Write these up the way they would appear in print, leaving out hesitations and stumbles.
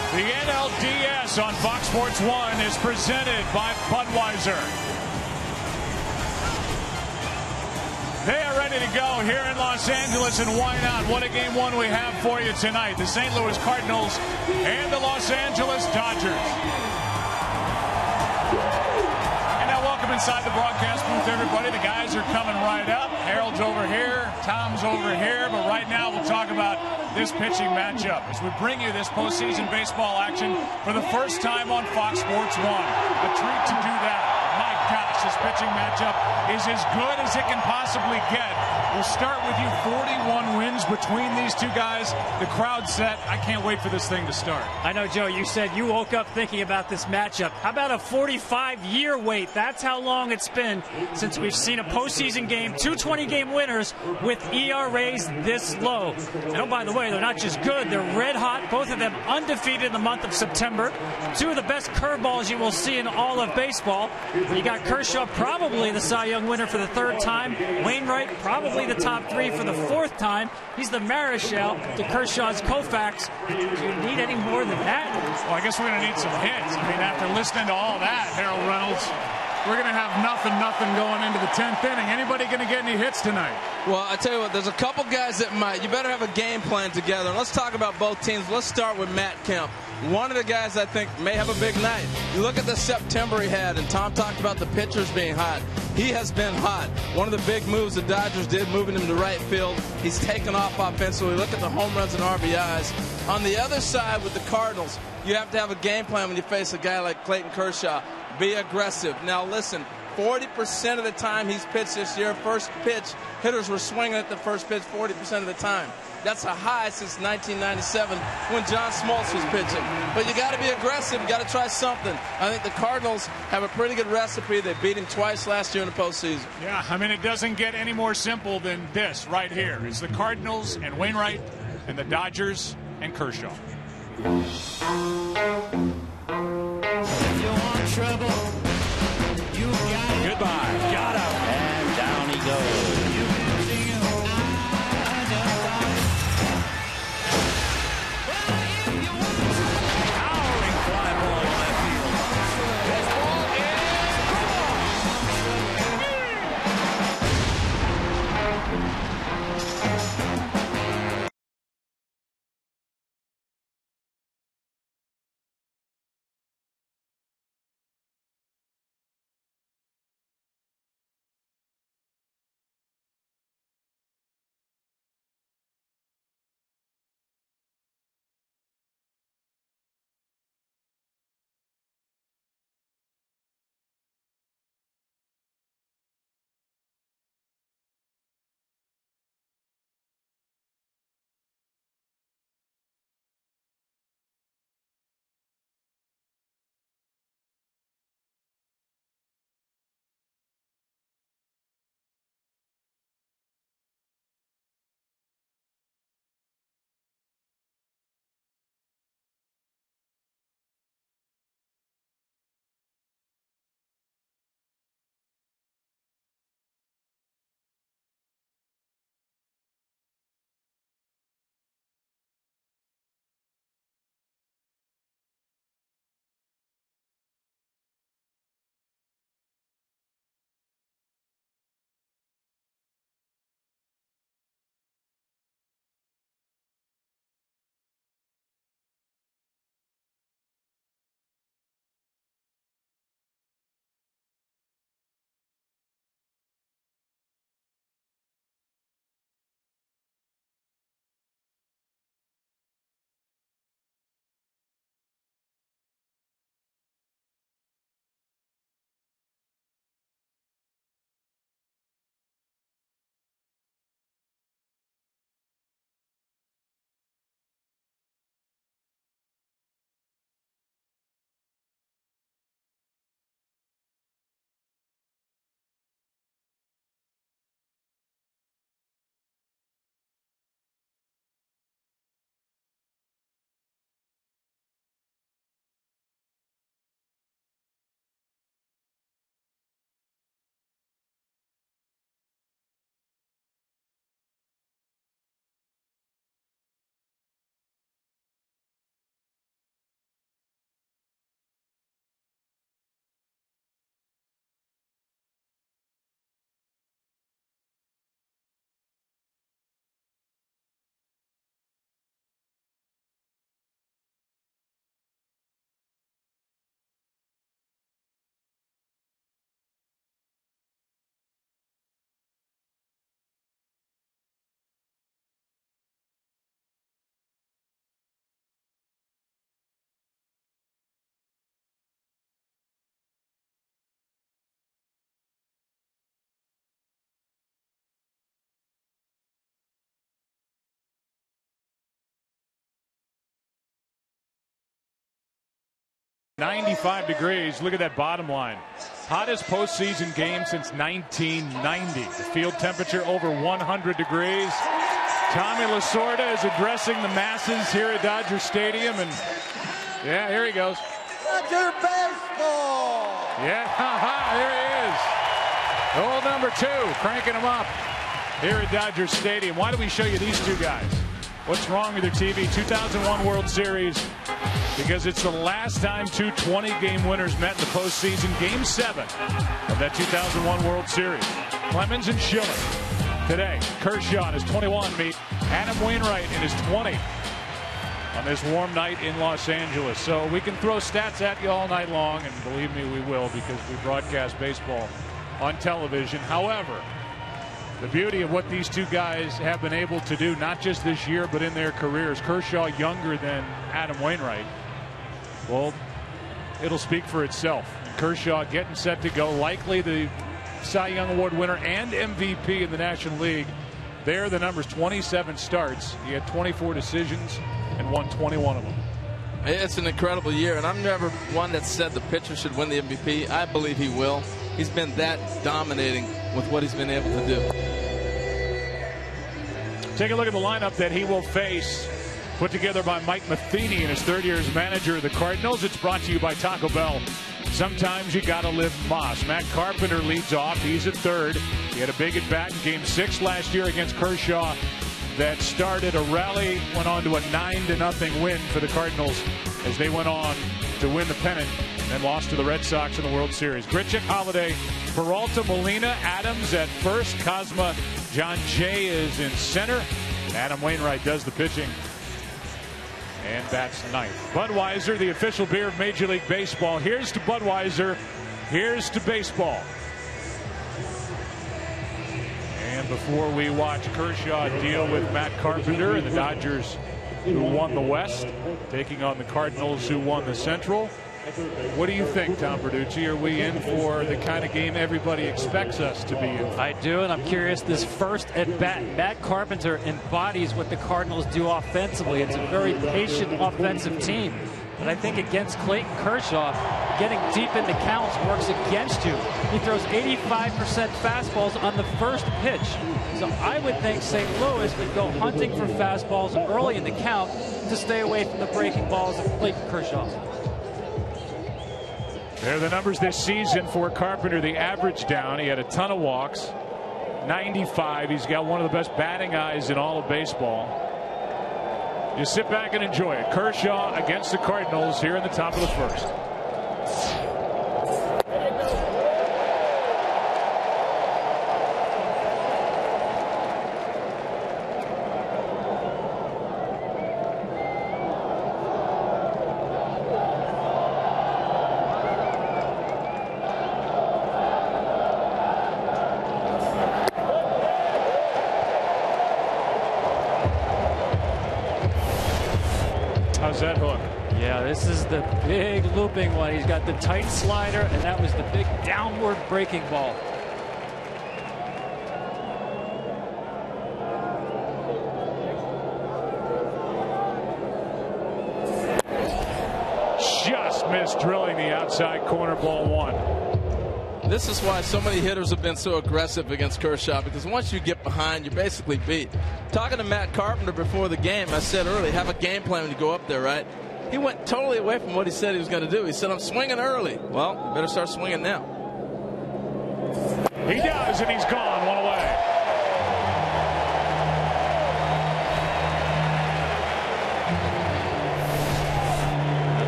The NLDS on Fox Sports 1 is presented by Budweiser. They are ready to go here in Los Angeles, and why not? What a game one we have for you tonight. The St. Louis Cardinals and the Los Angeles Dodgers. And now welcome inside the broadcast booth, everybody. The guys are coming right up. Harold's over here, Tom's over here, but right now we'll talk about this pitching matchup as we bring you this postseason baseball action for the first time on Fox Sports 1. A treat to do that. My gosh, this pitching matchup is as good as it can possibly get. We'll start with you. 41 wins between these two guys. The crowd set. I can't wait for this thing to start. I know, Joe, you said you woke up thinking about this matchup. How about a 45-year wait? That's how long it's been since we've seen a postseason game, two 20-game winners with ERAs this low. And oh, by the way, they're not just good, they're red hot. Both of them undefeated in the month of September. Two of the best curveballs you will see in all of baseball. You got Kershaw, probably the Cy Young winner for the third time. Wainwright, probably the top three for the fourth time. He's the Marichal to Kershaw's Koufax. Do you need any more than that? Well, I guess we're going to need some hits. I mean, after listening to all that, Harold Reynolds, we're going to have nothing going into the 10th inning. Anybody going to get any hits tonight? Well, I tell you what, there's a couple guys that might. You better have a game plan together. Let's talk about both teams. Let's start with Matt Kemp. One of the guys I think may have a big night. You look at the September he had, and Tom talked about the pitchers being hot. He has been hot. One of the big moves the Dodgers did, moving him to right field. He's taken off offensively. Look at the home runs and RBIs. On the other side with the Cardinals, you have to have a game plan when you face a guy like Clayton Kershaw. Be aggressive. Now listen, 40% of the time he's pitched this year, first pitch, hitters were swinging at the first pitch 40% of the time. That's a high since 1997 when John Smoltz was pitching. But you got to be aggressive. You got to try something. I think the Cardinals have a pretty good recipe. They beat him twice last year in the postseason. Yeah, I mean, it doesn't get any more simple than this right here. It's the Cardinals and Wainwright and the Dodgers and Kershaw. If you want trouble, you got it. Goodbye. Got him. And down he goes. 95 degrees. Look at that bottom line. Hottest postseason game since 1990. The field temperature over 100 degrees. Tommy Lasorda is addressing the masses here at Dodger Stadium, and yeah, here he goes. Dodger baseball. Yeah, there he is. Old number 2, cranking him up here at Dodger Stadium. Why do we show you these two guys? What's wrong with their TV? 2001 World Series, because it's the last time two 20-game winners met in the postseason. Game 7 of that 2001 World Series. Clemens and Schilling. Today, Kershaw in his 21 meet Adam Wainwright in his 20 on this warm night in Los Angeles. So we can throw stats at you all night long, and believe me, we will, because we broadcast baseball on television. However, the beauty of what these two guys have been able to do, not just this year, but in their careers. Kershaw younger than Adam Wainwright. Well, it'll speak for itself. Kershaw getting set to go, likely the Cy Young Award winner and MVP in the National League. There, the numbers: 27 starts. He had 24 decisions and won 21 of them. It's an incredible year, and I'm never one that said the pitcher should win the MVP. I believe he will. He's been that dominating with what he's been able to do. Take a look at the lineup that he will face, put together by Mike Matheny in his 3rd year as manager of the Cardinals. It's brought to you by Taco Bell. Sometimes you got to live Moss. Matt Carpenter leads off. He's at third. He had a big at bat in Game 6 last year against Kershaw that started a rally, went on to a 9-0 win for the Cardinals as they went on to win the pennant and lost to the Red Sox in the World Series. Grichuk, Holiday, Peralta, Molina, Adams at first. Cosma, John Jay is in center. Adam Wainwright does the pitching and bats ninth. Budweiser, the official beer of Major League Baseball. Here's to Budweiser. Here's to baseball. And before we watch Kershaw deal with Matt Carpenter and the Dodgers, who won the West, taking on the Cardinals, who won the Central, what do you think, Tom Verducci? Are we in for the kind of game everybody expects us to be in? I do, and I'm curious, this first at bat, Matt Carpenter embodies what the Cardinals do offensively. It's a very patient offensive team. But I think against Clayton Kershaw, getting deep into counts works against you. He throws 85% fastballs on the first pitch. So I would think St. Louis would go hunting for fastballs early in the count to stay away from the breaking balls of Clayton Kershaw. There are the numbers this season for Carpenter. The average down. He had a ton of walks. 95. He's got one of the best batting eyes in all of baseball. Just sit back and enjoy it. Kershaw against the Cardinals here in the top of the first. How's that hook? Yeah, this is the big looping one. He's got the tight slider, and that was the big downward breaking ball. Just missed drilling the outside corner, ball 1. This is why so many hitters have been so aggressive against Kershaw, because once you get behind, you're basically beat. Talking to Matt Carpenter before the game, I said early, have a game plan when you go up there, right? He went totally away from what he said he was going to do. He said, I'm swinging early. Well, you better start swinging now. He does, and he's gone, one away.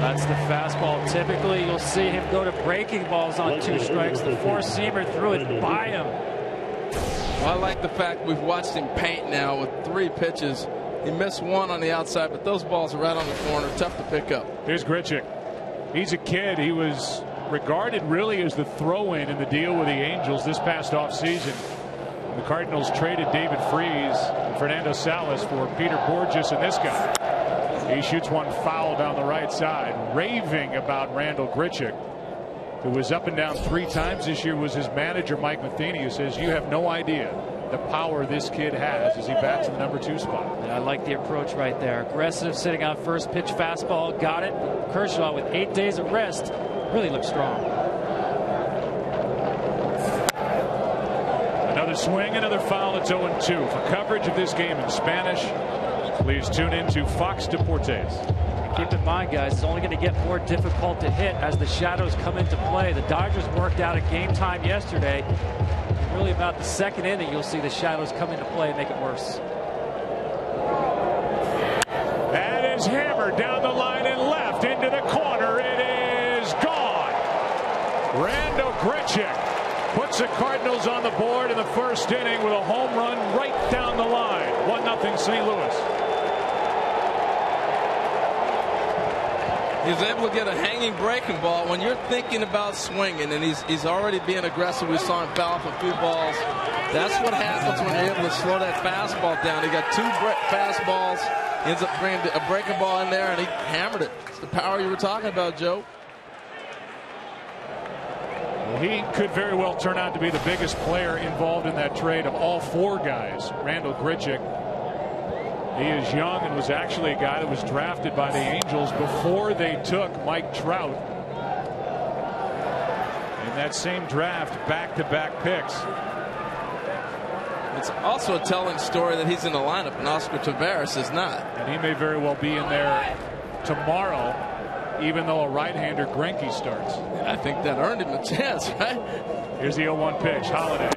That's the fastball. Typically, you'll see him go to breaking balls on 2 strikes. The 4-seamer threw it by him. Well, I like the fact we've watched him paint now with 3 pitches. He missed 1 on the outside, but those balls are right on the corner. Tough to pick up. Here's Grichuk. He's a kid. He was regarded really as the throw-in in the deal with the Angels this past offseason. The Cardinals traded David Freese and Fernando Salas for Peter Borges and this guy. He shoots one foul down the right side, raving about Randall Grichuk, who was up and down 3 times this year, was his manager, Mike Matheny, who says, you have no idea the power this kid has as he bats in the #2 spot. And I like the approach right there. Aggressive, sitting on first pitch fastball, got it. Kershaw with 8 days of rest really looks strong. Another swing, another foul. It's 0-2. For coverage of this game in Spanish, please tune in to Fox Deportes. Keep in mind, guys, it's only going to get more difficult to hit as the shadows come into play. The Dodgers worked out at game time yesterday. Really about the second inning, you'll see the shadows come into play and make it worse. That is hammered down the line and left into the corner. It is gone. Randall Grichuk puts the Cardinals on the board in the first inning with a home run right down the line. 1-0 St. Louis. He's able to get a hanging breaking ball when you're thinking about swinging, and he's already being aggressive. We saw him foul off a few balls. That's what happens when you're able to slow that fastball down. He got 2 fastballs, ends up bringing a breaking ball in there, and he hammered it. It's the power you were talking about, Joe. Well, he could very well turn out to be the biggest player involved in that trade of all 4 guys. Randall Grichuk. He is young and was actually a guy that was drafted by the Angels before they took Mike Trout. In that same draft, back-to-back picks. It's also a telling story that he's in the lineup and Oscar Taveras is not. And he may very well be in there tomorrow, even though a right-hander Greinke starts. I think that earned him a chance, right? Here's the 0-1 pitch. Holiday.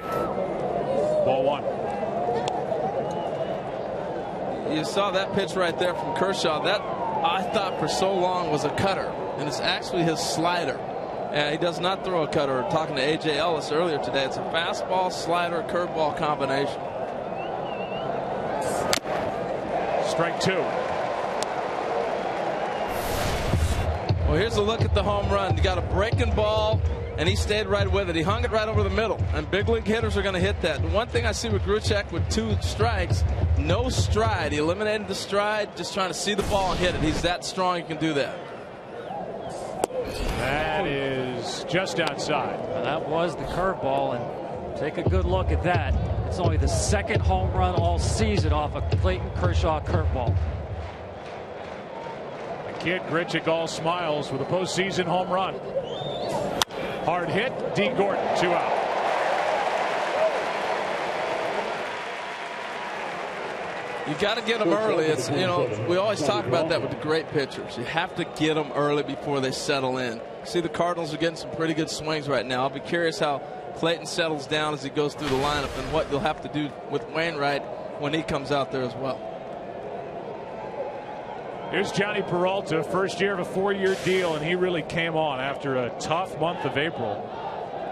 Ball 1. You saw that pitch right there from Kershaw. That I thought for so long was a cutter, and it's actually his slider. And he does not throw a cutter. Talking to A.J. Ellis earlier today, it's a fastball, slider, curveball combination. Strike 2. Well, here's a look at the home run. You got a breaking ball, and he stayed right with it. He hung it right over the middle, and big league hitters are going to hit that. The one thing I see with Grichuk with 2 strikes, no stride. He eliminated the stride, just trying to see the ball and hit it. He's that strong, he can do that. That is just outside. That was the curveball, and take a good look at that. It's only the 2nd home run all season off a Clayton Kershaw curveball. The kid Grichuk all smiles with a postseason home run. Hard hit, D. Gordon, 2 out. You got to get them early. It's, you know, we always talk about that with the great pitchers. You have to get them early before they settle in. See, the Cardinals are getting some pretty good swings right now. I'll be curious how Clayton settles down as he goes through the lineup and what you'll have to do with Wainwright when he comes out there as well. Here's Johnny Peralta, first year of a 4-year deal, and he really came on after a tough month of April.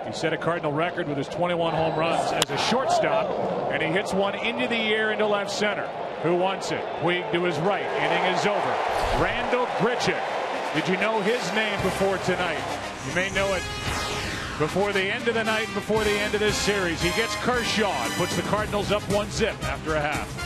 He set a Cardinal record with his 21 home runs as a shortstop, and he hits one into the air into left center. Who wants it? Puig to his right. Inning is over. Randall Grichuk. Did you know his name before tonight? You may know it before the end of the night and before the end of this series. He gets Kershaw and puts the Cardinals up 1-0 after a half.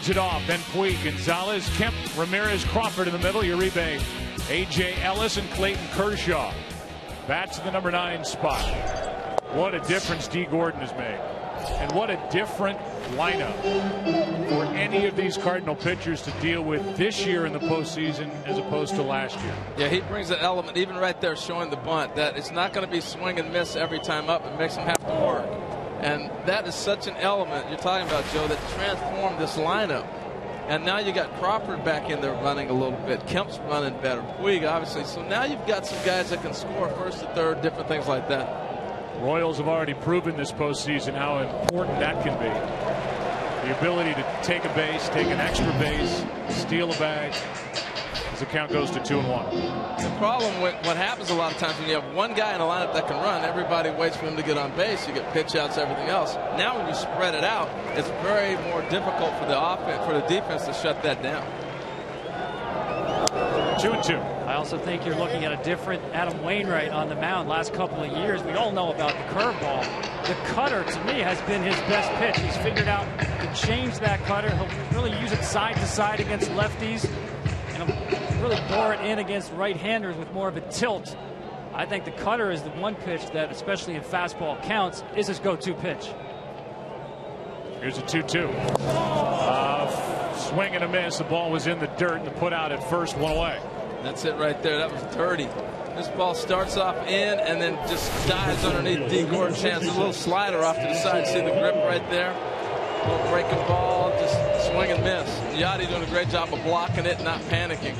leads it off. Then Puig, Gonzalez, Kemp, Ramirez, Crawford in the middle. Uribe, A.J. Ellis, and Clayton Kershaw. Bats in the number 9 spot. What a difference D. Gordon has made. And what a different lineup for any of these Cardinal pitchers to deal with this year in the postseason as opposed to last year. Yeah, he brings an element, even right there showing the bunt, that it's not going to be swing and miss every time up. It makes him have to work. And that is such an element you're talking about, Joe, that transformed this lineup. And now you got Crawford back in there running a little bit. Kemp's running better. Puig, obviously. So now you've got some guys that can score first to third, different things like that. Royals have already proven this postseason how important that can be. The ability to take a base, take an extra base, steal a bag, as the count goes to 2-1. The problem with what happens a lot of times when you have one guy in a lineup that can run, everybody waits for him to get on base. You get pitch outs, everything else. Now when you spread it out, it's very more difficult for the offense, for the defense to shut that down. 2-2. I also think you're looking at a different Adam Wainwright on the mound last couple of years. We all know about the curveball. The cutter, to me, has been his best pitch. He's figured out to change that cutter. He'll really use it side to side against lefties, and he'll really bore it in against right-handers with more of a tilt. I think the cutter is the one pitch that, especially in fastball counts, is his go-to pitch. Here's a 2-2. Swing and a miss. The ball was in the dirt and the put out at first, one away. That's it right there. That was dirty. This ball starts off in and then just dives underneath D. Gordon's hands. A little slider off to the side. See the grip right there? A little breaking ball, just swing and miss. Yachty doing a great job of blocking it, not panicking.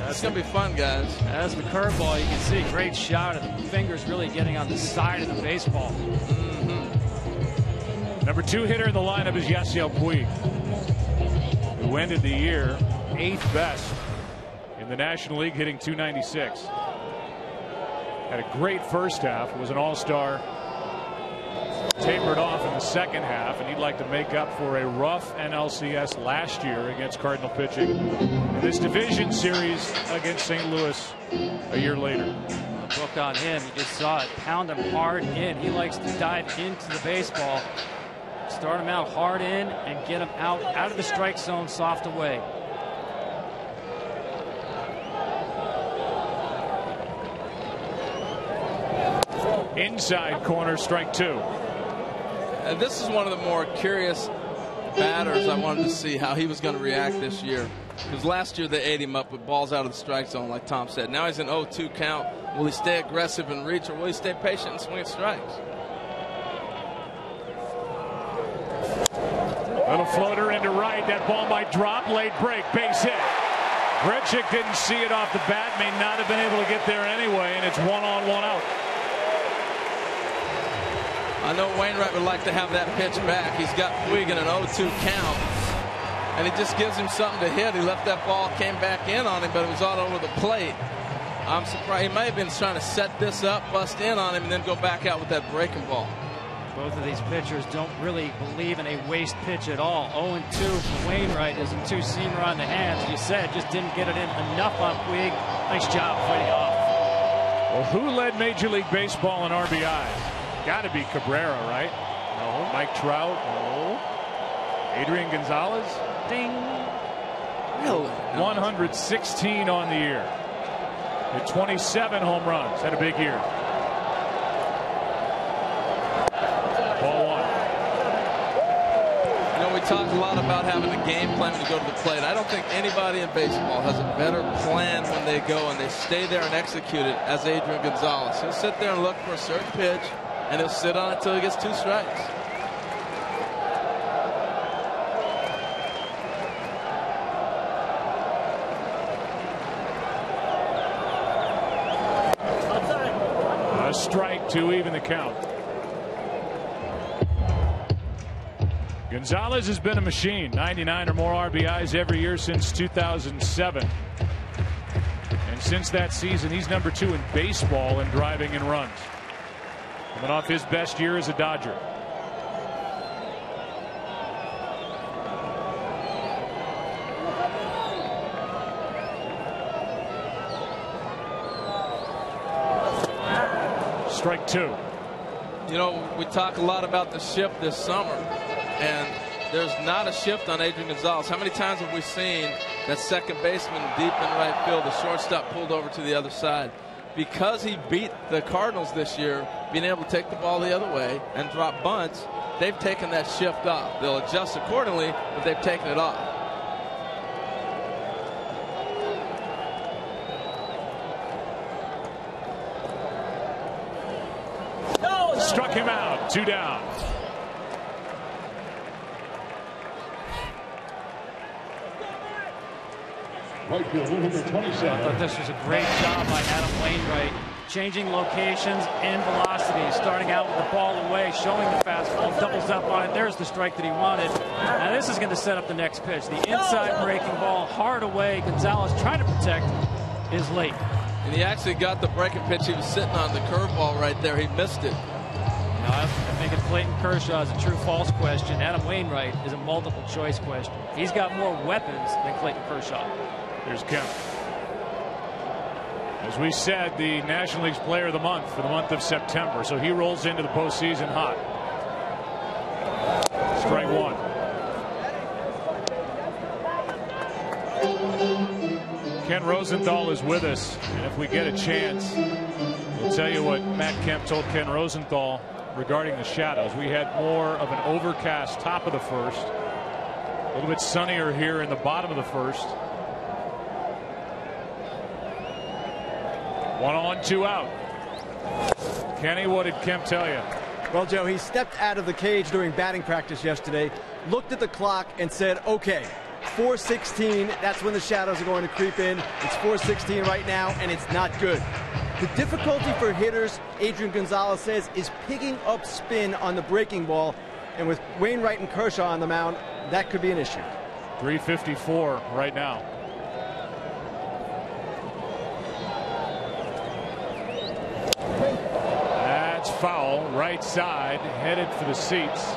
That's going to be fun, guys. As the curveball, you can see great shot of the fingers really getting on the side of the baseball. Number 2 hitter in the lineup is Yasiel Puig, who ended the year 8th best in the National League, hitting .296. Had a great first half, was an all-star, tapered off in the second half, and he'd like to make up for a rough NLCS last year against Cardinal pitching in this division series against St. Louis a year later. The book on him, you just saw it, pound him hard in. He likes to dive into the baseball, start him out hard in, and get him out of the strike zone, soft away. Inside corner, strike 2. And this is one of the more curious batters. I wanted to see how he was going to react this year. Because last year they ate him up with balls out of the strike zone, like Tom said. Now he's an 0-2 count. Will he stay aggressive and reach, or will he stay patient and swing at strikes? Little floater into right. That ball might drop. Late break. Base hit. Grichuk didn't see it off the bat. May not have been able to get there anyway. And it's 1-on, 1 out. I know Wainwright would like to have that pitch back. He's got Puig in an 0-2 count. And it just gives him something to hit. He left that ball, came back in on him, but it was all over the plate. I'm surprised. He may have been trying to set this up, bust in on him, and then go back out with that breaking ball. Both of these pitchers don't really believe in a waste pitch at all. 0-2 for Wainwright as a 2-seamer on the hands. As you said, just didn't get it in enough on Puig. Nice job fighting off. Well, who led Major League Baseball in RBIs? Got to be Cabrera, right? No. Mike Trout? No. Adrian Gonzalez? Ding. Really? 116 on the year. Hit 27 home runs. Had a big year. Ball 1. You know, we talked a lot about having a game plan when you go to the plate. I don't think anybody in baseball has a better plan when they go and they stay there and execute it as Adrian Gonzalez. He'll sit there and look for a certain pitch, and he'll sit on it until he gets 2 strikes. A strike to even the count. Gonzalez has been a machine. 99 or more RBIs every year since 2007. And since that season, he's number 2 in baseball in driving in runs. Coming off his best year as a Dodger. Strike 2. You know, we talk a lot about the ship this summer, and there's not a shift on Adrian Gonzalez. How many times have we seen that second baseman deep in right field, the shortstop pulled over to the other side? Because he beat the Cardinals this year, being able to take the ball the other way and drop bunts, they've taken that shift off. They'll adjust accordingly, but they've taken it off. Struck him out. 2 down. I thought this was a great job by Adam Wainwright, changing locations and velocity, starting out with the ball away, showing the fastball, doubles up on it. There's the strike that he wanted. Now this is going to set up the next pitch. The inside breaking ball, hard away. Gonzalez trying to protect is late. And he actually got the breaking pitch. He was sitting on the curveball right there. He missed it. I think if Clayton Kershaw is a true-false question, Adam Wainwright is a multiple-choice question. He's got more weapons than Clayton Kershaw. Here's Kemp. As we said, the National League's Player of the Month for the month of September, so he rolls into the postseason hot. Strike 1. Ken Rosenthal is with us, and if we get a chance, we'll tell you what Matt Kemp told Ken Rosenthal regarding the shadows. We had more of an overcast top of the first, a little bit sunnier here in the bottom of the first. 1 on, 2 out. Kenny, what did Kemp tell you? Well, Joe, he stepped out of the cage during batting practice yesterday, looked at the clock and said, okay, 4:16, that's when the shadows are going to creep in. It's 4:16 right now, and it's not good. The difficulty for hitters, Adrian Gonzalez says, is picking up spin on the breaking ball, and with Wainwright and Kershaw on the mound, that could be an issue. 354 right now. That's foul, right side, headed for the seats.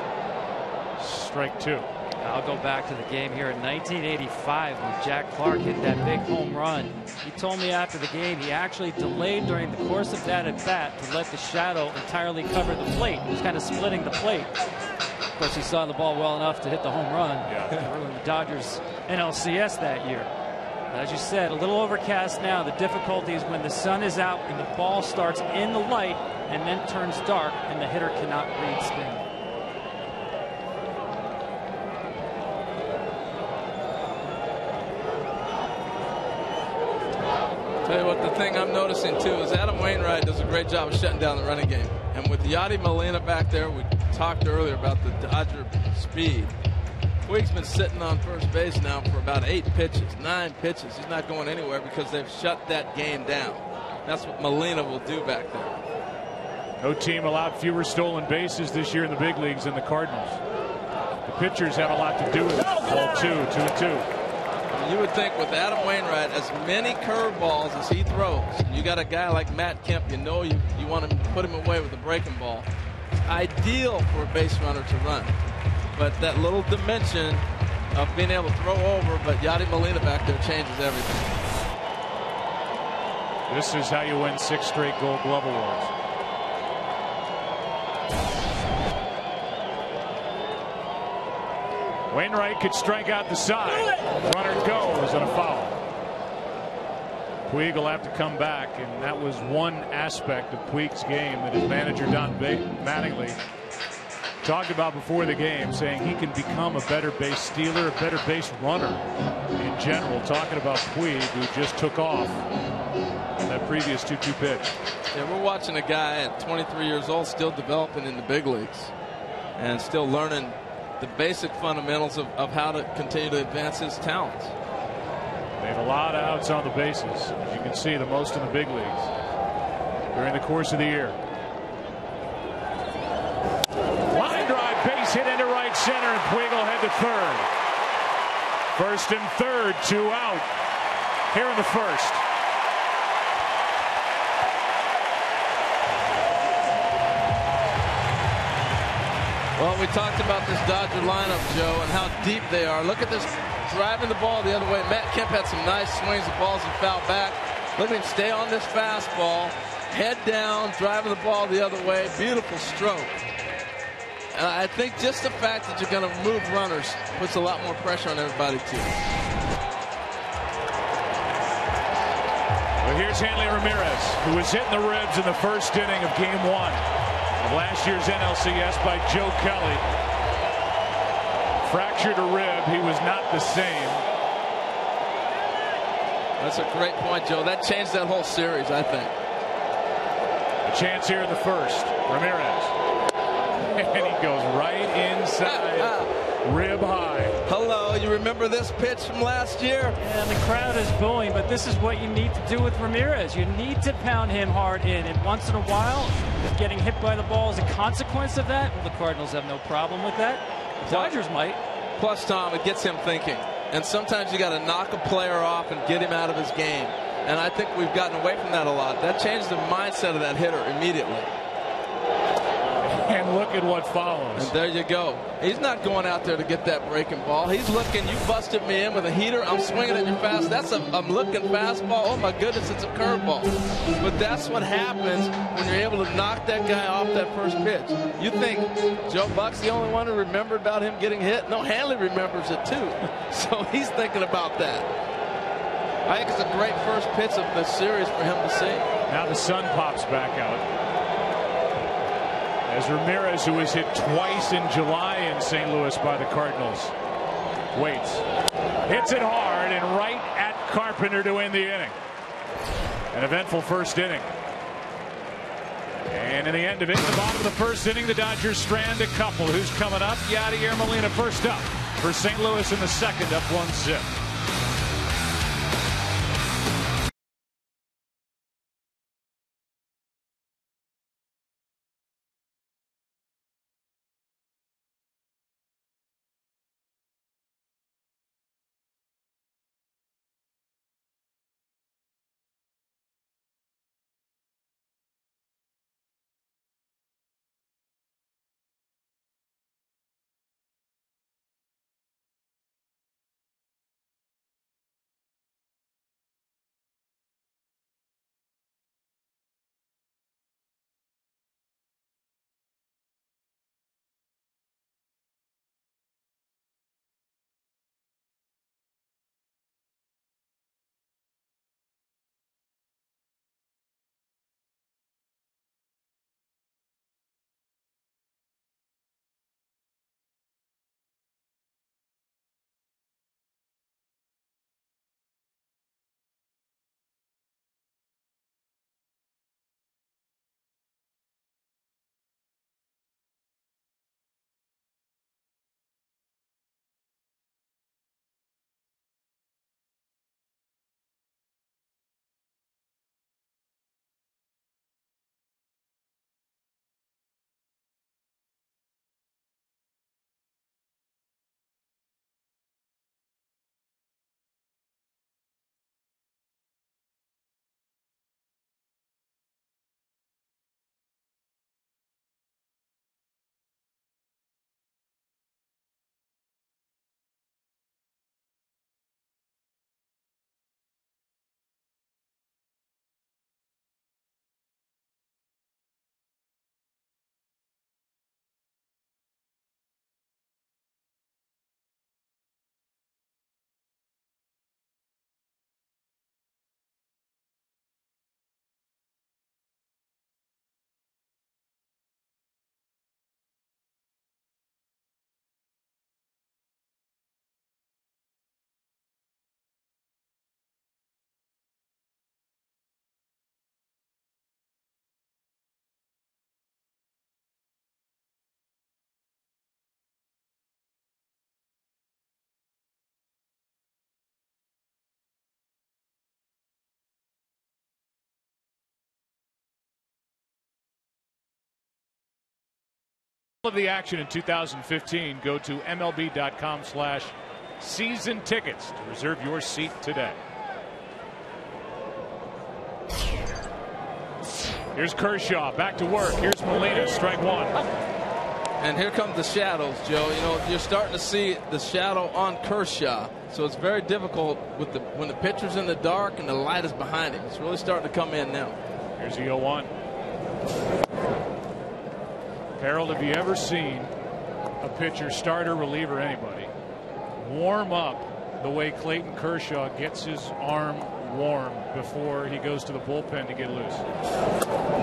Strike 2. I'll go back to the game here in 1985 when Jack Clark hit that big home run. He told me after the game he actually delayed during the course of that at bat to let the shadow entirely cover the plate. He was kind of splitting the plate. Of course, he saw the ball well enough to hit the home run. Yeah. Ruined the Dodgers NLCS that year. As you said, a little overcast now. The difficulty is when the sun is out and the ball starts in the light and then turns dark and the hitter cannot read spin. Tell you what, the thing I'm noticing too is Adam Wainwright does a great job of shutting down the running game. And with Yadi Molina back there, we talked earlier about the Dodger speed. Puig's been sitting on first base now for about 8 pitches, 9 pitches. He's not going anywhere because they've shut that game down. That's what Molina will do back there. No team allowed fewer stolen bases this year in the big leagues than the Cardinals. The pitchers have a lot to do with it. Ball 2, 2-2. You would think with Adam Wainwright, as many curveballs as he throws, you got a guy like Matt Kemp, you know you want to put him away with a breaking ball. It's ideal for a base runner to run. But that little dimension of being able to throw over, but Yadi Molina back there changes everything. This is how you win 6 straight Gold Glove awards. Wainwright could strike out the side. Runner goes on a foul. Puig will have to come back, and that was one aspect of Puig's game that his manager Don Mattingly talked about before the game, saying he can become a better base stealer, a better base runner in general. Talking about Puig, who just took off on that previous 2-2 pitch. Yeah, we're watching a guy at 23 years old still developing in the big leagues and still learning the basic fundamentals of how to continue to advance his talents. They have a lot of outs on the bases. As you can see, the most in the big leagues during the course of the year. Line drive, base hit into right center, and Puig will head to third. First and third, 2 out here in the first. Well, we talked about this Dodger lineup, Joe, and how deep they are. Look at this, driving the ball the other way. Matt Kemp had some nice swings of balls and foul back. Look at him stay on this fastball, head down, driving the ball the other way. Beautiful stroke. And I think just the fact that you're going to move runners puts a lot more pressure on everybody, too. Well, here's Hanley Ramirez, who was hit in the ribs in the first inning of Game 1 of last year's NLCS by Joe Kelly. Fractured a rib. He was not the same. That's a great point, Joe. That changed that whole series, I think. A chance here in the first. Ramirez. And he goes right inside. Rib high. Hello, you remember this pitch from last year? And the crowd is booing, but this is what you need to do with Ramirez. You need to pound him hard in, and once in a while, getting hit by the ball is a consequence of that. Well, the Cardinals have no problem with that. The Dodgers might. Plus, Tom, it gets him thinking. And sometimes you got to knock a player off and get him out of his game. And I think we've gotten away from that a lot. That changed the mindset of that hitter immediately. And look at what follows. And there you go. He's not going out there to get that breaking ball. He's looking. You busted me in with a heater. I'm swinging at your fast. I'm looking fastball. Oh, my goodness, it's a curveball. But that's what happens when you're able to knock that guy off that first pitch. You think Joe Buck's the only one who remembered about him getting hit? No, Hanley remembers it, too. So he's thinking about that. I think it's a great first pitch of the series for him to see. Now the sun pops back out. As Ramirez, who was hit twice in July in St. Louis by the Cardinals, waits. Hits it hard and right at Carpenter to end the inning. An eventful first inning. And in the end of it, in the bottom of the first inning, the Dodgers strand a couple. Who's coming up? Yadier Molina first up for St. Louis in the second, up 1-0. Of the action in 2015, go to MLB.com/season tickets to reserve your seat today. Here's Kershaw back to work. Here's Molina, strike one. And here come the shadows, Joe. You know, you're starting to see the shadow on Kershaw. So it's very difficult with when the pitcher's in the dark and the light is behind him. It's really starting to come in now. Here's the 0-1. Harold, have you ever seen pitcher, starter, reliever, anybody, warm up the way Clayton Kershaw gets his arm warm before he goes to the bullpen to get loose?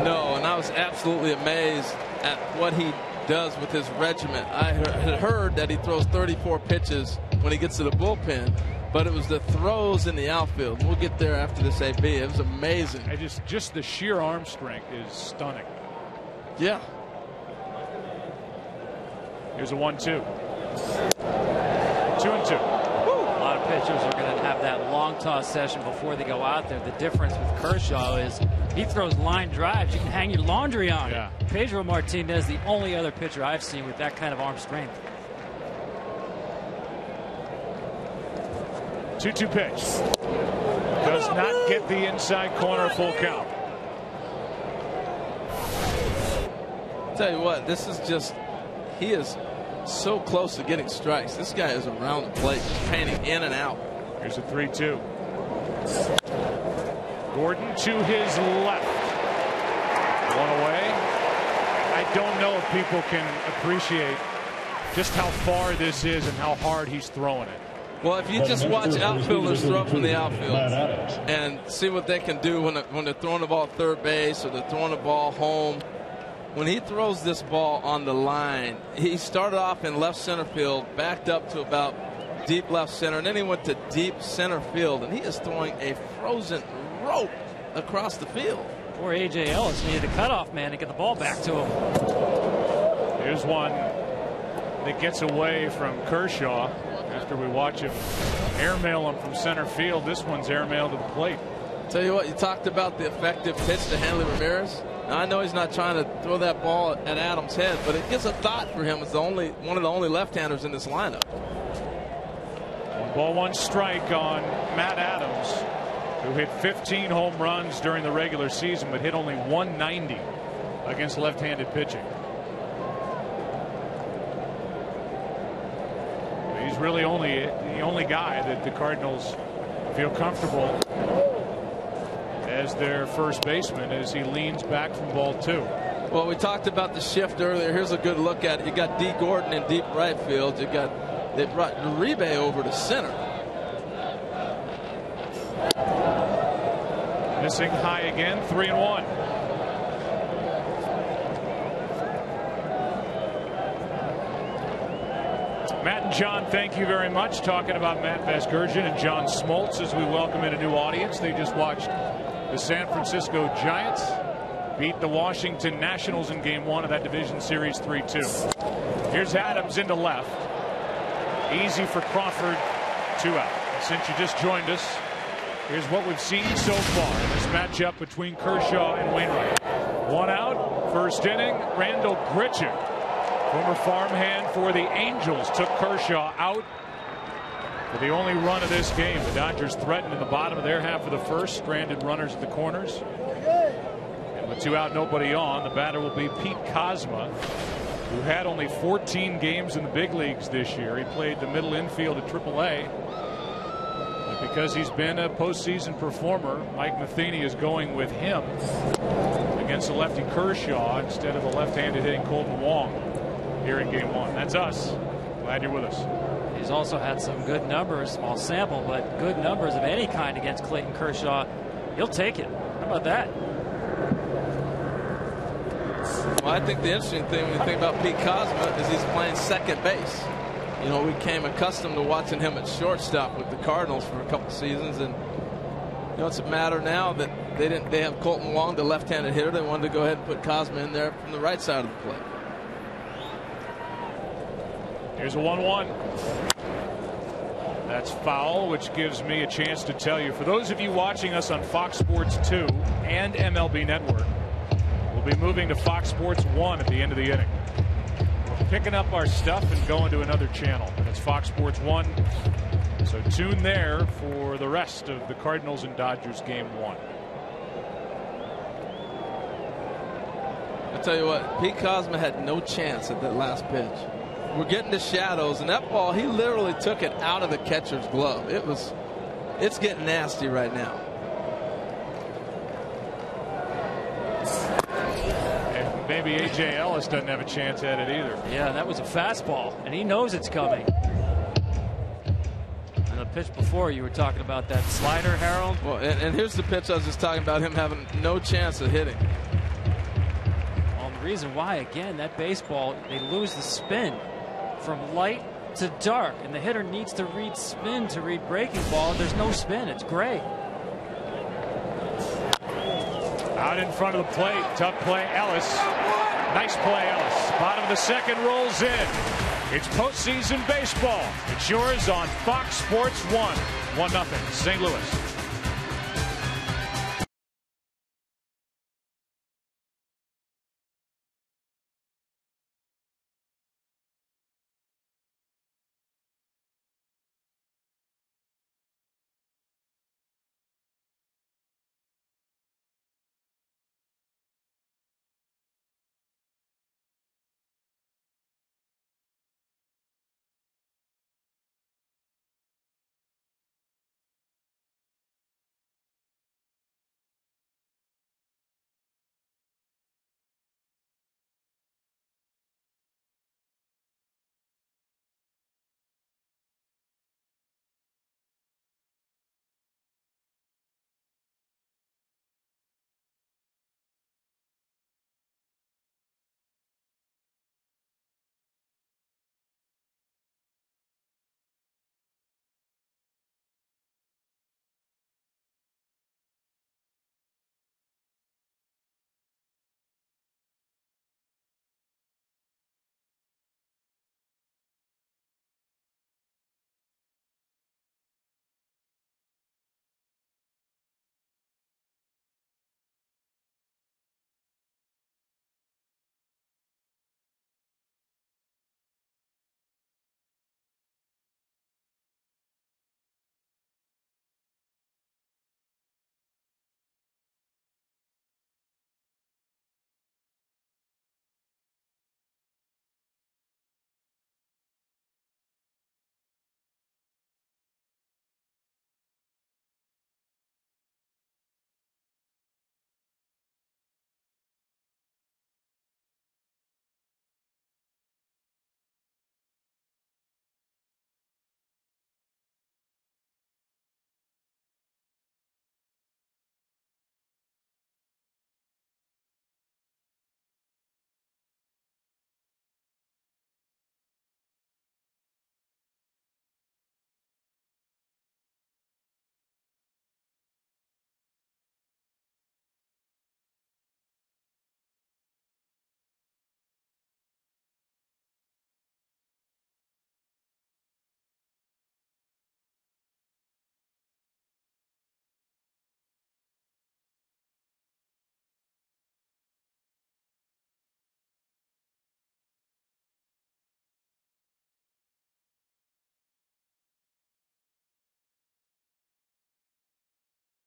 No, and I was absolutely amazed at what he does with his regiment. I had heard that he throws 34 pitches when he gets to the bullpen, but it was the throws in the outfield. We'll get there after this AB. It was amazing. Just the sheer arm strength is stunning. Yeah. Here's a 1-2. 2-2. A lot of pitchers are going to have that long toss session before they go out there. The difference with Kershaw is he throws line drives. You can hang your laundry on it. Pedro Martinez, the only other pitcher I've seen with that kind of arm strength. 2-2 pitch. Does not get the inside corner, full count. Tell you what, this is just, he is so close to getting strikes. This guy is around the plate, just painting in and out. Here's a 3-2. Gordon to his left. One away. I don't know if people can appreciate just how far this is and how hard he's throwing it. Well, if you just watch outfielders throw from the outfield and see what they can do when they're throwing the ball at third base or they're throwing the ball home. When he throws this ball on the line, he started off in left center field, backed up to about deep left center, and then he went to deep center field, and he is throwing a frozen rope across the field. Poor A.J. Ellis needed a cutoff man to get the ball back to him. Here's one that gets away from Kershaw after we watch him airmail him from center field. This one's airmailed to the plate. Tell you what, you talked about the effective pitch to Hanley Ramirez. Now, I know he's not trying to throw that ball at Adams' head, but it gives a thought for him as one of the only left-handers in this lineup. 1-1 strike on Matt Adams, who hit 15 home runs during the regular season, but hit only 190 against left-handed pitching. He's really the only guy that the Cardinals feel comfortable as their first baseman as he leans back from ball 2. Well, we talked about the shift earlier. Here's a good look at it. You got D. Gordon in deep right field. They brought Uribe over to center. Missing high again, 3-1. Matt and John, thank you very much. Talking about Matt Vasgersian and John Smoltz as we welcome in a new audience. They just watched the San Francisco Giants beat the Washington Nationals in Game 1 of that division series 3-2. Here's Adams into left. Easy for Crawford, 2 out. Since you just joined us, here's what we've seen so far in this matchup between Kershaw and Wainwright. 1 out, first inning. Randall Grichuk, former farmhand for the Angels, took Kershaw out for the only run of this game. The Dodgers threatened in the bottom of their half of the first, stranded runners at the corners. And with 2 out, nobody on, the batter will be Pete Kozma, who had only 14 games in the big leagues this year. He played the middle infield at AAA. But because he's been a postseason performer, Mike Matheny is going with him against the lefty Kershaw instead of the left-handed hitting Colton Wong here in Game 1. That's us. Glad you're with us. He's also had some good numbers, small sample, but good numbers of any kind against Clayton Kershaw. He'll take it. How about that? Well, I think the interesting thing when you think about Pete Kozma is he's playing second base. You know, we became accustomed to watching him at shortstop with the Cardinals for a couple seasons, and you know, it's a matter now that they have Colton Wong, the left-handed hitter. They wanted to go ahead and put Kozma in there from the right side of the plate. Here's a 1-1. That's foul, which gives me a chance to tell you, for those of you watching us on Fox Sports 2 and MLB Network, we'll be moving to Fox Sports 1 at the end of the inning. We're picking up our stuff and going to another channel. It's Fox Sports 1. So tune there for the rest of the Cardinals and Dodgers Game 1. I tell you what, Pete Kozma had no chance at that last pitch. We're getting to shadows, and that ball, he literally took it out of the catcher's glove. It's getting nasty right now. maybe A.J. Ellis doesn't have a chance at it either. Yeah, that was a fastball, and he knows it's coming. And the pitch before, you were talking about that slider, Harold. Well, and here's the pitch I was just talking about, him having no chance of hitting. Well, the reason why, again, that baseball, they lose the spin from light to dark, and the hitter needs to read spin to read breaking ball. There's no spin. It's gray. Out in front of the plate. Tough play, Ellis. Nice play, Ellis. Bottom of the second rolls in. It's postseason baseball. It's yours on Fox Sports 1. 1-0, St. Louis.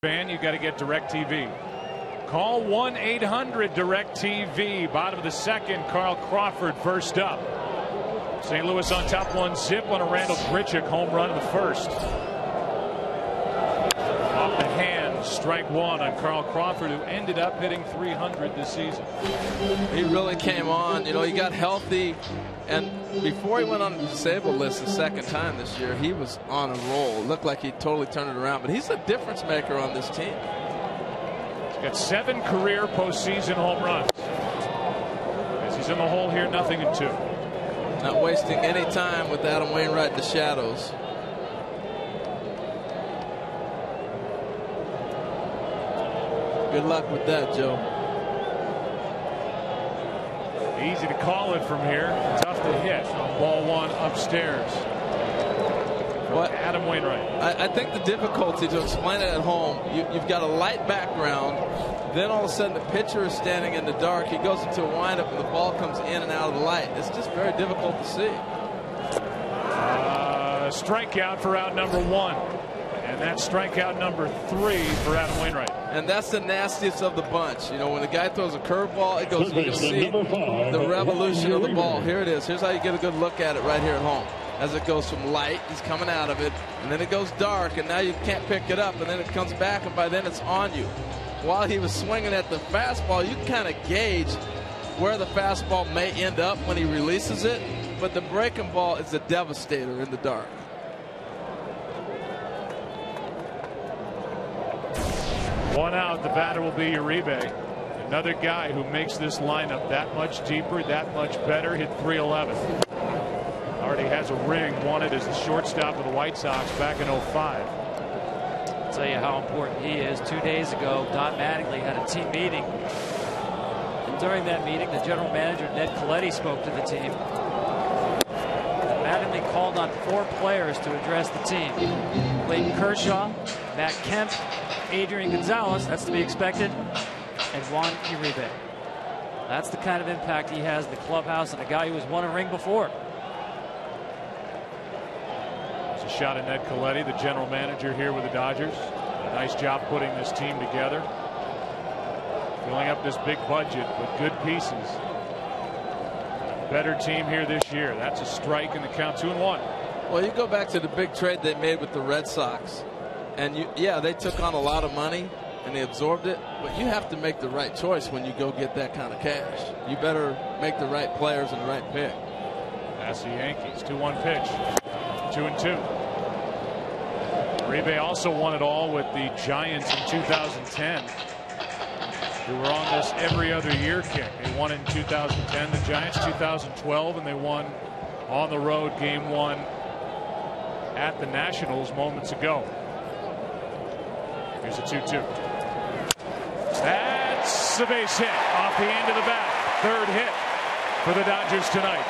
Fan, you got to get DirecTV. Call 1-800-DirecTV. Bottom of the second, Carl Crawford first up. St. Louis on top 1-0 on a Randall Grichuk home run in the first. Off the hand, strike one on Carl Crawford, who ended up hitting .300 this season. He really came on. You know, he got healthy, and before he went on the disabled list the second time this year, he was on a roll. It looked like he totally turned it around, but he's a difference maker on this team. He's got 7 career postseason home runs. As he's in the hole here, 0-2. Not wasting any time with Adam Wainwright in the shadows. Good luck with that, Joe. Easy to call it from here. Tough to hit. Ball one upstairs. What? Adam Wainwright. I think the difficulty to explain it at home, you've got a light background, then all of a sudden the pitcher is standing in the dark. He goes into a windup and the ball comes in and out of the light. It's just very difficult to see. Strikeout for out number 1. And that's strikeout number 3 for Adam Wainwright. And that's the nastiest of the bunch. You know, when the guy throws a curveball, it goes, you can see the revolution of the ball. Here it is. Here's how you get a good look at it right here at home. As it goes from light, he's coming out of it, and then it goes dark, and now you can't pick it up, and then it comes back, and by then it's on you. While he was swinging at the fastball, you can kind of gauge where the fastball may end up when he releases it, but the breaking ball is a devastator in the dark. One out, the batter will be Uribe. Another guy who makes this lineup that much deeper, that much better. Hit .311. Already has a ring, won it as the shortstop of the White Sox back in '05. I'll tell you how important he is. 2 days ago, Don Mattingly had a team meeting. And during that meeting, the general manager, Ned Coletti, spoke to the team. And Mattingly called on 4 players to address the team. Clayton Kershaw, Matt Kemp, Adrian Gonzalez, that's to be expected, and Juan Uribe. That's the kind of impact he has in the clubhouse, and a guy who has won a ring before. It's a shot at Ned Coletti, the general manager here with the Dodgers. A nice job putting this team together. Filling up this big budget with good pieces. Better team here this year. That's a strike in the count, 2-1. Well, you go back to the big trade they made with the Red Sox. And yeah, they took on a lot of money and they absorbed it, but you have to make the right choice when you go get that kind of cash. You better make the right players and the right pick. That's the Yankees. 2-1 pitch. 2-2. Uribe also won it all with the Giants in 2010, who were on this every other year kick. They won in 2010, the Giants 2012, and they won on the road game 1 at the Nationals moments ago. Here's a 2-2. That's a base hit off the end of the bat. 3rd hit for the Dodgers tonight.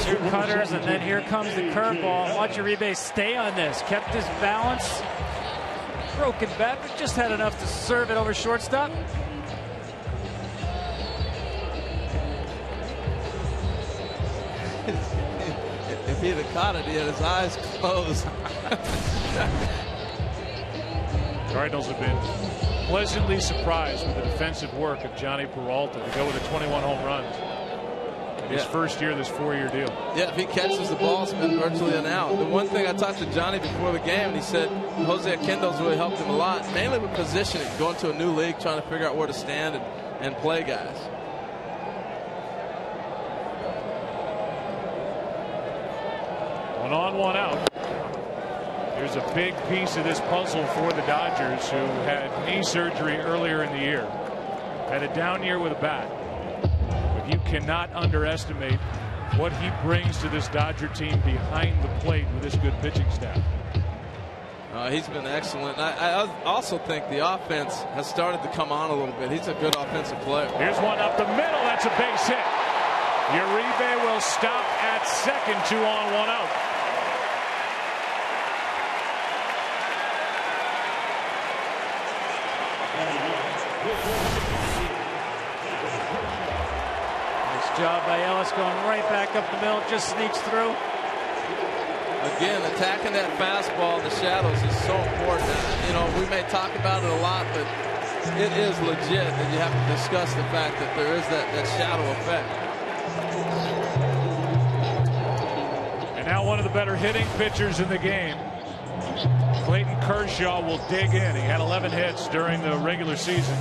Two cutters, and then here comes the curveball. Watch Uribe stay on this. Kept his balance. Broken bat, but just had enough to serve it over shortstop. If he'd have caught it, he had his eyes closed. Cardinals have been pleasantly surprised with the defensive work of Johnny Peralta to go with a 21 home runs. His first year of this 4-year deal. Yeah, if he catches the ball, it's been virtually an out. The one thing I talked to Johnny before the game, and he said Jose Akindo's really helped him a lot, mainly with positioning, going to a new league, trying to figure out where to stand and play guys. One on, one out. There's a big piece of this puzzle for the Dodgers, who had knee surgery earlier in the year. Had a down year with a bat. You cannot underestimate what he brings to this Dodger team behind the plate with this good pitching staff. He's been excellent. I also think the offense has started to come on a little bit. He's a good offensive player. Here's one up the middle. That's a base hit. Uribe will stop at second. 2 on, 1 out. Job by Ellis, going right back up the middle, just sneaks through. Again, attacking that fastball in the shadows is so important. You know, we may talk about it a lot, but it is legit that you have to discuss the fact that there is that shadow effect. And now one of the better hitting pitchers in the game, Clayton Kershaw, will dig in. He had 11 hits during the regular season.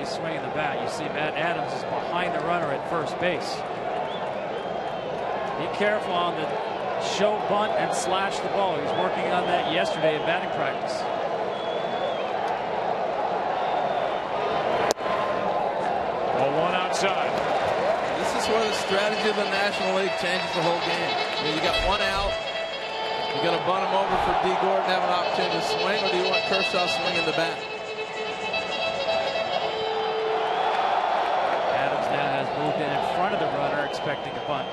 Swinging the bat. You see Matt Adams is behind the runner at first base. Be careful on the show bunt and slash the ball. He was working on that yesterday at batting practice. Well, one outside. This is where the strategy of the National League changes the whole game. I mean, you got one out. You're going to bunt him over for D. Gordon to have an opportunity to swing, or do you want Kershaw swinging the bat? Moved in front of the runner, expecting a bunt.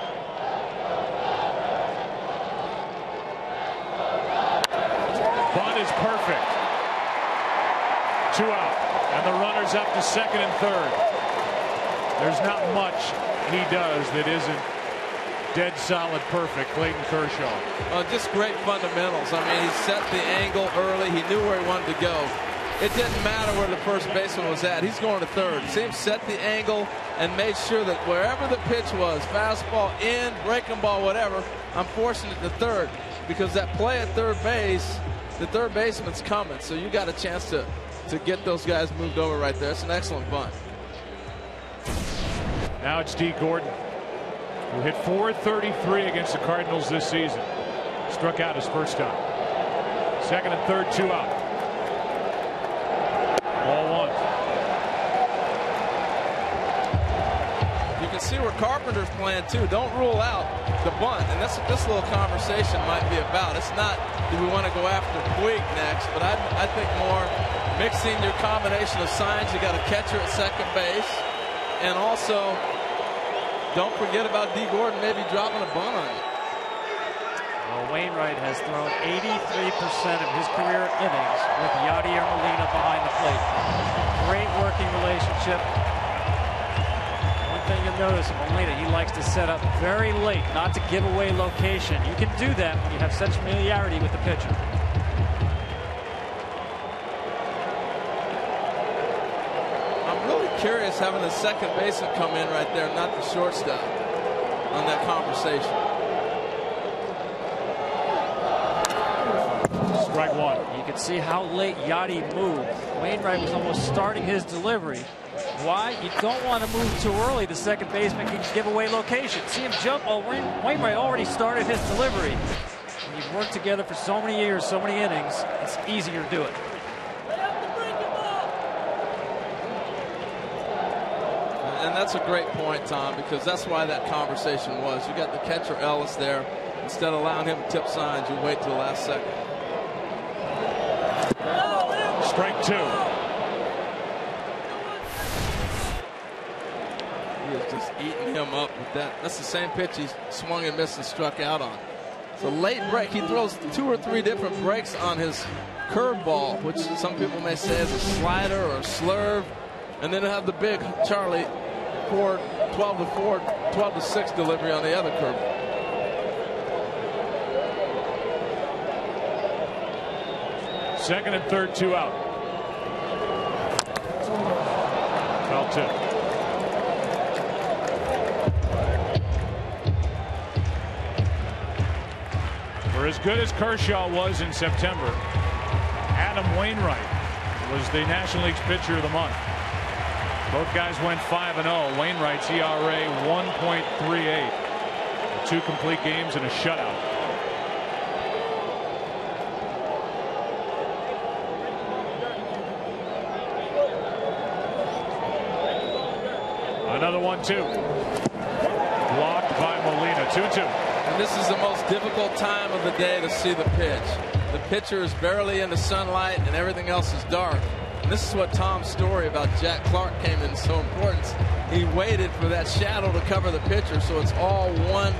Bunt is perfect. 2 out, and the runner's up to second and third. There's not much he does that isn't dead solid perfect. Clayton Kershaw. Just great fundamentals. I mean, he set the angle early. He knew where he wanted to go. It didn't matter where the first baseman was at. He's going to third. See him set the angle and made sure that wherever the pitch was, fastball, in, breaking ball, whatever, I'm forcing it to third. because that play at third base, the third baseman's coming. So you got a chance to get those guys moved over right there. It's an excellent bunt. Now it's D. Gordon, who hit .433 against the Cardinals this season. Struck out his first time. Second and third, 2 out. Ball 1. You can see where Carpenter's playing too. Don't rule out the bunt, and that's what this little conversation might be about. It's not, do we want to go after Puig next, but I think more mixing your combination of signs. You got a catcher at second base, and also don't forget about D. Gordon maybe dropping a bunt on you. Well, Wainwright has thrown 83% of his career innings with Yadier Molina behind the plate. Great working relationship. One thing you'll notice of Molina, he likes to set up very late, not to give away location. You can do that when you have such familiarity with the pitcher. I'm really curious having the second baseman come in right there, not the shortstop, on that conversation. Strike 1. You can see how late Yadi moved. Wainwright was almost starting his delivery. Why? You don't want to move too early. The second baseman can give away location. See him jump. Oh, Wainwright already started his delivery. When you've worked together for so many years, so many innings, it's easier to do it. And that's a great point, Tom, because that's why that conversation was. You got the catcher Ellis there. Instead of allowing him to tip signs, you wait till the last second. Strike 2. He is just eating him up with that. That's the same pitch he swung and missed and struck out on. It's a late break. He throws 2 or 3 different breaks on his curveball, which some people may say is a slider or a slurve. And then have the big Charlie Ford 12-6 delivery on the other curveball. Second and third, 2 out. Foul tip. For as good as Kershaw was in September, Adam Wainwright was the National League's pitcher of the month. Both guys went 5-0. Wainwright's ERA 1.38. 2 complete games and a shutout. Another 1-2. Blocked by Molina. 2-2. And this is the most difficult time of the day to see the pitch. The pitcher is barely in the sunlight and everything else is dark. And this is what Tom's story about Jack Clark came in so important. He waited for that shadow to cover the pitcher, so it's all one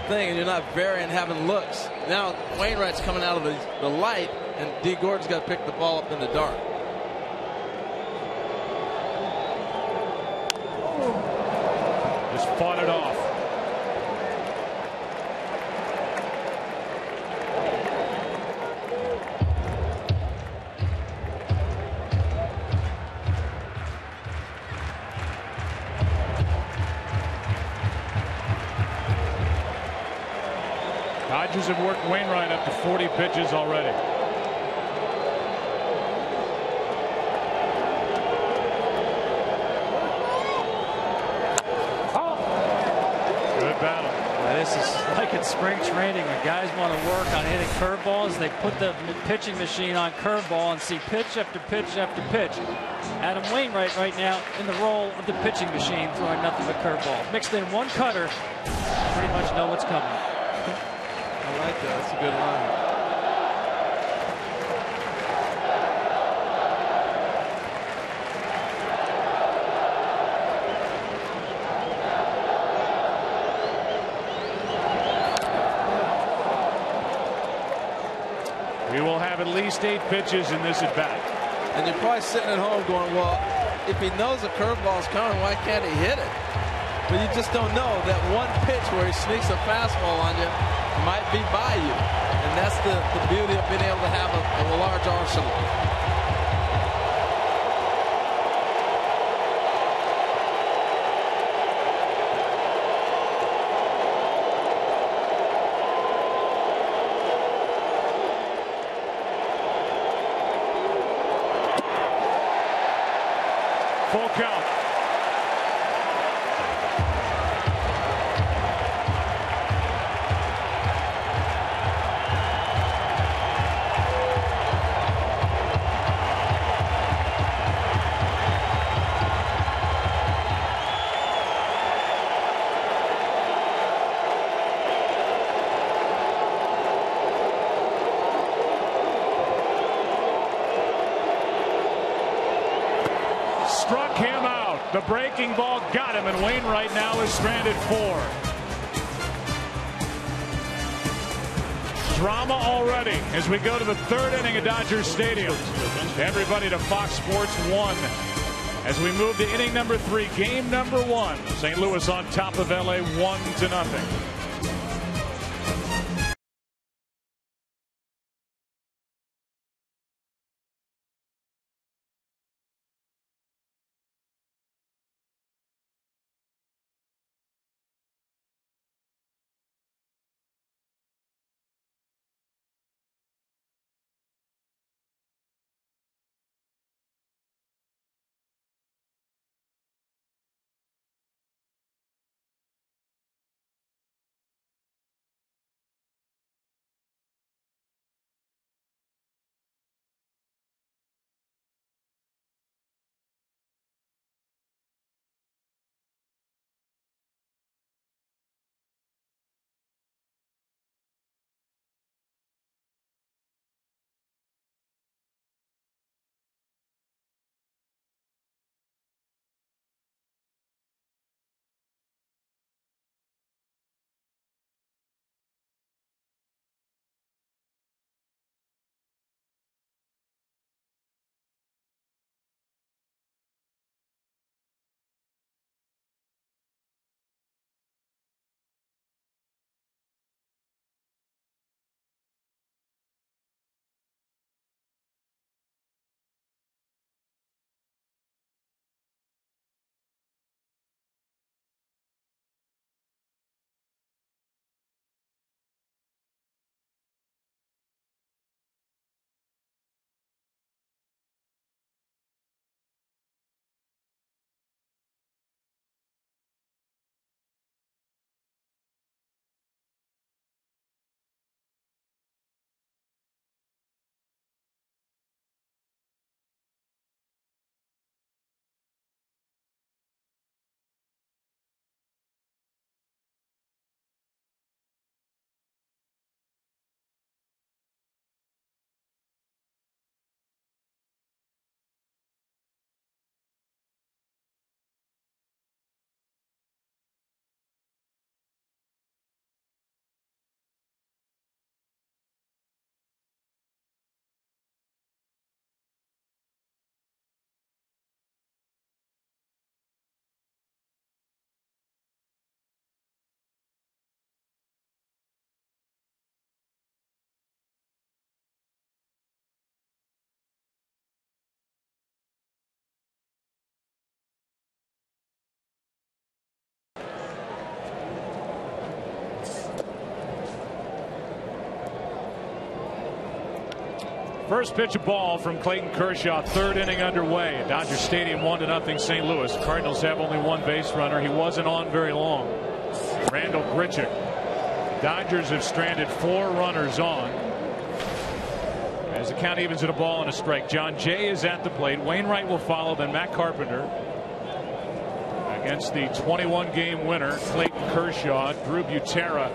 thing and you're not varying having looks. Now Wainwright's coming out of the light and D. Gordon's got to pick the ball up in the dark. Just fought it off. Dodgers have worked Wainwright up to 40 pitches already. Good battle. This is like in spring training when guys want to work on hitting curveballs. They put the pitching machine on curveball and see pitch after pitch after pitch. Adam Wainwright right now in the role of the pitching machine, throwing nothing but curveball. Mixed in one cutter, pretty much know what's coming. I like that. That's a good line. We will have at least 8 pitches in this at bat. And you're probably sitting at home going, well, if he knows the curveball is coming, why can't he hit it? But you just don't know that one pitch where he sneaks a fastball on you might be by you. And that's the beauty of being able to have a large arsenal. full count. Struck him out. The breaking ball got him, and Wainwright now is stranded 4. Drama already as we go to the 3rd inning at Dodger Stadium. Everybody to Fox Sports 1 as we move to inning number 3, game number 1. St. Louis on top of LA 1-0. First pitch of ball from Clayton Kershaw, 3rd inning underway at Dodger Stadium, 1-0 St. Louis. Cardinals have only 1 base runner. He wasn't on very long. Randall Grichuk. Dodgers have stranded 4 runners on. As the count evens at a ball and a strike. John Jay is at the plate. Wainwright will follow, then Matt Carpenter. Against the 21-game winner, Clayton Kershaw. Drew Butera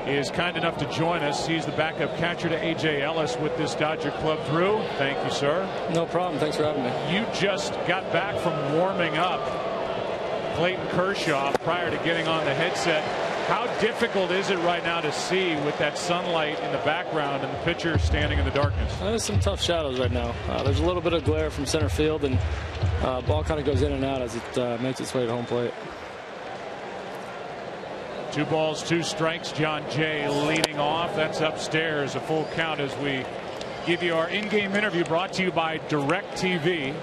is kind enough to join us. He's the backup catcher to A.J. Ellis with this Dodger club. Drew, thank you, sir. No problem. Thanks for having me. You just got back from warming up Clayton Kershaw prior to getting on the headset. How difficult is it right now to see with that sunlight in the background and the pitcher standing in the darkness? There's some tough shadows right now. There's a little bit of glare from center field, and ball kind of goes in and out as it makes its way to home plate. 2 balls, 2 strikes. John Jay leading off. That's upstairs. A full count as we give you our in-game interview brought to you by DirecTV.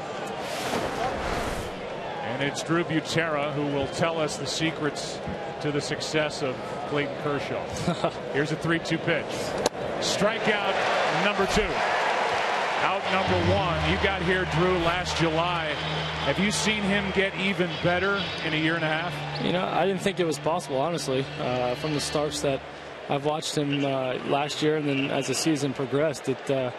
And it's Drew Butera who will tell us the secrets to the success of Clayton Kershaw. Here's a 3-2 pitch. Strikeout number 2. Out number 1. You got here, Drew, last July Have you seen him get even better in a year and a half? You know, I didn't think it was possible, honestly, from the starts that I've watched him last year, and then as the season progressed, it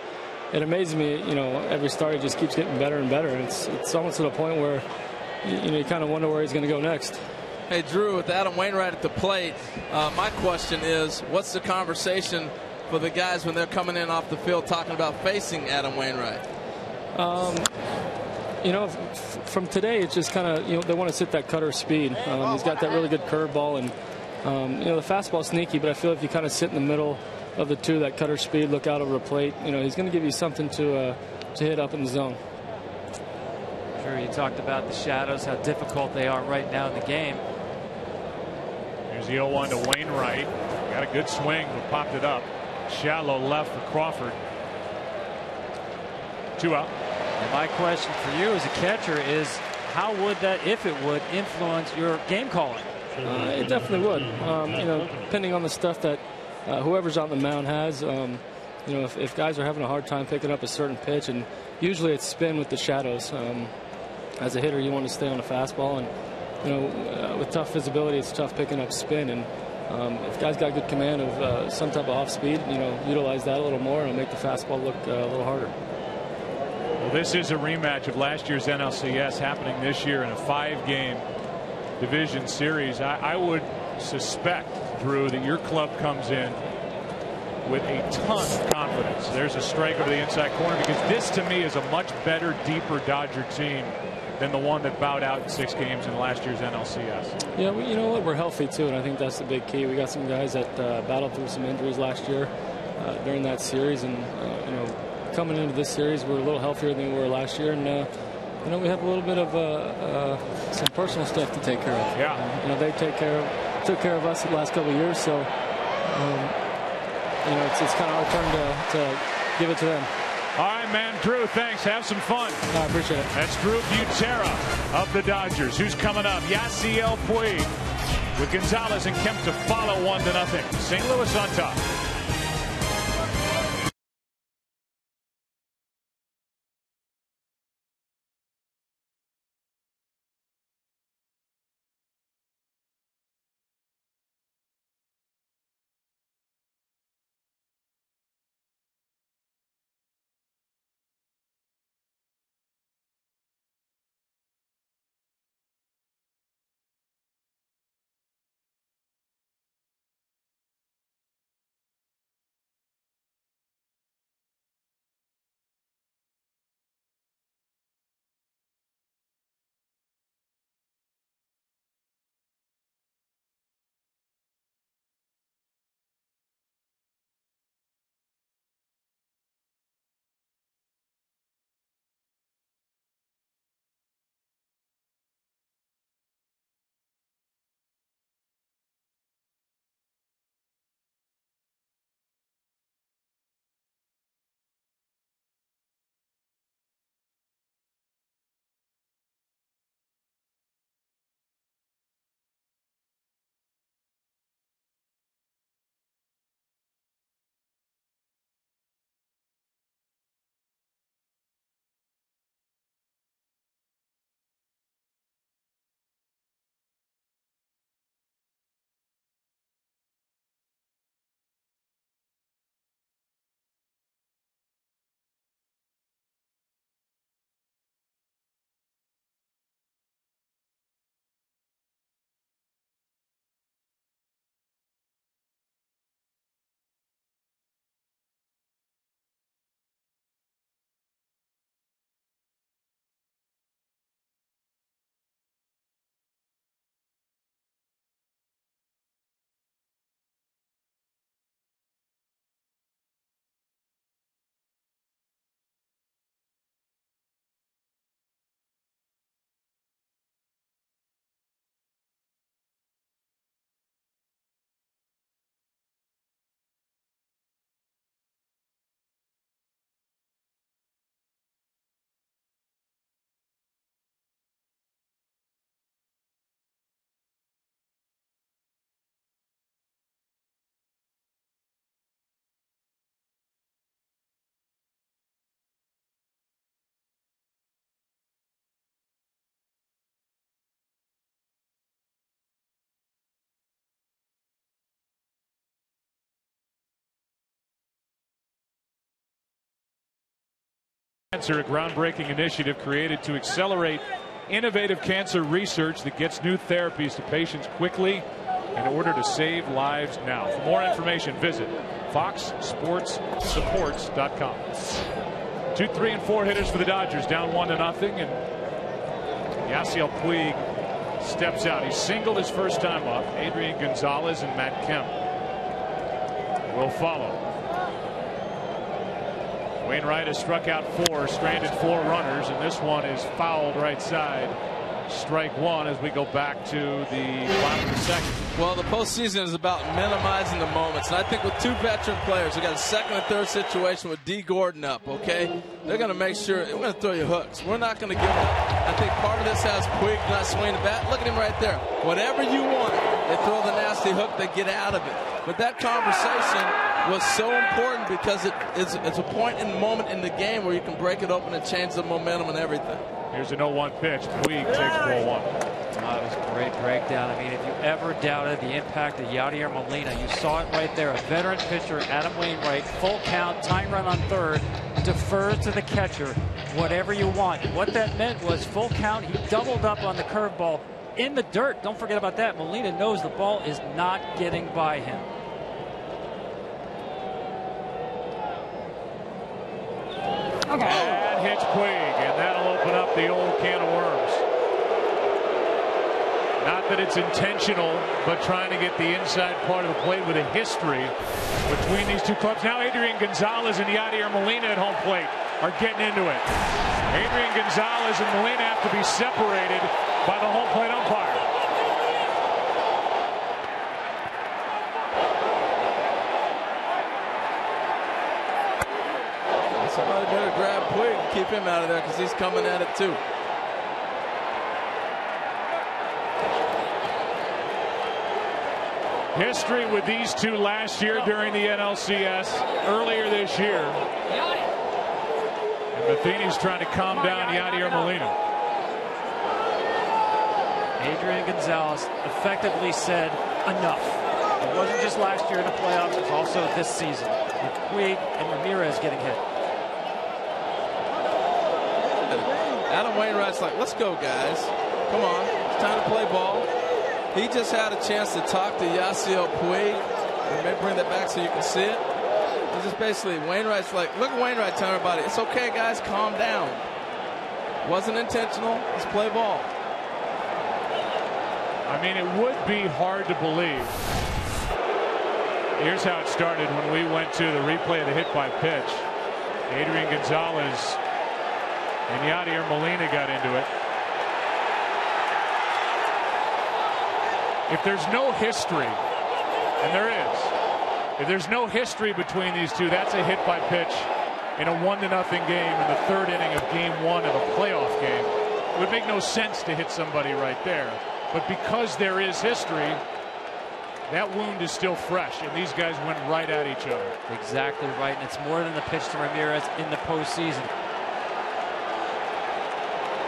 amazes me. You know, every start he just keeps getting better and better, and it's almost to the point where you kind of wonder where he's going to go next. Hey, Drew, with Adam Wainwright at the plate, my question is, what's the conversation for the guys when they're coming in off the field talking about facing Adam Wainwright? You know, from today, it's just kind of, you know, they want to sit that cutter speed. He's got that really good curveball, and you know, the fastball's sneaky, but I feel if you kind of sit in the middle of the two, that cutter speed, look out over the plate, you know, he's going to give you something to hit up in the zone. Sure, you talked about the shadows, how difficult they are right now in the game. Here's the 0-1 to Wainwright. Got a good swing, but popped it up. Shallow left for Crawford. 2 out. And my question for you as a catcher is, how would that, if it would, influence your game calling? It definitely would. You know, depending on the stuff that whoever's on the mound has. You know, if guys are having a hard time picking up a certain pitch, and usually it's spin with the shadows. As a hitter, you want to stay on a fastball, and you know, with tough visibility, it's tough picking up spin. And if guys got good command of some type of off speed, you know, utilize that a little more and make the fastball look a little harder. Well, this is a rematch of last year's NLCS happening this year in a 5-game division series. I would suspect, Drew, that your club comes in with a ton of confidence. There's a strike over the inside corner, because this to me is a much better, deeper Dodger team than the one that bowed out in 6 games in last year's NLCS. Yeah, you know what? We're healthy too, and I think that's the big key. We got some guys that battled through some injuries last year during that series, and you know, coming into this series, we're a little healthier than we were last year, and you know, we have a little bit of some personal stuff to take care of. Yeah. You know, they took care of us the last couple of years, so you know, it's kind of our turn to give it to them. All right, man. Drew, thanks. Have some fun. I appreciate it. That's Drew Butera of the Dodgers. Who's coming up? Yasiel Puig with Gonzalez and Kemp to follow 1-0. St. Louis on top. Cancer, a groundbreaking initiative created to accelerate innovative cancer research that gets new therapies to patients quickly in order to save lives now. For more information, visit foxsportssupports.com. 2, 3, and 4 hitters for the Dodgers, down 1-0, and Yasiel Puig steps out. He singled his first time up. Adrian Gonzalez and Matt Kemp will follow. Wainwright has struck out 4, stranded 4 runners, and this one is fouled right side. Strike 1 as we go back to the bottom of the second. Well, the postseason is about minimizing the moments, and I think with 2 veteran players, we got a second and third situation with D. Gordon up. Okay, they're going to make sure we're going to throw you hooks. We're not going to give them. I think part of this has Puig not swinging the bat. Look at him right there. Whatever you want, they throw the nasty hook. They get out of it. But that conversation was so important because it's a point in the moment in the game where you can break it open and change the momentum and everything. Here's a 0-1 pitch. Puig takes ball 1. That was a great breakdown. I mean, if you ever doubted the impact of Yadier Molina, you saw it right there. A veteran pitcher, Adam Wainwright, full count, tying run on third, defers to the catcher, whatever you want. What that meant was full count. He doubled up on the curveball in the dirt. Don't forget about that. Molina knows the ball is not getting by him. And hits Puig, and that'll open up the old can of worms. Not that it's intentional, but trying to get the inside part of the plate with a history between these two clubs. Now Adrian Gonzalez and Yadier Molina at home plate are getting into it. Adrian Gonzalez and Molina have to be separated by the home plate umpire. Somebody better grab Puig and keep him out of there because he's coming at it too. History with these two last year during the NLCS, earlier this year. And Matheny's trying to calm down Yadier Molina. Adrian Gonzalez effectively said enough. It wasn't just last year in the playoffs, it was also this season. With Puig and Ramirez getting hit. Adam Wainwright's like, let's go, guys. Come on. It's time to play ball. He just had a chance to talk to Yasiel Puig. And maybe bring that back so you can see it. It's just basically, Wainwright's like, look at Wainwright telling everybody, it's okay, guys, calm down. Wasn't intentional. Let's play ball. I mean, it would be hard to believe. Here's how it started when we went to the replay of the hit by pitch. Adrian Gonzalez and Yadier Molina got into it. If there's no history, and there is, if there's no history between these two, that's a hit by pitch in a 1-0 game in the third inning of game 1 of a playoff game. It would make no sense to hit somebody right there. But because there is history, that wound is still fresh, and these guys went right at each other. Exactly right, and it's more than the pitch to Ramirez in the postseason.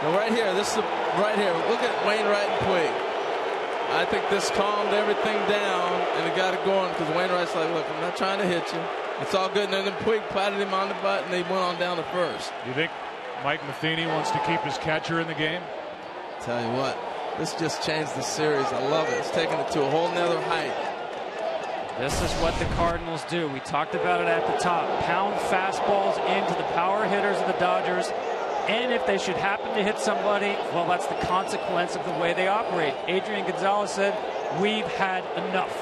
Now right here, this is right here. Look at Wainwright and Puig. I think this calmed everything down, and it got it going because Wainwright's like, look, I'm not trying to hit you. It's all good. And then Puig patted him on the butt, and they went on down to first. You think Mike Matheny wants to keep his catcher in the game? Tell you what, this just changed the series. I love it. It's taking it to a whole nother height. This is what the Cardinals do. We talked about it at the top. Pound fastballs into the power hitters of the Dodgers. And if they should happen to hit somebody, well, that's the consequence of the way they operate. Adrian Gonzalez said, we've had enough.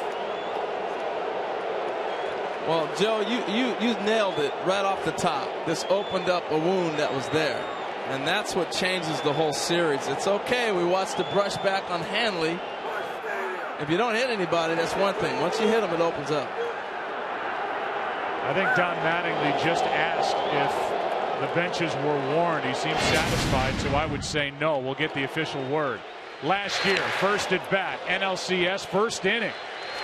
Well, Joe, you nailed it right off the top. This opened up a wound that was there. And that's what changes the whole series. It's okay. We watched the brush back on Hanley. If you don't hit anybody, that's one thing. Once you hit them, it opens up. I think Don Mattingly just asked if the benches were warned. He seems satisfied, so I would say no. We'll get the official word. Last year, first at bat, NLCS, first inning.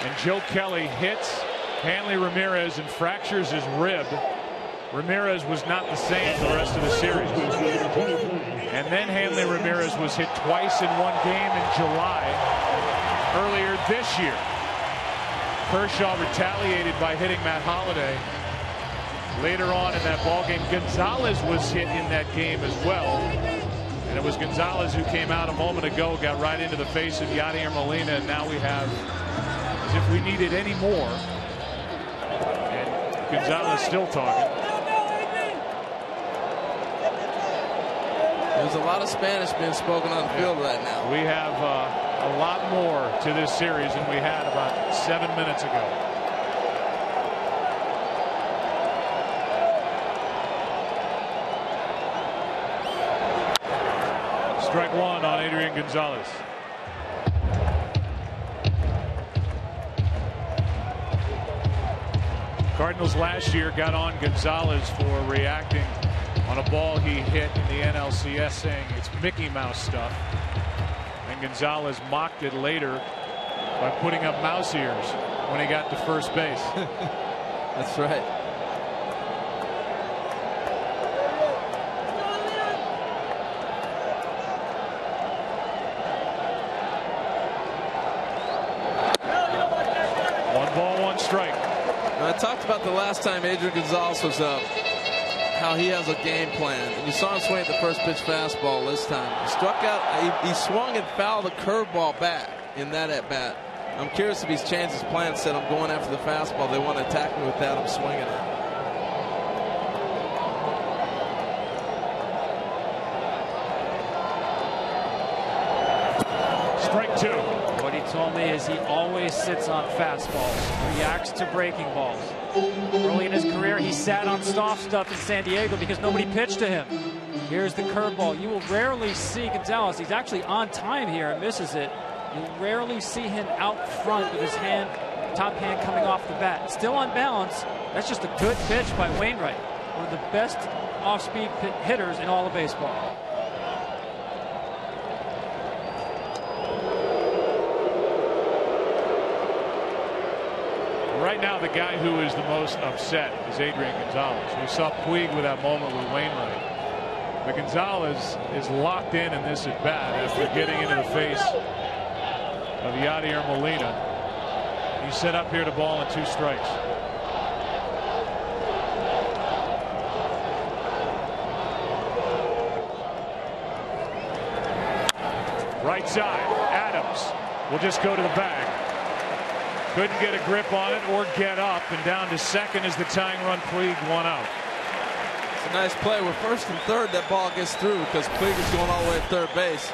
And Joe Kelly hits Hanley Ramirez and fractures his rib. Ramirez was not the same the rest of the series. And then Hanley Ramirez was hit twice in one game in July earlier this year. Kershaw retaliated by hitting Matt Holliday later on in that ball game. Gonzalez was hit in that game as well. And it was Gonzalez who came out a moment ago, got right into the face of Yadier Molina, and now we have, as if we needed any more. And Gonzalez still talking. There's a lot of Spanish being spoken on the field right now. We have a lot more to this series than we had about 7 minutes ago. Strike one on Adrian Gonzalez. Cardinals last year got on Gonzalez for reacting on a ball he hit in the NLCS, saying it's Mickey Mouse stuff. And Gonzalez mocked it later by putting up mouse ears when he got to first base. That's right. Strike. I talked about the last time Adrian Gonzalez was up, how he has a game plan. And you saw him swing at the first pitch fastball this time. He struck out, he swung and fouled the curveball back in that at bat. I'm curious if he's changed his plan, said I'm going after the fastball. They want to attack me with that, I'm swinging it. Strike two. What he told me is he always sits on fastballs, reacts to breaking balls. Early in his career, he sat on soft stuff in San Diego because nobody pitched to him. Here's the curveball. You will rarely see Gonzalez. He's actually on time here and misses it. You rarely see him out front with his hand, top hand coming off the bat. Still on balance. That's just a good pitch by Wainwright. One of the best off-speed hitters in all of baseball. Right now, the guy who is the most upset is Adrian Gonzalez. We saw Puig with that moment with Wainwright. But Gonzalez is locked in this at bat after getting into the face of Yadier Molina. He's set up here to ball and 2 strikes. Right side, Adams will just go to the bag. Couldn't get a grip on it or get up, and down to second is the tying run. Puig, 1 out. It's a nice play. We're first and third. That ball gets through because Puig is going all the way to third base.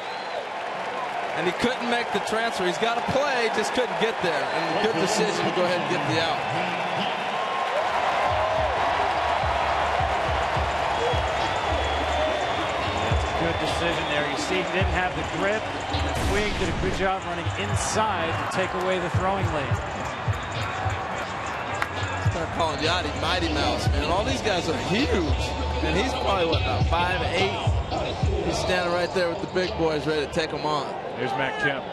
And he couldn't make the transfer. He's got to play, just couldn't get there. And good decision to go ahead and get the out. That's a good decision there. You see he didn't have the grip. And Puig did a good job running inside to take away the throwing lane. Start calling Yachty Mighty Mouse, man. All these guys are huge. And he's probably, what, about 5'8". He's standing right there with the big boys ready to take them on. There's Matt Kemp.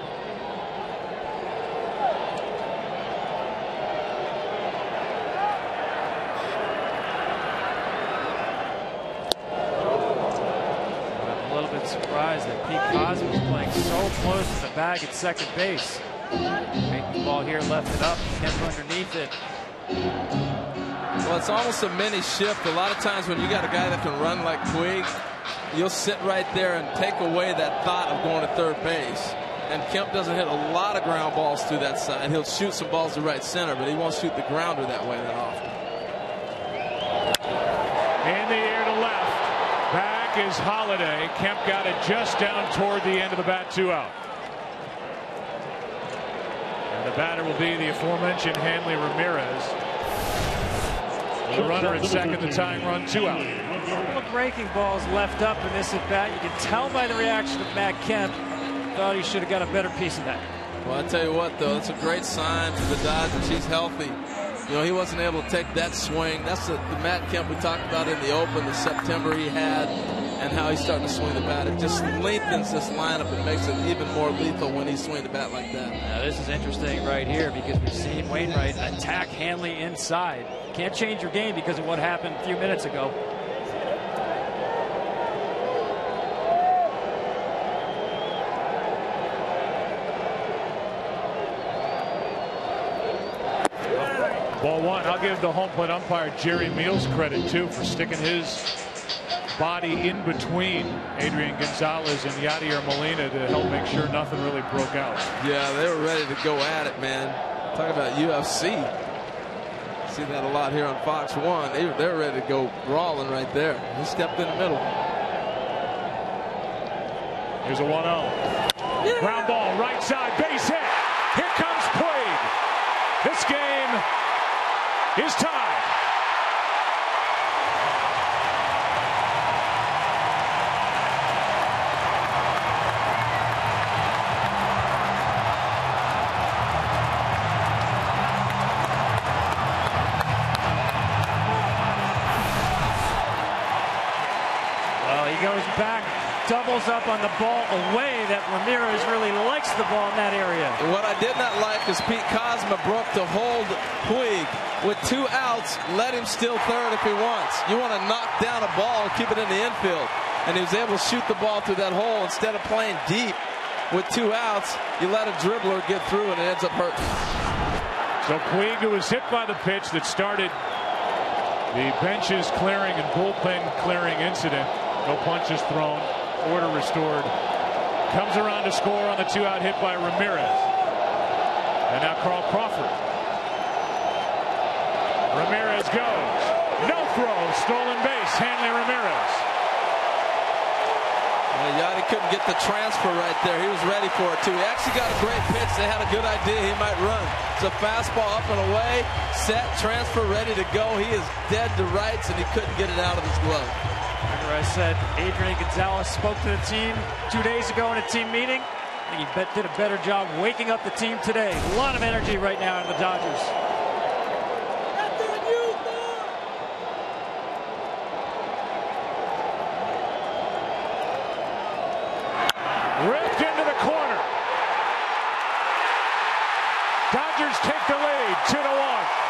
I'm a little bit surprised that Pete Cosby was playing so close to the bag at second base. Making the ball here, left it up, Kemp underneath it. Well, it's almost a mini shift. A lot of times when you got a guy that can run like Puig, you'll sit right there and take away that thought of going to third base. And Kemp doesn't hit a lot of ground balls through that side. He'll shoot some balls to right center, but he won't shoot the grounder that way that often. In the air to left. Back is Holiday. Kemp got it just down toward the end of the bat, 2 out. And the batter will be the aforementioned Hanley Ramirez. The runner at second, the tying run, 2 out. A couple of breaking balls left up in this at bat. You can tell by the reaction of Matt Kemp. Thought he should have got a better piece of that. Well, I tell you what, though, it's a great sign for the Dodgers. He's healthy. You know, he wasn't able to take that swing. That's the Matt Kemp we talked about in the Open, the September he had, and how he's starting to swing the bat. It just lengthens this lineup and makes it even more lethal when he's swinging the bat like that. Now, this is interesting right here because we've seen Wainwright attack Hanley inside. Can't change your game because of what happened a few minutes ago. Ball one. I'll give the home plate umpire Jerry Meals credit too for sticking his body in between Adrian Gonzalez and Yadier Molina to help make sure nothing really broke out. Yeah, they were ready to go at it, man. Talk about UFC. See that a lot here on Fox 1. They're ready to go brawling right there. He stepped in the middle. Here's a 1-0. Yeah. Ground ball, right side, base hit. Here comes Puig. This game is tied. Well, he goes back, doubles up on the ball away. That Ramirez really likes the ball in that area. What I did not like is Pete Kozma broke to hold Puig with 2 outs. Let him steal third if he wants. You want to knock down a ball, keep it in the infield. And he was able to shoot the ball through that hole instead of playing deep with 2 outs. You let a dribbler get through and it ends up hurting. So Puig, who was hit by the pitch that started the benches clearing and bullpen clearing incident. No punches thrown. Order restored. Comes around to score on the 2-out hit by Ramirez. And now Carl Crawford. Ramirez goes. No throw. Stolen base. Hanley Ramirez. Yadi couldn't get the transfer right there. He was ready for it, too. He actually got a great pitch. They had a good idea he might run. It's a fastball up and away. Set, transfer, ready to go. He is dead to rights, and he couldn't get it out of his glove. Remember I said Adrian Gonzalez spoke to the team 2 days ago in a team meeting. I think he did a better job waking up the team today. A lot of energy right now out of the Dodgers. Ripped into the corner. Dodgers take the lead, 2-1.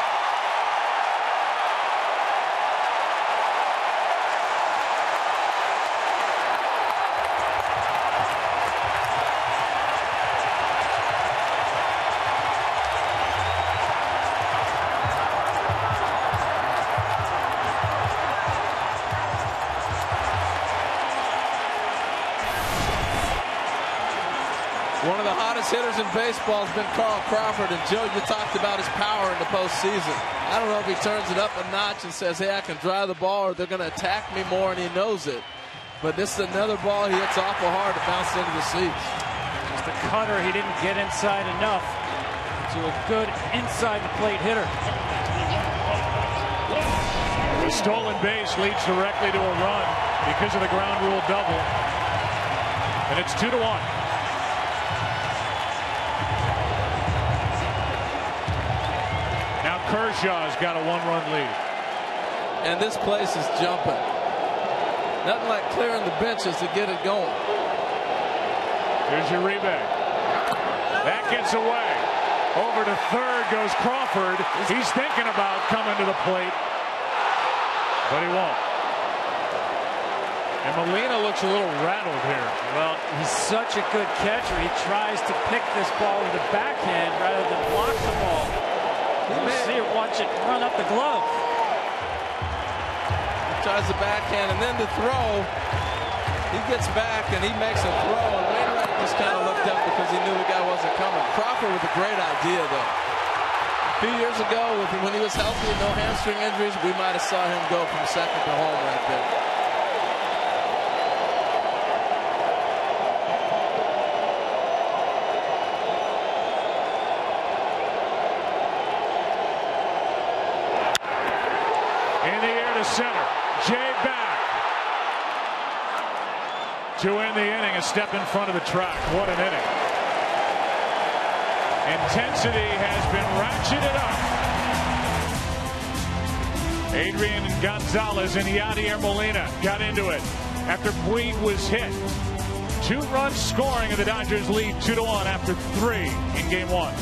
One of the hottest hitters in baseball has been Carl Crawford. And Joe, you talked about his power in the postseason. I don't know if he turns it up a notch and says, hey, I can drive the ball, or they're going to attack me more, and he knows it. But this is another ball he hits awful hard to bounce into the seats. Just a cutter. He didn't get inside enough to a good inside the plate hitter. The stolen base leads directly to a run because of the ground rule double. And it's 2-1. Now Kershaw's got a 1-run lead. And this place is jumping. Nothing like clearing the benches to get it going. Here's your Uribe. That gets away. Over to third goes Crawford. He's thinking about coming to the plate, but he won't. And Molina looks a little rattled here. Well, he's such a good catcher. He tries to pick this ball with the backhand rather than block the ball. You see it, watch it run up the glove. He tries the backhand and then the throw. He gets back and he makes a throw. And Wainwright just kind of looked up because he knew the guy wasn't coming. Crawford with a great idea, though. A few years ago, when he was healthy and no hamstring injuries, we might have saw him go from second to home right there. Center. Jay back to end the inning, a step in front of the track. What an inning. Intensity has been ratcheted up. Adrian Gonzalez and Yadier Molina got into it after Puig was hit. 2 runs scoring, and the Dodgers lead 2-1 after 3 in game 1.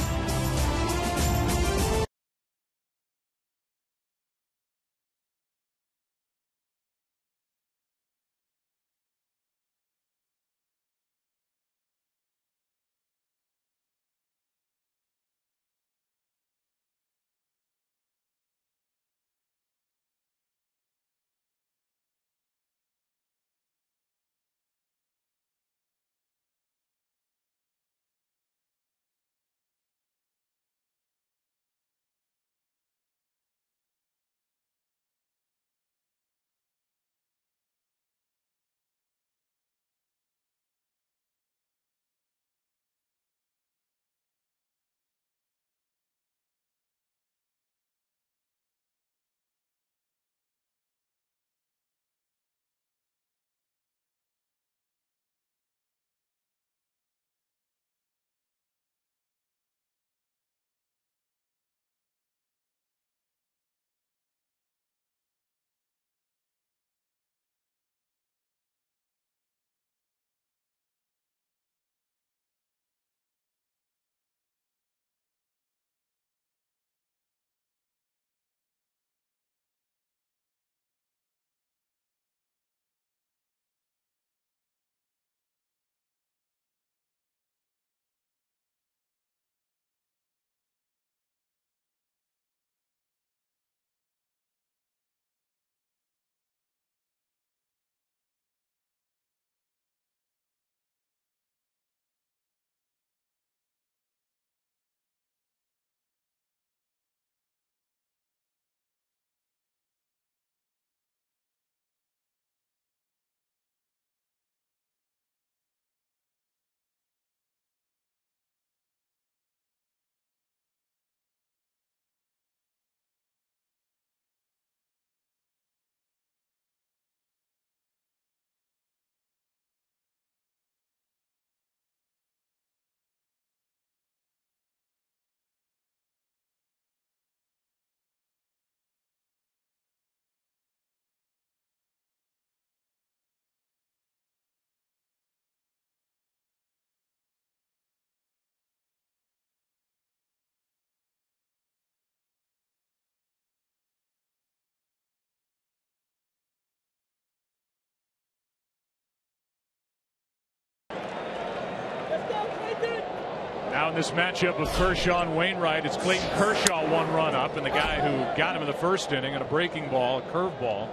Now in this matchup of Kershaw and Wainwright, it's Clayton Kershaw 1 run up, and the guy who got him in the first inning on a breaking ball, a curve ball,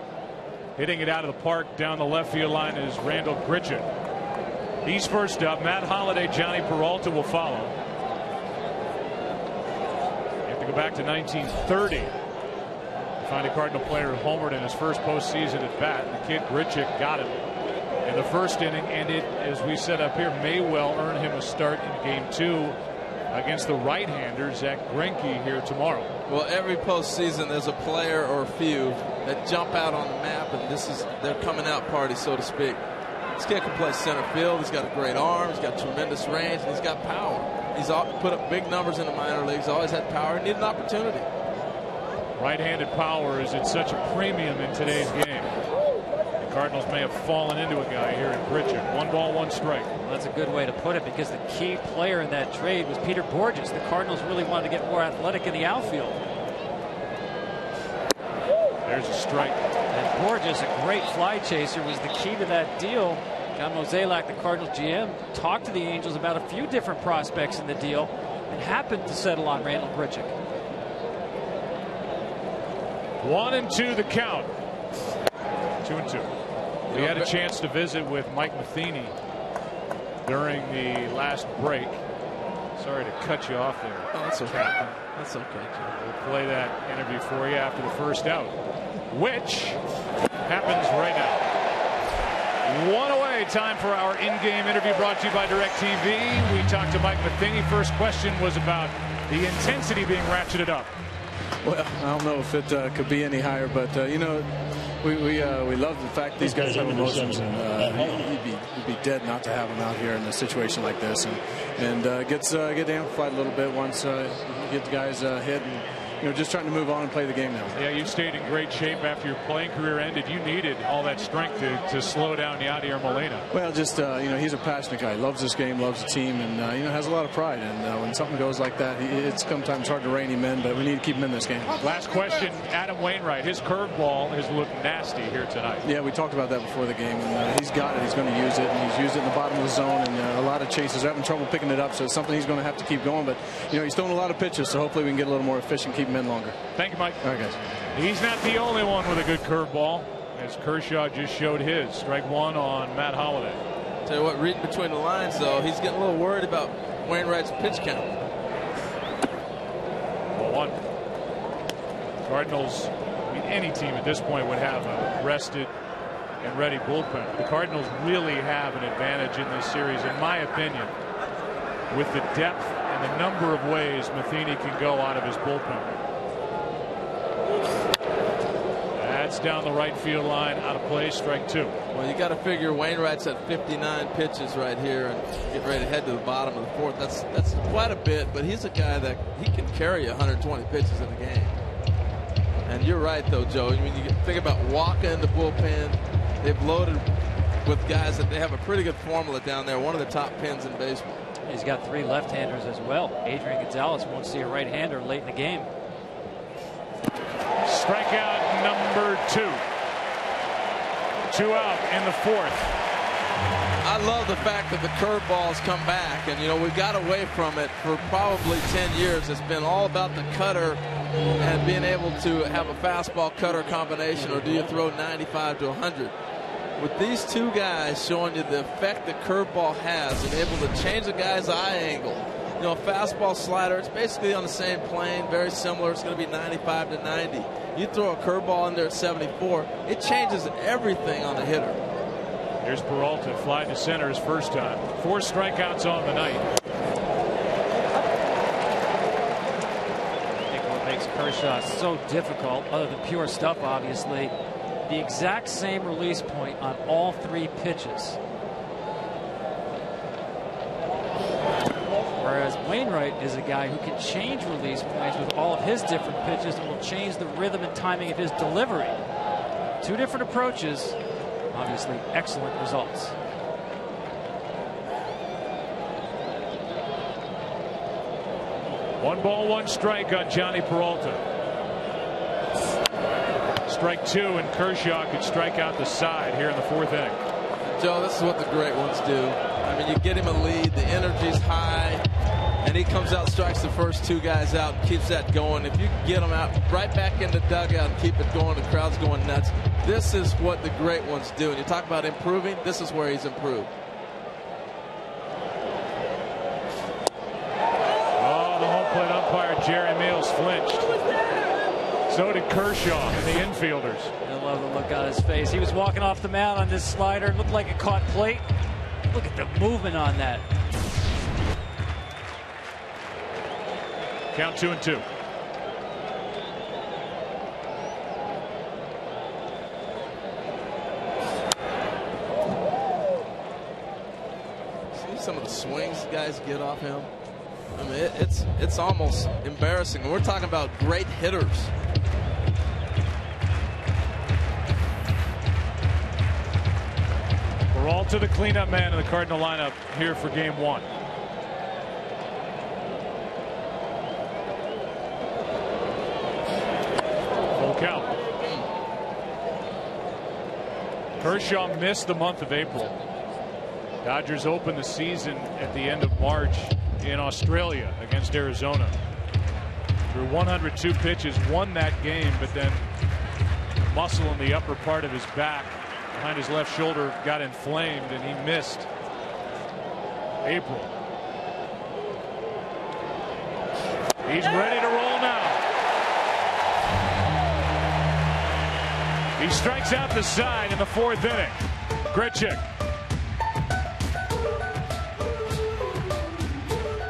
hitting it out of the park down the left field line is Randall Grichuk. He's first up. Matt Holliday, Johnny Peralta will follow. You have to go back to 1930 to find a Cardinal player who homered in his first postseason at bat. The kid Grichuk got him in the first inning, and it, as we said up here, may well earn him a start in Game 2 against the right-hander Zach Greinke here tomorrow. Well, every postseason there's a player or a few that jump out on the map, and this is their coming out party, so to speak. This kid can play center field. He's got a great arm. He's got tremendous range, and he's got power. He's put up big numbers in the minor leagues. Always had power. He needed an opportunity. Right-handed power is at such a premium in today's game. The Cardinals may have fallen into a guy here in Grichuk. 1 ball, 1 strike. Well, that's a good way to put it, because the key player in that trade was Peter Borges. The Cardinals really wanted to get more athletic in the outfield. There's a strike. And Borges, a great fly chaser, was the key to that deal. John Mozeliak, the Cardinals GM, talked to the Angels about a few different prospects in the deal and happened to settle on Randall Grichuk. 1-2 the count. 2-2. We had a chance to visit with Mike Matheny during the last break. Sorry to cut you off there. Oh, that's okay. That's okay, Jim. We'll play that interview for you after the first out, which happens right now. 1 away. Time for our in-game interview brought to you by DirecTV. We talked to Mike Matheny. First question was about the intensity being ratcheted up. Well, I don't know if it could be any higher, but you know, we love the fact these guys have emotions, and you'd be dead not to have them out here in a situation like this, and get amplified a little bit once you get the guys hit, and just trying to move on and play the game now. Yeah, you stayed in great shape after your playing career ended. You needed all that strength to slow down Yadier Molina. Well, just he's a passionate guy. He loves this game, loves the team, and has a lot of pride. And when something goes like that, it's sometimes hard to rein him in, but we need to keep him in this game. Last question, Adam Wainwright. His curveball has looked nasty here tonight. Yeah, we talked about that before the game, and he's got it. He's going to use it, and he's used it in the bottom of the zone, and a lot of chases are having trouble picking it up, so it's something he's going to have to keep going. But he's throwing a lot of pitches, so hopefully we can get a little more efficient, keep him in longer. Thank you, Mike. All right, guys. He's not the only one with a good curveball, as Kershaw just showed his. Strike 1 on Matt Holliday. Tell you what, reading between the lines, though, he's getting a little worried about Wainwright's pitch count. 1. Cardinals, any team at this point would have a rested and ready bullpen. The Cardinals really have an advantage in this series, in my opinion, with the depth and the number of ways Matheny can go out of his bullpen. That's down the right field line, out of play, strike 2. Well, you got to figure Wainwright's at 59 pitches right here and get ready to head to the bottom of the 4th. That's quite a bit, but he's a guy that he can carry 120 pitches in a game. And you're right, though, Joe. I mean, you think about walking in the bullpen. They've loaded with guys that they have a pretty good formula down there. One of the top pins in baseball. He's got 3 left-handers as well. Adrian Gonzalez won't see a right-hander late in the game. Strikeout number 2. 2 out in the 4th. I love the fact that the curveballs come back, and we got away from it for probably 10 years. It's been all about the cutter and being able to have a fastball cutter combination, or do you throw 95 to 100? With these two guys showing you the effect the curveball has and able to change a guy's eye angle. Fastball, slider, it's basically on the same plane, very similar. It's going to be 95 to 90. You throw a curveball in there at 74, it changes everything on the hitter. Here's Peralta, fly to center his first time. 4 strikeouts on the night. I think what makes Kershaw so difficult, other than pure stuff, obviously, the exact same release point on all 3 pitches. Whereas Wainwright is a guy who can change release points with all of his different pitches and will change the rhythm and timing of his delivery. 2 different approaches, obviously excellent results. One ball, 1 strike on Johnny Peralta. Strike 2, and Kershaw could strike out the side here in the 4th inning. Joe, this is what the great ones do. I mean, you get him a lead, the energy's high, and he comes out, strikes the first 2 guys out, and keeps that going. If you can get them out right back in the dugout and keep it going, the crowd's going nuts. This is what the great ones do. And you talk about improving, this is where he's improved. Oh, the home plate umpire, Jerry Meals, flinched. So did Kershaw and the infielders. I love the look on his face. He was walking off the mound on this slider. Looked like it caught plate. Look at the movement on that. Count 2-2. See some of the swings guys get off him. I mean, it's almost embarrassing. We're talking about great hitters. Peralta, the cleanup man in the Cardinal lineup here for game 1. Full count. Kershaw missed the month of April. Dodgers opened the season at the end of March in Australia against Arizona. Threw 102 pitches, won that game, but then the muscle in the upper part of his back behind his left shoulder got inflamed, and he missed April. He's ready to roll now. He strikes out the side in the 4th inning. Grichuk.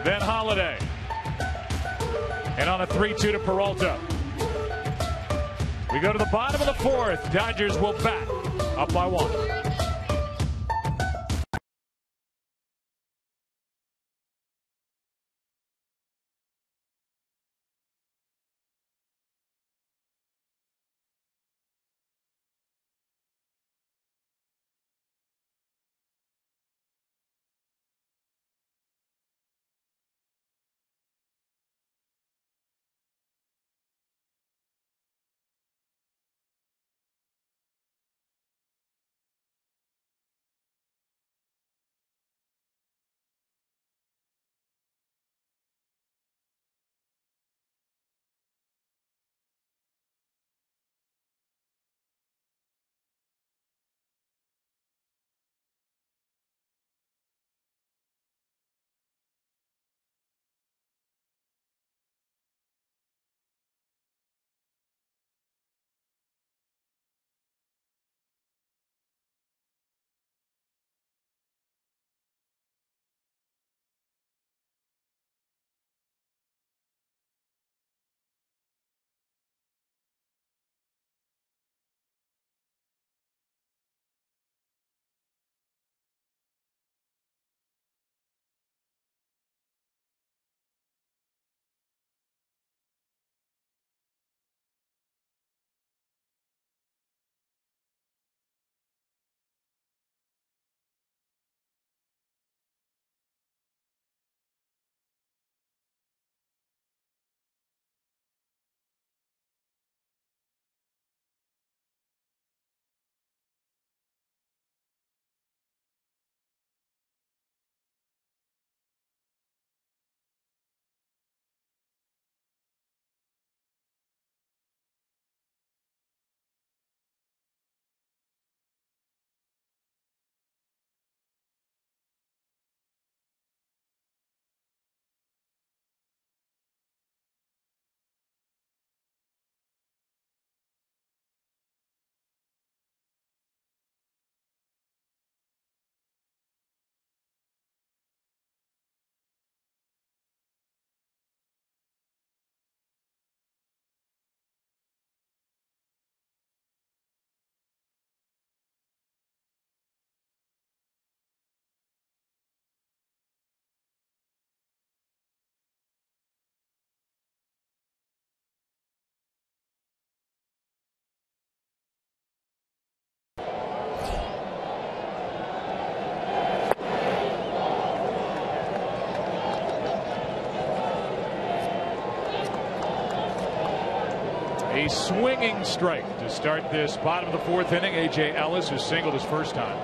Then Holiday. And on a 3-2 to Peralta. We go to the bottom of the 4th. Dodgers will bat. Up by 1. A swinging strike to start this bottom of the 4th inning. A.J. Ellis, who singled his first time.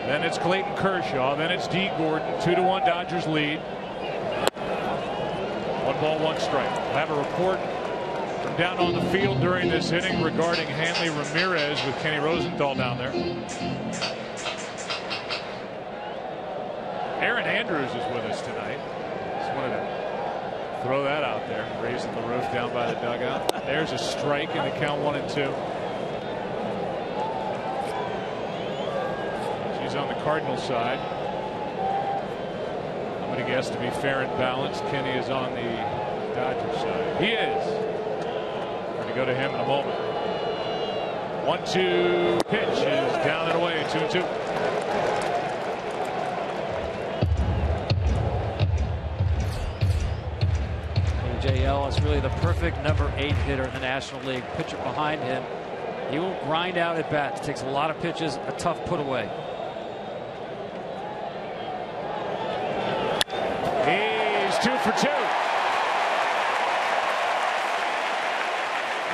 Then it's Clayton Kershaw. Then it's D. Gordon. 2-1 Dodgers lead. 1 ball, 1 strike. We'll have a report from down on the field during this inning regarding Hanley Ramirez with Kenny Rosenthal down there. Aaron Andrews is with us tonight. Just wanted to throw that out there. Raising the roof down by the dugout. There's a strike in the count, 1-2. She's on the Cardinals side. I'm going to guess, to be fair and balanced, Kenny is on the Dodgers side. He is. Going to go to him in a moment. 1-2 pitch is down and away. 2-2. AJ is really the perfect number 8 hitter in the National League. Pitcher behind him, he will grind out at bats. Takes a lot of pitches, a tough put away. He's 2 for 2.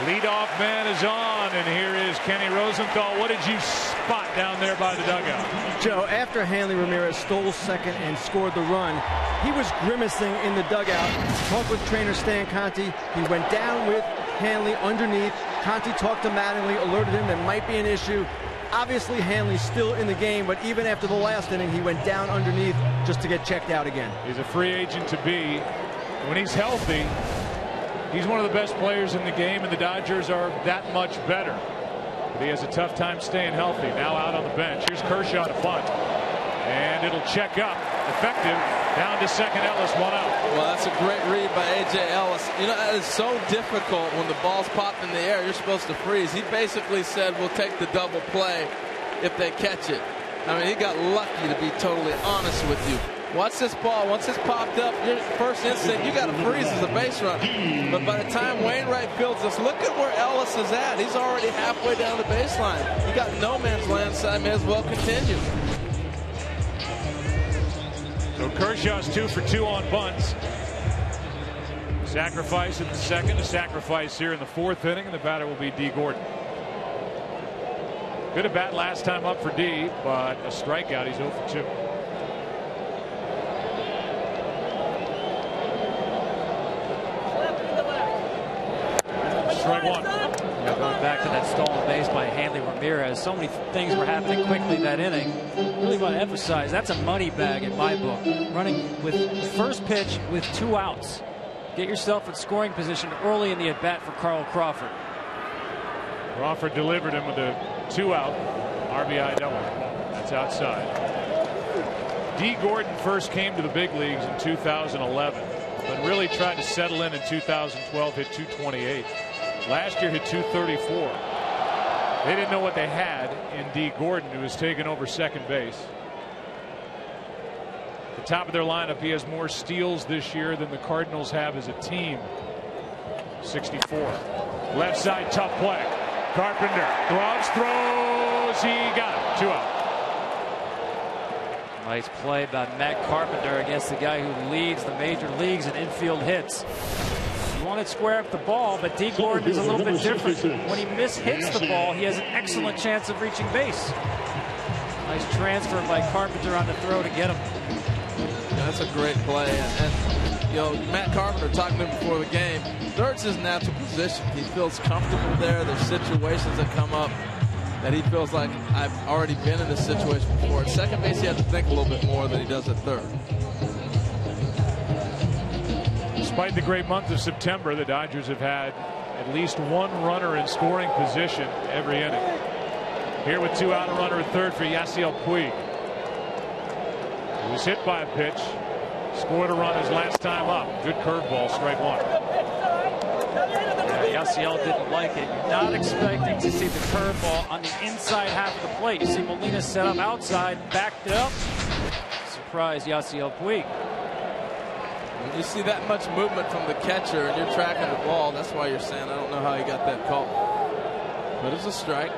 Leadoff man is on, and here is Kenny Rosenthal. What did you spot down there by the dugout? Joe, after Hanley Ramirez stole second and scored the run, he was grimacing in the dugout. Talked with trainer Stan Conti. He went down with Hanley underneath. Conti talked to Mattingly, alerted him there might be an issue. Obviously, Hanley's still in the game, but even after the last inning, he went down underneath just to get checked out again. He's a free agent to be. When he's healthy, he's one of the best players in the game, and the Dodgers are that much better. But he has a tough time staying healthy. Now out on the bench. Here's Kershaw to bunt. And it'll check up. Effective. Down to second. Ellis, 1 out. Well, that's a great read by A.J. Ellis. You know, that is so difficult when the ball's popped in the air. You're supposed to freeze. He basically said, we'll take the double play if they catch it. I mean, he got lucky, to be totally honest with you. Watch this ball. Once it's popped up, your first instinct, you got to freeze as a base runner. But by the time Wainwright fields this, look at where Ellis is at. He's already halfway down the baseline. You got no man's land side, may as well continue. So Kershaw's 2 for 2 on bunts. Sacrifice in the second, a sacrifice here in the 4th inning, and the batter will be D. Gordon. Good at bat last time up for D, but a strikeout. He's 0 for 2. Strike 1. Yeah, going back to that stolen base by Hanley Ramirez, so many things were happening quickly that inning. Really want to emphasize that's a money bag in my book. Running with the first pitch with 2 outs. Get yourself in scoring position early in the at bat for Carl Crawford. Crawford delivered him with a 2-out RBI double. That's outside. D. Gordon first came to the big leagues in 2011, but really tried to settle in 2012. Hit .228. Last year hit .234. They didn't know what they had in D. Gordon, who was taking over second base. At the top of their lineup, he has more steals this year than the Cardinals have as a team. 64. Left side, tough play. Carpenter gloves, throws, he got it. 2 out. Nice play by Matt Carpenter against the guy who leads the major leagues in infield hits. You want to square up the ball, but D. Gordon is a little bit different. When he mishits the ball, he has an excellent chance of reaching base. Nice transfer by Carpenter on the throw to get him. Yeah, that's a great play. And you know, Matt Carpenter talking to him before the game. Third's his natural position. He feels comfortable there. There's situations that come up that he feels like I've already been in this situation before. At second base, he has to think a little bit more than he does at third. Despite the great month of September, the Dodgers have had at least 1 runner in scoring position every inning. Here with 2 out, a runner at third for Yasiel Puig. He was hit by a pitch. Scored a run his last time up. Good curveball, strike 1. Yeah, Yasiel didn't like it. You're not expecting to see the curveball on the inside half of the plate. You see Molina set up outside, backed it up. Surprise, Yasiel Puig. When you see that much movement from the catcher and you're tracking the ball, that's why you're saying, I don't know how he got that call. But it's a strike.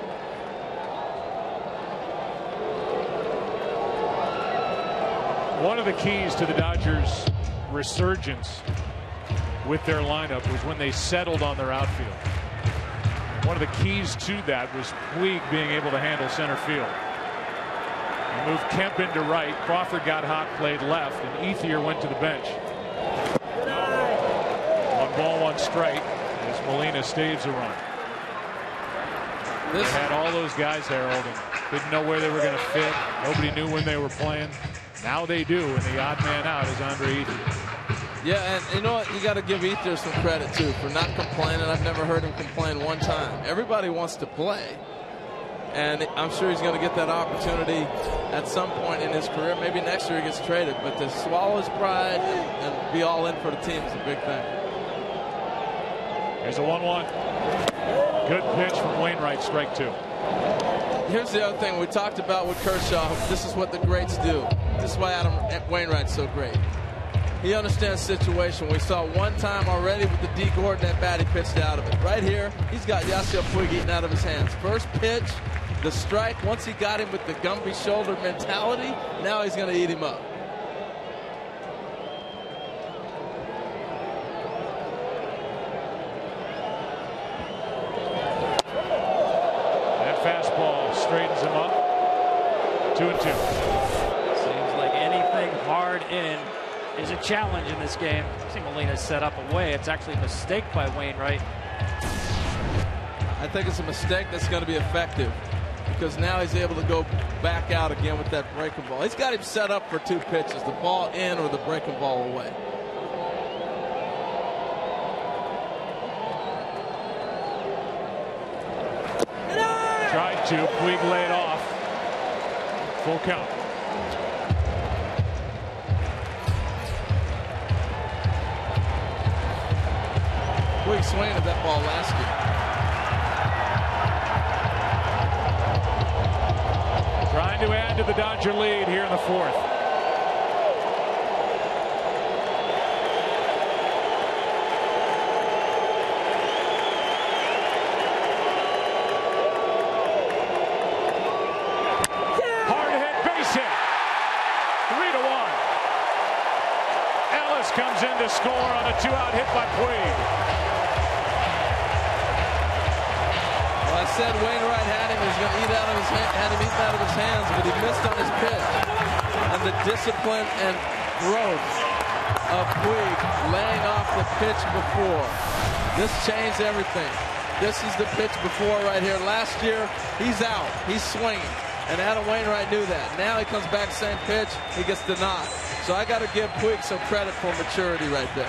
One of the keys to the Dodgers' resurgence with their lineup was when they settled on their outfield. One of the keys to that was Puig being able to handle center field. He moved Kemp into right. Crawford got hot, played left, and Ethier went to the bench. ball, 1 strike as Molina staves a run. They had all those guys, Harold, and didn't know where they were going to fit. Nobody knew when they were playing. Now they do, and the odd man out is Andre Ethier. Yeah, and you know what? You got to give Ethier some credit, too, for not complaining. I've never heard him complain one time. Everybody wants to play, and I'm sure he's going to get that opportunity at some point in his career. Maybe next year he gets traded, but to swallow his pride and be all in for the team is a big thing. Here's a 1-1. Good pitch from Wainwright, strike 2. Here's the other thing we talked about with Kershaw. This is what the greats do. This is why Adam Wainwright's so great. He understands situation. We saw one time already with the D. Gordon at bat, he pitched out of it. Right here, he's got Yasiel Puig eaten out of his hands. First pitch, the strike. Once he got him with the Gumby shoulder mentality, now he's going to eat him up. Straightens him up. 2-2. Seems like anything hard in is a challenge in this game. See Molina set up away. It's actually a mistake by Wainwright. I think it's a mistake that's going to be effective because now he's able to go back out again with that breaking ball. He's got him set up for 2 pitches, the ball in or the breaking ball away. Tried to. Puig laid off. Full count. Puig swinging at that ball last year. Trying to add to the Dodger lead here in the 4th. Comes in to score on a 2-out hit by Puig. Well, I said Wainwright had him. He was going to eat out of his had him eaten out of his hands, but he missed on his pitch. And the discipline and growth of Puig laying off the pitch before. This changed everything. This is the pitch before right here. Last year, he's out. He's swinging. And Adam Wainwright knew that. Now he comes back, same pitch. He gets the nod. So I got to give Puig some credit for maturity right there.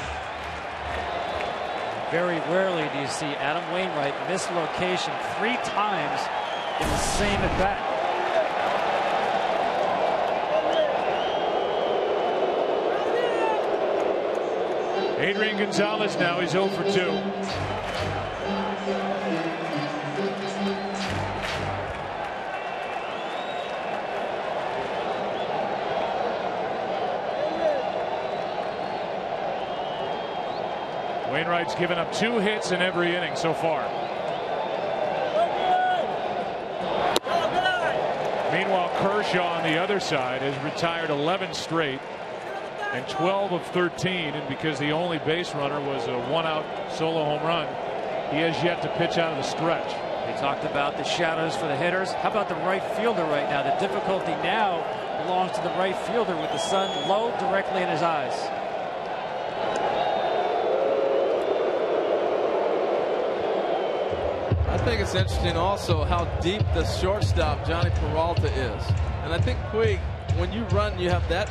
Very rarely do you see Adam Wainwright miss location 3 times in the same at bat. Adrian Gonzalez now, he's 0 for 2. Wainwright's given up 2 hits in every inning so far. Meanwhile, Kershaw on the other side has retired 11 straight and 12 of 13, and because the only base runner was a 1-out solo home run, he has yet to pitch out of the stretch. We talked about the shadows for the hitters. How about the right fielder right now? The difficulty now belongs to the right fielder with the sun low directly in his eyes. I think it's interesting also how deep the shortstop Johnny Peralta is. And I think Puig, when you run, you have that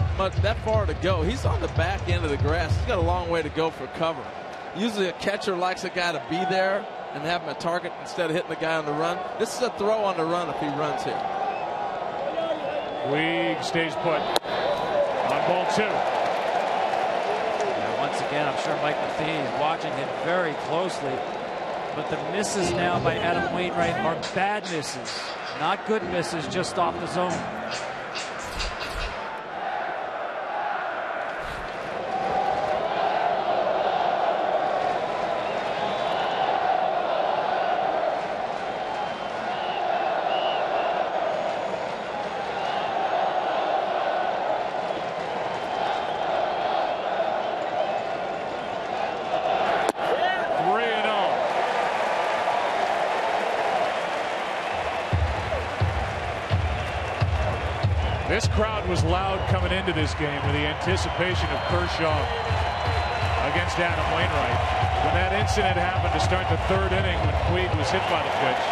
far to go. He's on the back end of the grass. He's got a long way to go for cover. Usually a catcher likes a guy to be there and have him a target instead of hitting the guy on the run. This is a throw on the run if he runs here. Puig stays put on ball 2. Now, once again, I'm sure Mike Matheny is watching him very closely. But the misses now by Adam Wainwright are bad misses. Not good misses, just off the zone. This crowd was loud coming into this game with the anticipation of Kershaw against Adam Wainwright. When that incident happened to start the third inning when Puig was hit by the pitch,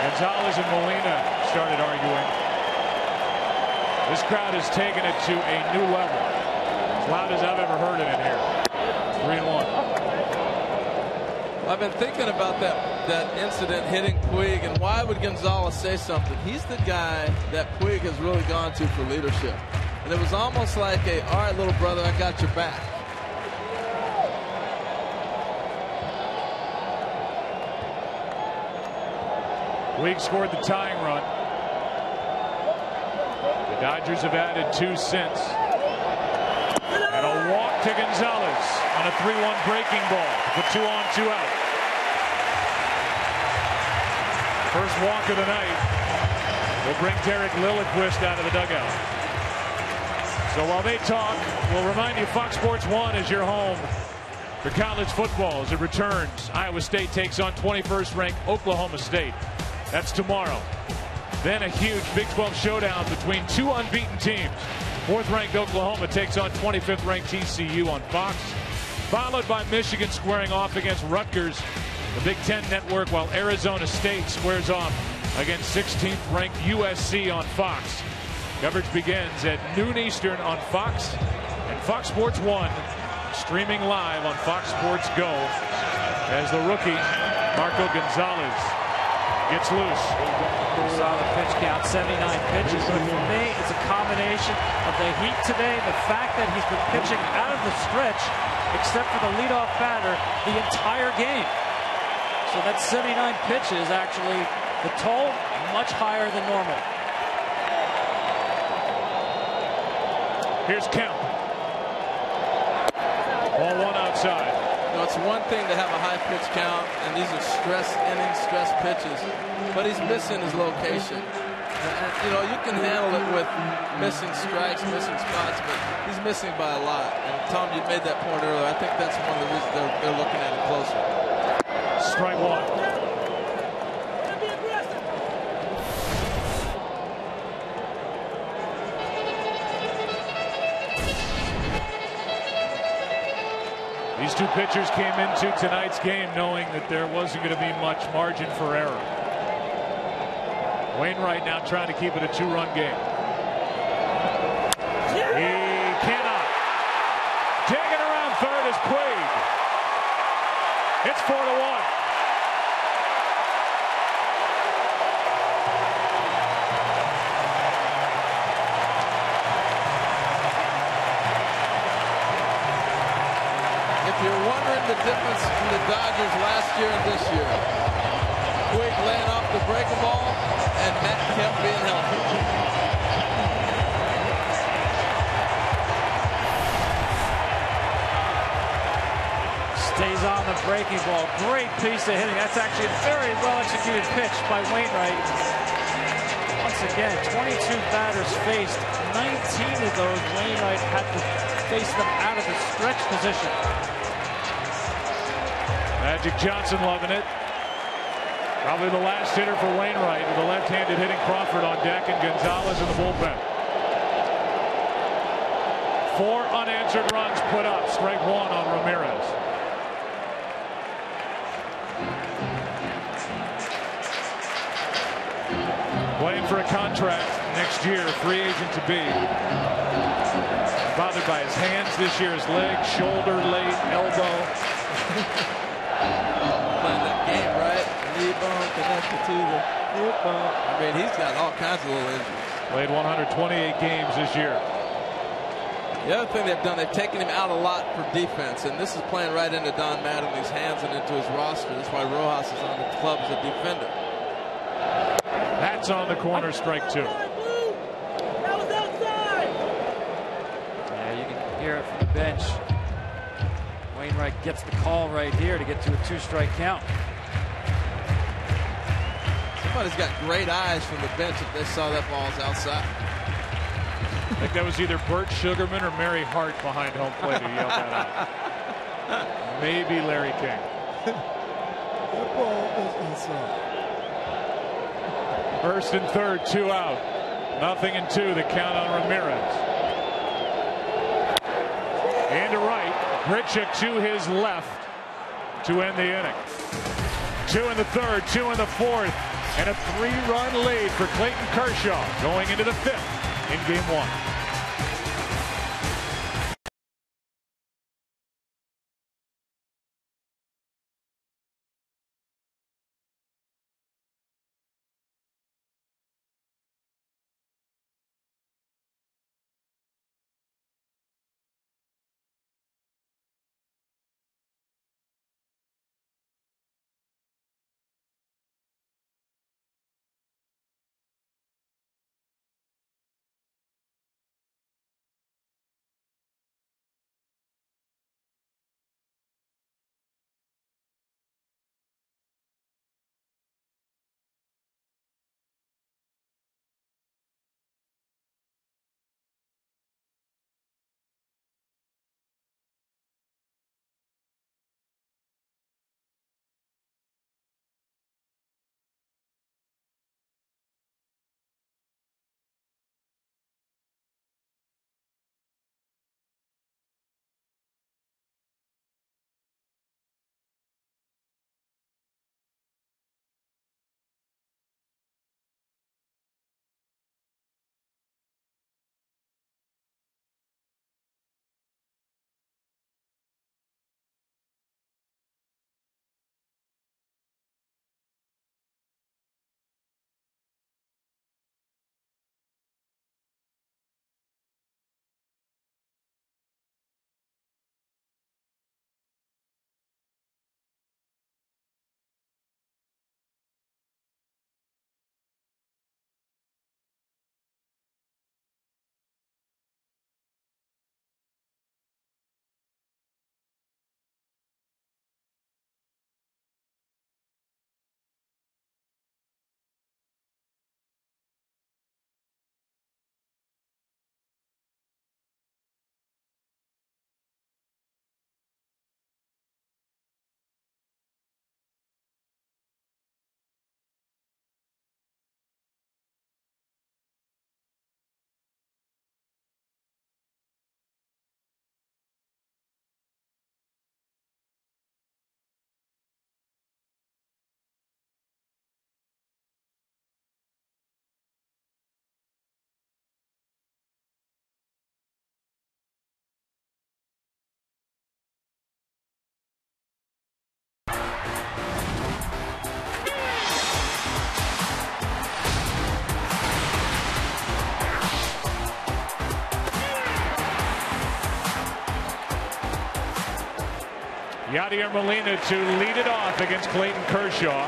Gonzalez and Molina started arguing. This crowd has taken it to a new level. As loud as I've ever heard it in here. 3-1. I've been thinking about that incident hitting Puig, and why would Gonzalez say something? He's the guy that Puig has really gone to for leadership. And it was almost like all right, little brother, I got your back. Puig scored the tying run. The Dodgers have added 2 since. And a walk to Gonzalez on a 3-1 breaking ball. Put 2 on, 2 out. First walk of the night will bring Derek Lilliquist out of the dugout. So while they talk, we'll remind you Fox Sports 1 is your home for college football as it returns. Iowa State takes on 21st ranked Oklahoma State. That's tomorrow. Then a huge Big 12 showdown between 2 unbeaten teams. 4th ranked Oklahoma takes on 25th ranked TCU on Fox, followed by Michigan squaring off against Rutgers, the Big Ten network, while Arizona State squares off against 16th ranked USC on Fox. Coverage begins at noon Eastern on Fox and Fox Sports 1, streaming live on Fox Sports Go as the rookie Marco Gonzalez gets loose. Solid pitch count, 79 pitches. But for me, it's a combination of the heat today, the fact that he's been pitching out of the stretch, except for the leadoff batter, the entire game. So that 79 pitches, actually, the toll much higher than normal. Here's Kemp. Ball 1 outside. You know, it's one thing to have a high pitch count, and these are stress innings, stress pitches, but he's missing his location. And, you know, you can handle it with missing strikes, missing spots, but he's missing by a lot. And Tom, you made that point earlier. I think that's one of the reasons they're looking at it closer. Strike 1. These 2 pitchers came into tonight's game knowing that there wasn't going to be much margin for error. Wainwright now trying to keep it a 2-run game. He cannot. Digging around third is Puig. It's 4-1. If you're wondering the difference in the Dodgers last year and this year, Puig laying off the breaking ball and Matt Kemp being healthy. Stays on the breaking ball. Great piece of hitting. That's actually a very well executed pitch by Wainwright. Once again, 22 batters faced. 19 of those Wainwright had to face them out of the stretch position. Magic Johnson loving it. Probably the last hitter for Wainwright with the left-handed hitting Crawford on deck and Gonzalez in the bullpen. 4 unanswered runs put up. Strike 1 on Ramirez. Playing for a contract next year, free agent to be. Bothered by his hands this year, his leg, shoulder, late, elbow. Playing that game, right? Knee bone connected to the hip bone. I mean, he's got all kinds of little injuries. Played 128 games this year. The other thing they've done, they've taken him out a lot for defense, and this is playing right into Don Mattingly's hands and into his roster. That's why Rojas is on the club as a defender. That's on the corner, strike 2. Yeah, you can hear it from the bench. Wainwright gets the call right here to get to a 2-strike count. Somebody's got great eyes from the bench if they saw that ball's outside. I think that was either Bert Sugarman or Mary Hart behind home plate who yelled that out. Maybe Larry King. That ball is inside. First and third, 2 out. 0-2, the count on Ramirez. And to right. Grichuk to his left to end the inning. 2 in the third, 2 in the fourth, and a 3-run lead for Clayton Kershaw going into the 5th in game 1. Yadier Molina to lead it off against Clayton Kershaw,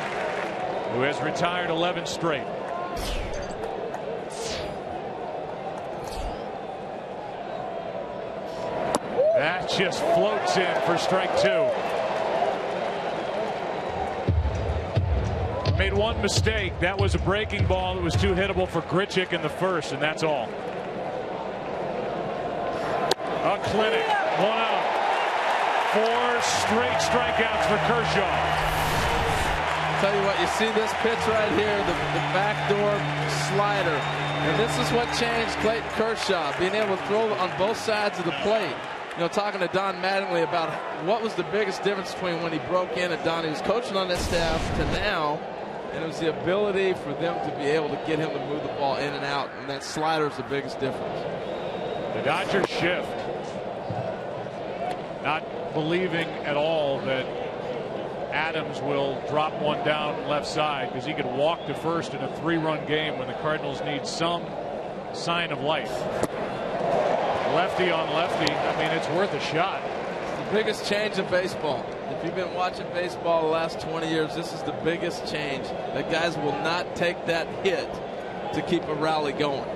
who has retired 11 straight. That just floats in for strike 2. Made one mistake. That was a breaking ball that was too hittable for Grichuk in the first, and that's all. A clinic, 1 out. 4 straight strikeouts for Kershaw. Tell you what, you see this pitch right here, the backdoor slider. And this is what changed Clayton Kershaw, being able to throw on both sides of the plate. You know, talking to Don Mattingly about what was the biggest difference between when he broke in and Don, he was coaching on that staff, to now. And it was the ability for them to be able to get him to move the ball in and out. And that slider is the biggest difference. The Dodgers shift. Not believing at all that Adams will drop one down left side, because he could walk to first in a 3-run game when the Cardinals need some sign of life. Lefty on lefty. I mean, it's worth a shot. It's the biggest change in baseball. If you've been watching baseball the last 20 years, this is the biggest change. The guys will not take that hit to keep a rally going.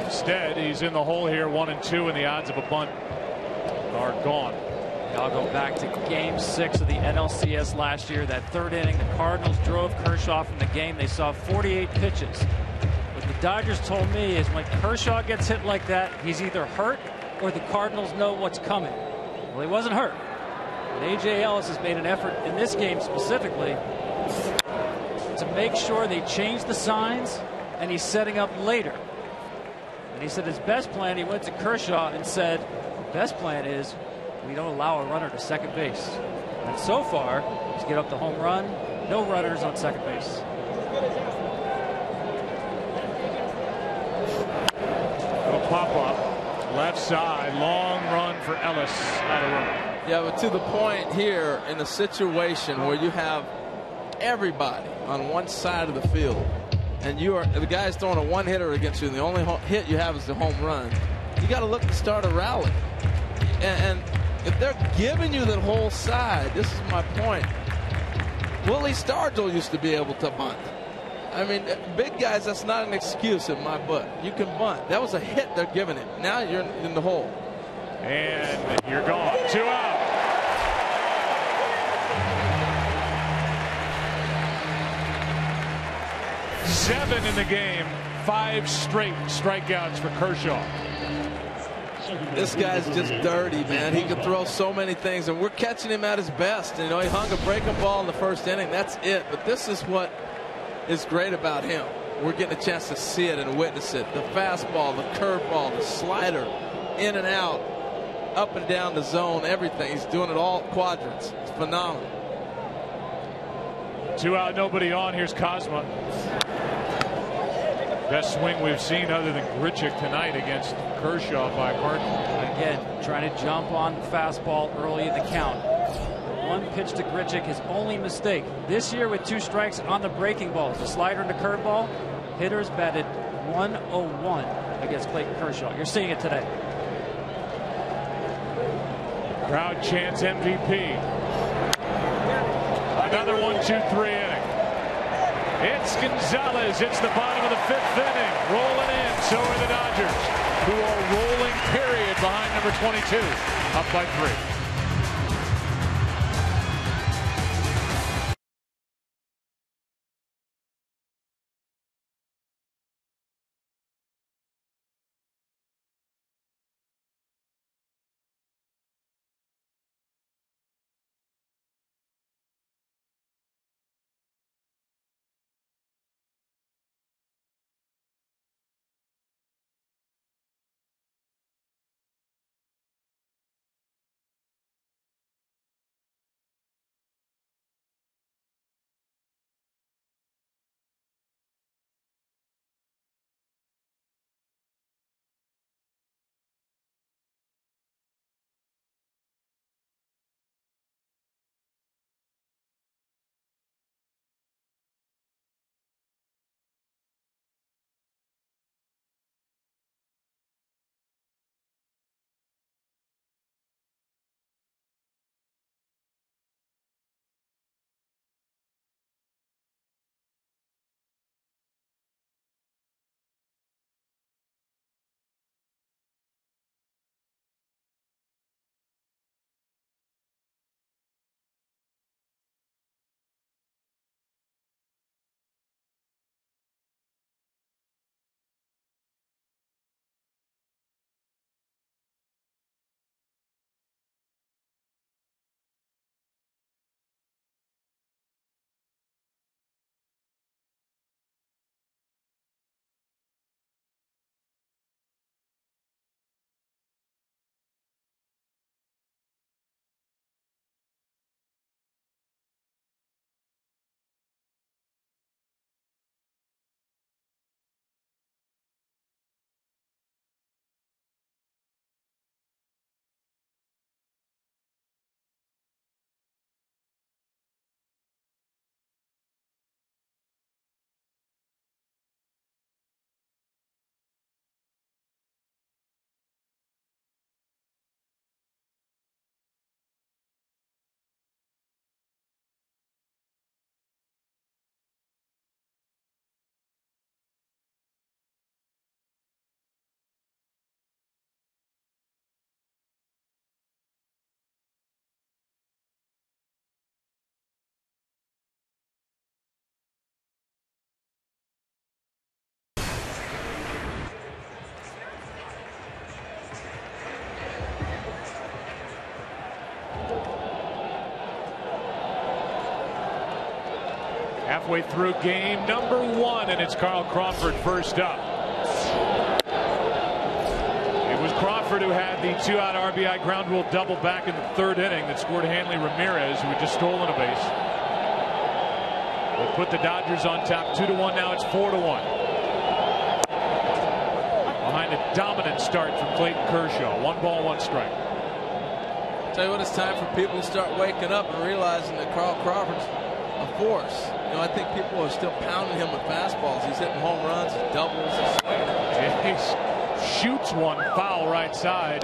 Instead, he's in the hole here, 1 and 2, and the odds of a bunt are gone. I'll go back to game 6 of the NLCS last year. That 3rd inning, the Cardinals drove Kershaw from the game. They saw 48 pitches. What the Dodgers told me is when Kershaw gets hit like that, he's either hurt or the Cardinals know what's coming. Well, he wasn't hurt. And A.J. Ellis has made an effort in this game specifically to make sure they change the signs, and he's setting up later. And he said his best plan, he went to Kershaw and said, best plan is we don't allow a runner to second base. And so far, just get up the home run, no runners on second base. Little pop up, left side, long run for Ellis out of room. Yeah, but to the point here in a situation where you have everybody on one side of the field, and the guy's throwing a one-hitter against you, and the only hit you have is the home run, you got to look to start a rally. And if they're giving you that whole side, this is my point. Willie Stargell used to be able to bunt. I mean, big guys, that's not an excuse in my book. You can bunt. That was a hit they're giving him. Now you're in the hole. And you're gone. 2 out. Seven in the game. 5 straight strikeouts for Kershaw. This guy's just dirty, man. He can throw so many things, and we're catching him at his best. You know, he hung a breaking ball in the first inning. That's it. But this is what is great about him. We're getting a chance to see it and witness it. The fastball, the curveball, the slider, in and out, up and down the zone, everything. He's doing it all quadrants. It's phenomenal. 2 out, nobody on. Here's Cosma. Best swing we've seen other than Grichuk tonight against Kershaw by Cardinals. Again, trying to jump on the fastball early in the count. One pitch to Grichuk, his only mistake. This year with 2 strikes on the breaking balls, the slider and the curveball, hitters batted 101 against Clayton Kershaw. You're seeing it today. Crowd chants MVP. Another 1-2-3 inning. It's Gonzalez. It's the bottom of the 5th inning. Rolling in. So are the Dodgers, who are rolling period behind number 22. Up by 3. Halfway through game number 1, and it's Carl Crawford first up. It was Crawford Crawford, who had the 2-out RBI ground rule double back in the 3rd inning that scored Hanley Ramirez, who had just stolen a base. They put the Dodgers on top 2-1. Now it's 4-1. Behind a dominant start from Clayton Kershaw. 1 ball, 1 strike. Tell you what, it's time for people to start waking up and realizing that Carl Crawford's a force. You know, I think people are still pounding him with fastballs. He's hitting home runs, doubles, he's swinging. He shoots one foul right side,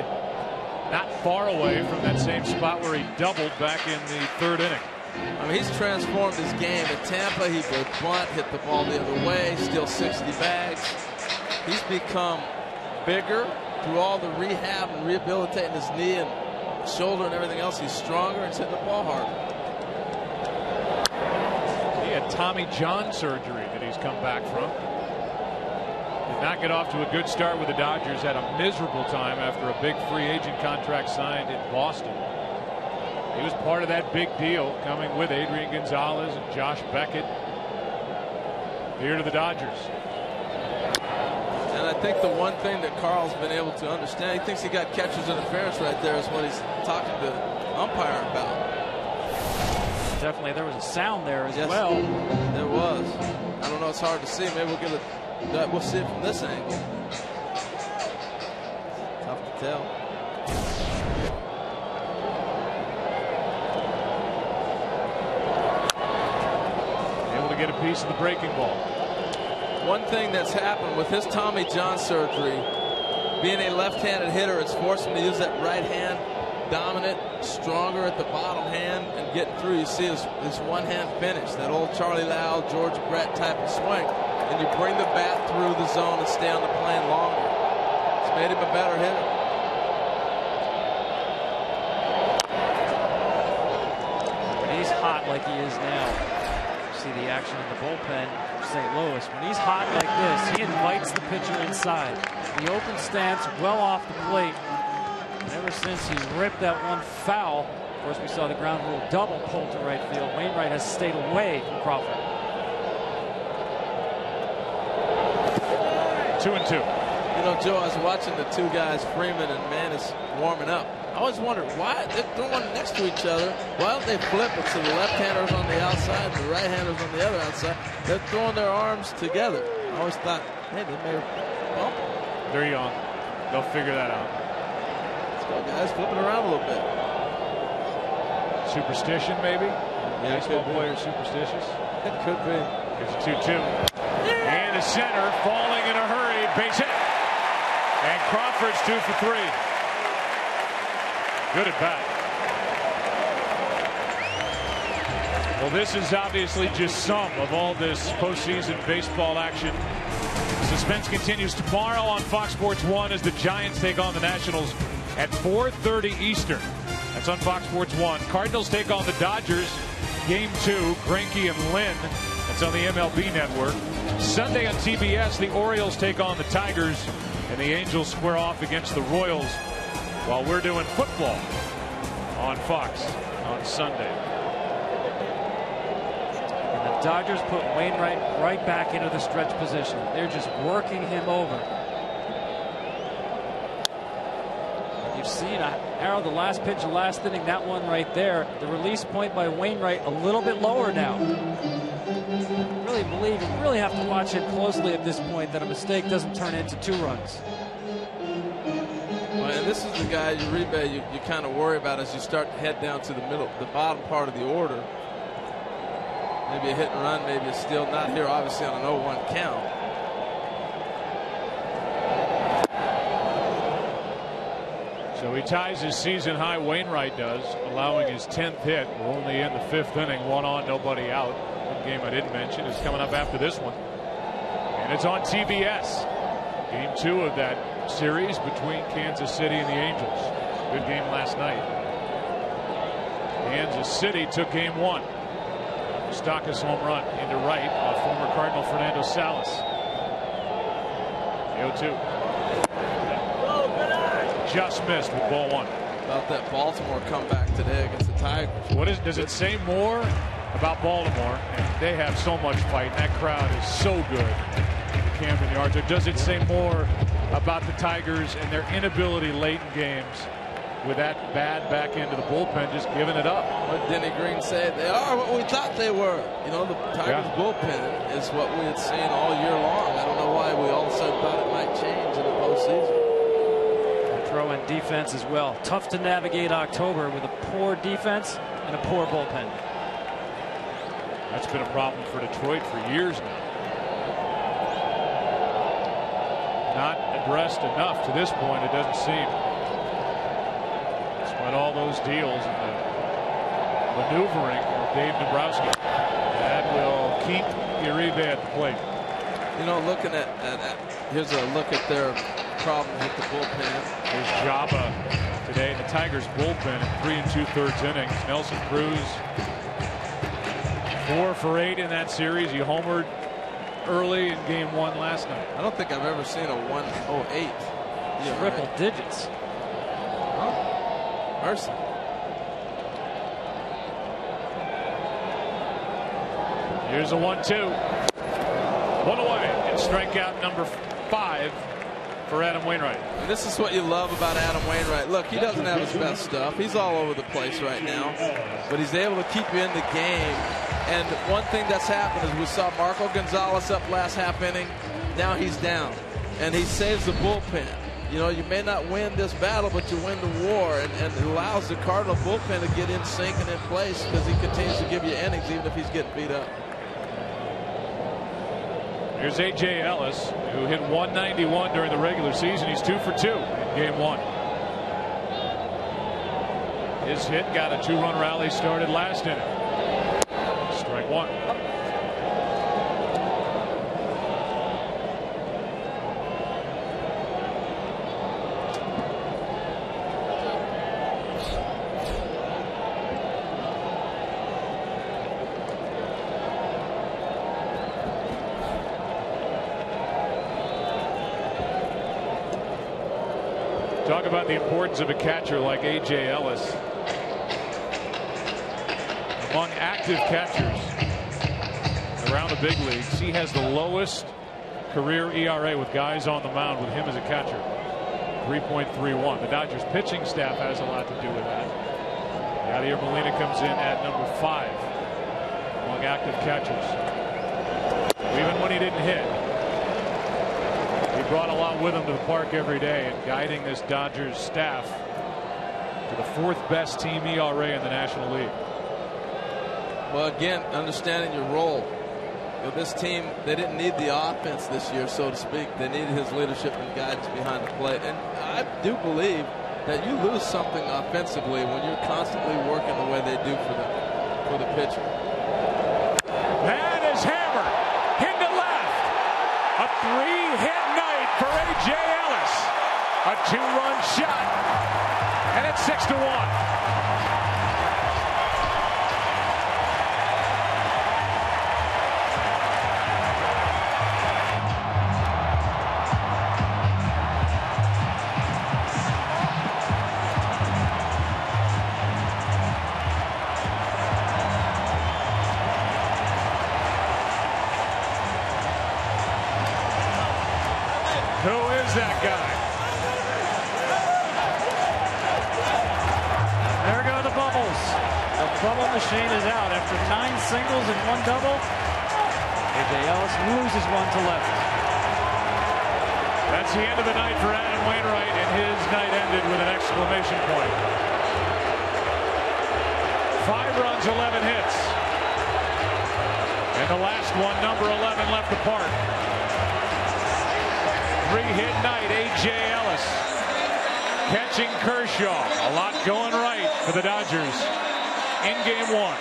not far away from that same spot where he doubled back in the 3rd inning. I mean, he's transformed his game. At Tampa, he would bunt, hit the ball the other way, steal 60 bags. He's become bigger through all the rehab and rehabilitating his knee and shoulder and everything else. He's stronger and he's hitting the ball harder. He had Tommy John surgery that he's come back from. Did not get off to a good start with the Dodgers. Had a miserable time after a big free agent contract signed in Boston. He was part of that big deal coming with Adrian Gonzalez and Josh Beckett here to the Dodgers. And I think the one thing that Carl's been able to understand, he thinks he got catcher's interference right there, is what he's talking to the umpire about. Definitely, there was a sound there as yes, well. There was. I don't know. It's hard to see. Maybe we'll get it. We'll see it from this angle. Tough to tell. Able to get a piece of the breaking ball. One thing that's happened with his Tommy John surgery, being a left-handed hitter, it's forced him to use that right hand, dominant, stronger at the bottom hand, and getting through. You see his one-hand finish, that old Charlie Lau, George Brett type of swing. And you bring the bat through the zone and stay on the plane longer. It's made him a better hitter. When he's hot like he is now, you see the action in the bullpen for St. Louis. When he's hot like this, he invites the pitcher inside. The open stance well off the plate. And ever since he ripped that one foul, of course we saw the ground rule double pulled to right field. Wainwright has stayed away from Crawford. 2-2. You know, Joe, I was watching the two guys, Freeman and Manis, warming up. I always wondered why they're throwing next to each other. Why don't they flip it so the left-handers on the outside and the right-handers on the other outside? They're throwing their arms together. I always thought, hey, they may bump. They're young. They'll figure that out. Let's go, guys. Flipping around a little bit. Superstition, maybe? Yeah, baseball players superstitious? It could be. Here's a 2-2. And the center falling in a hurry. Base hit. And Crawford's 2 for 3. Good at bat. Well, this is obviously just some of all this postseason baseball action. Suspense continues tomorrow on Fox Sports 1 as the Giants take on the Nationals at 4:30 Eastern. That's on Fox Sports 1. Cardinals take on the Dodgers. Game 2, Greinke and Lynn. That's on the MLB Network. Sunday on TBS, the Orioles take on the Tigers, and the Angels square off against the Royals, while we're doing football on Fox on Sunday. And the Dodgers put Wainwright right back into the stretch position. They're just working him over. You've seen Harold, the last pitch of last inning, that one right there. The release point by Wainwright a little bit lower now. Really believe you really have to watch him closely at this point that a mistake doesn't turn into 2 runs. Well, and this is the guy you kind of worry about as you start to head down to the middle, the bottom part of the order. Maybe a hit and run, maybe a steal. Not here, obviously, on an 0-1 count. So he ties his season high, Wainwright does, allowing his 10th hit. We're only in the 5th inning, 1 on, nobody out. One game I didn't mention is coming up after this one. And it's on TBS. Game 2 of that series between Kansas City and the Angels. Good game last night. Kansas City took game 1. Moustakas home run into right of former Cardinal Fernando Salas. The 0-2. Just missed with ball 1. About that Baltimore comeback today against the Tigers. Does it say more about Baltimore? And they have so much fight. And that crowd is so good. Camden Yards. Or does it say more about the Tigers and their inability late in games with that bad back end of the bullpen, just giving it up. What Denny Green said, they are what we thought they were. You know, the Tigers bullpen is what we had seen all year long. I don't know why we all of a sudden thought it might change in the postseason. Throw in defense as well. Tough to navigate October with a poor defense and a poor bullpen. That's been a problem for Detroit for years now. Not addressed enough to this point, it doesn't seem. Despite all those deals and the maneuvering of Dave Dombrowski. That will keep Uribe at the plate. You know, looking at here's a look at their problems with the bullpen. There's Jabba today in the Tigers bullpen in 3 2/3 innings. Nelson Cruz 4 for 8 in that series. He homered early in game 1 last night. I don't think I've ever seen a 108. Triple digits. Huh? Mercy. Here's a 1-2. One away. And strikeout number 5 for Adam Wainwright. And this is what you love about Adam Wainwright. Look, he doesn't have his best stuff. He's all over the place right now. But he's able to keep you in the game. And one thing that's happened is we saw Marco Gonzalez up last half inning. Now he's down. And he saves the bullpen. You know, you may not win this battle, but you win the war. And it allows the Cardinal bullpen to get in sync and in place because he continues to give you innings even if he's getting beat up. Here's A.J. Ellis, who hit 191 during the regular season. He's 2 for 2 in game 1. His hit got a 2-run rally started last inning. Strike 1. Talk about the importance of a catcher like A.J. Ellis. Among active catchers around the big leagues, he has the lowest career ERA with guys on the mound with him as a catcher. 3.31. The Dodgers pitching staff has a lot to do with that. Yadier Molina comes in at number 5 among active catchers. Even when he didn't hit, he brought a lot with him to the park every day and guiding this Dodgers staff to the 4th best team ERA in the National League. Well, again, understanding your role. You know, this team, they didn't need the offense this year, so to speak. They needed his leadership and guidance behind the plate. And I do believe that you lose something offensively when you're constantly working the way they do for the pitcher. That is hammered into left. A 3-hit night for A.J. Ellis. A 2-run shot, and it's 6-1. That guy. There go the bubbles. The bubble machine is out after 9 singles and 1 double. A.J. Ellis loses 1 to left. That's the end of the night for Adam Wainwright, and his night ended with an exclamation point. 5 runs, 11 hits. And the last one, number 11, left the park. 3-hit night, A.J. Ellis catching Kershaw. A lot going right for the Dodgers in game 1.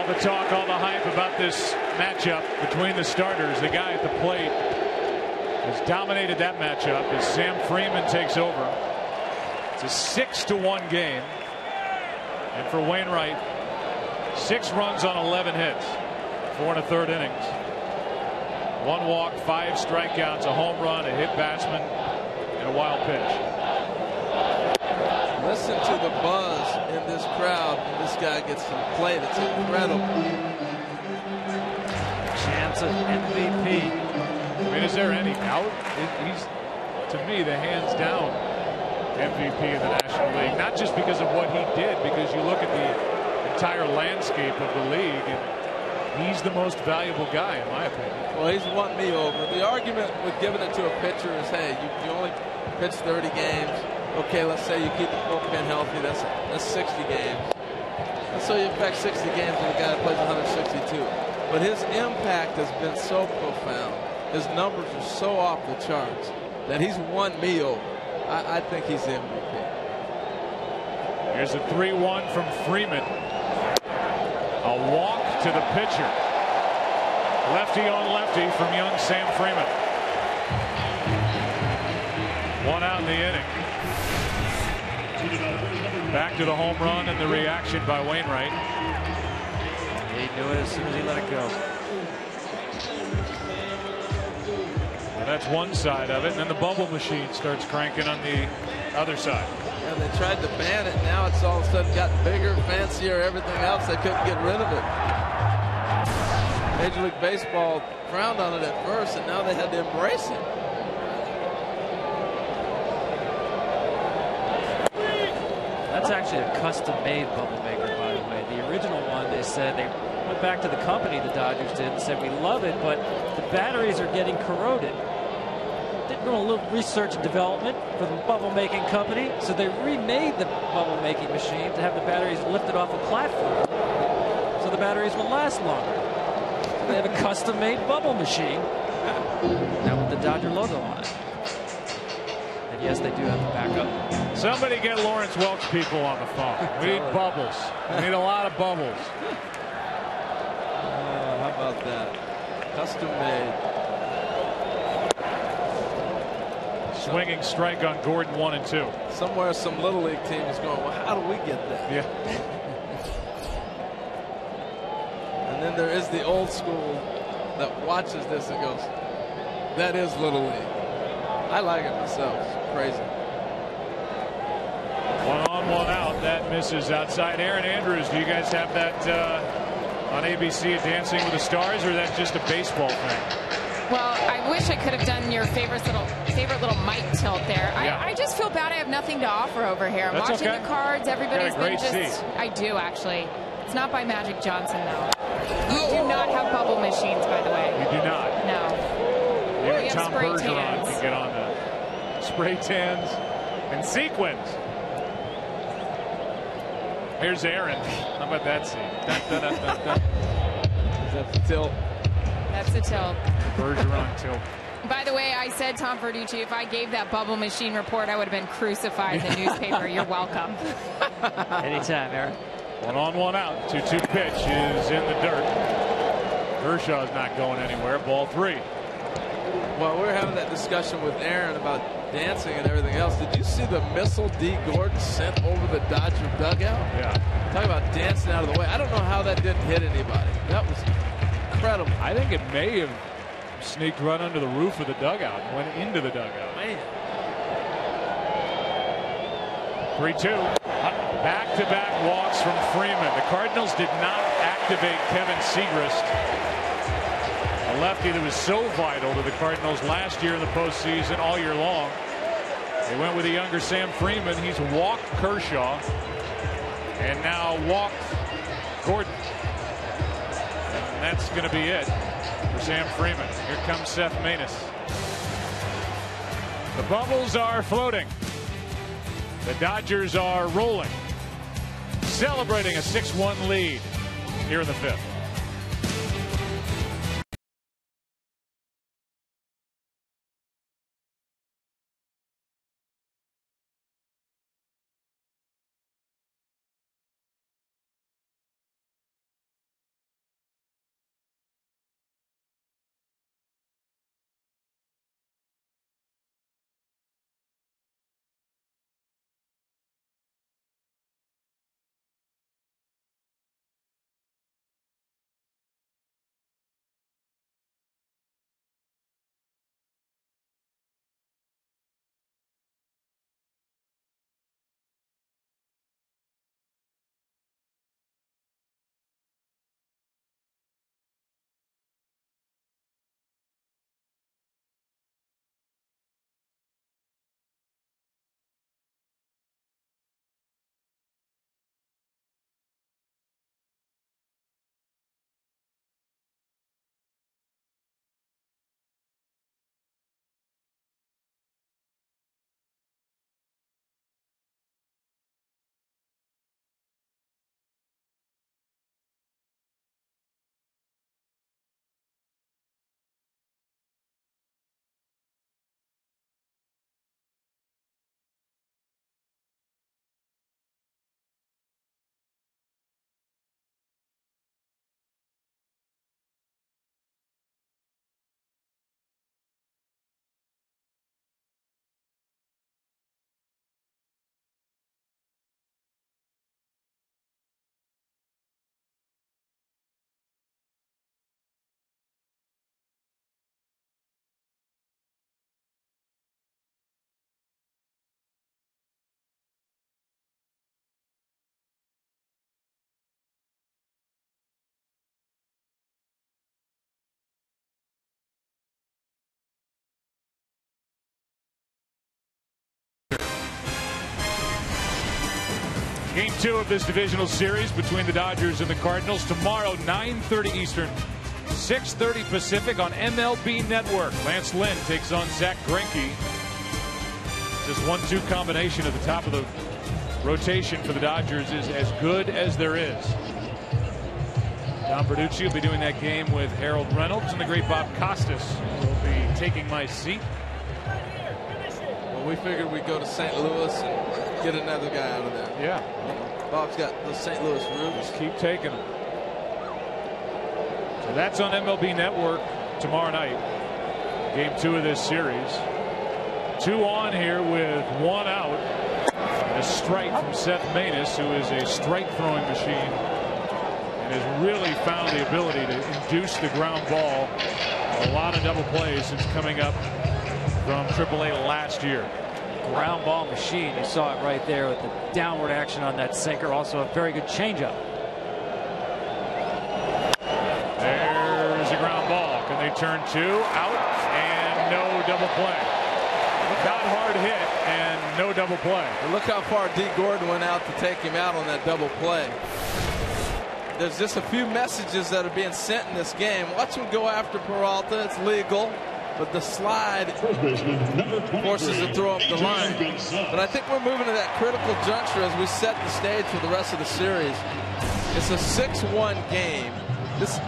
All the talk, all the hype about this matchup between the starters. The guy at the plate has dominated that matchup as Sam Freeman takes over. It's a 6-1 game. And for Wainwright, 6 runs on 11 hits, 4 1/3 innings. 1 walk, 5 strikeouts, a home run, a hit batsman, and a wild pitch. Listen to the buzz in this crowd when this guy gets some play. It's incredible. Chance of MVP. I mean, is there any doubt? He's, to me, the hands down MVP of the National League. Not just because of what he did, because you look at the entire landscape of the league, and he's the most valuable guy, in my opinion. Well, he's won me over. The argument with giving it to a pitcher is, hey, you only pitch 30 games. Okay, let's say you keep the bullpen healthy. That's 60 games. And so you affect 60 games with a guy that plays 162. But his impact has been so profound. His numbers are so off the charts that he's won me over. I think he's MVP. Here's a 3-1 from Freeman. A walk to the pitcher. Lefty on lefty from young Sam Freeman. 1 out in the inning. Back to the home run and the reaction by Wainwright. He knew it as soon as he let it go. And that's one side of it, and then the bubble machine starts cranking on the other side. And they tried to ban it. Now it's all of a sudden got bigger, fancier, everything else. They couldn't get rid of it. Major League Baseball frowned on it at first, and now they had to embrace it. That's actually a custom-made bubble maker, by the way. The original one, they said, they went back to the company, the Dodgers did, and said, we love it, but the batteries are getting corroded. Did a little research and development for the bubble-making company, so they remade the bubble-making machine to have the batteries lifted off a platform, so the batteries will last longer. So they have a custom-made bubble machine, now with the Dodger logo on it. And yes, they do have the backup. Somebody get Lawrence Welch people on the phone. We need bubbles. We need a lot of bubbles. How about that? Custom made. Swinging strike on Gordon, 1 and 2. Somewhere some little league team is going, well, how do we get that? Yeah. And then there is the old school that watches this and goes, that is little league. I like it myself. It's crazy. 1 on, 1 out. That misses outside. Aaron Andrews, do you guys have that on ABC at Dancing with the Stars, or is that just a baseball thing? Well, I wish I could have done your favorite little mic tilt there. Yeah. I just feel bad I have nothing to offer over here. I'm That's watching okay. the cards. Everybody's Got a been great just. seat. I do, actually. It's not by Magic Johnson, though. We do not have bubble machines, by the way. You do not. No. You We and have Tom spray Bergeron tans. can get on the spray tans and sequins. Here's Aaron. How about that scene? Dun, dun, dun, dun, dun. Is that the tilt? That's the tilt. Bergeron tilt. By the way, I said, Tom Verducci, if I gave that bubble machine report, I would have been crucified in the newspaper. You're welcome. Anytime, Aaron. 1 on, 1 out. 2-2 pitch is in the dirt. Kershaw's not going anywhere. Ball 3. Well, we were having that discussion with Aaron about dancing and everything else. Did you see the missile D. Gordon sent over the Dodger dugout? Yeah. Talk about dancing out of the way. I don't know how that didn't hit anybody. That was incredible. I think it may have sneaked right under the roof of the dugout and went into the dugout. Man. 3-2. Back-to-back walks from Freeman. The Cardinals did not activate Kevin Segrist, a lefty that was so vital to the Cardinals last year in the postseason all year long. They went with a younger Sam Freeman. He's walked Kershaw and now walked Gordon. And that's going to be it for Sam Freeman. Here comes Seth Maness. The bubbles are floating. The Dodgers are rolling, celebrating a 6-1 lead here in the 5th. Game 2 of this divisional series between the Dodgers and the Cardinals tomorrow, 9:30 Eastern, 6:30 Pacific on MLB Network. Lance Lynn takes on Zach Greinke. This 1-2 combination at the top of the rotation for the Dodgers is as good as there is. Don Bertucci will be doing that game with Harold Reynolds, and the great Bob Costas will be taking my seat. Well, we figured we'd go to St. Louis and get another guy out of there. Yeah. Bob's got the St. Louis roots. Just keep taking them. So that's on MLB Network tomorrow night. Game 2 of this series. 2 on here with 1 out. And a strike from Seth Maness, who is a strike throwing machine and has really found the ability to induce the ground ball. A lot of double plays since coming up from AAA last year. Ground ball machine. You saw it right there with the downward action on that sinker. Also a very good changeup. There's a ground ball. Can they turn 2 out? And no double play. Not hard hit and no double play. And look how far D. Gordon went out to take him out on that double play. There's just a few messages that are being sent in this game. Watch him go after Peralta. It's legal. But the slide forces to throw up the line. But I think we're moving to that critical juncture as we set the stage for the rest of the series. It's a 6-1 game.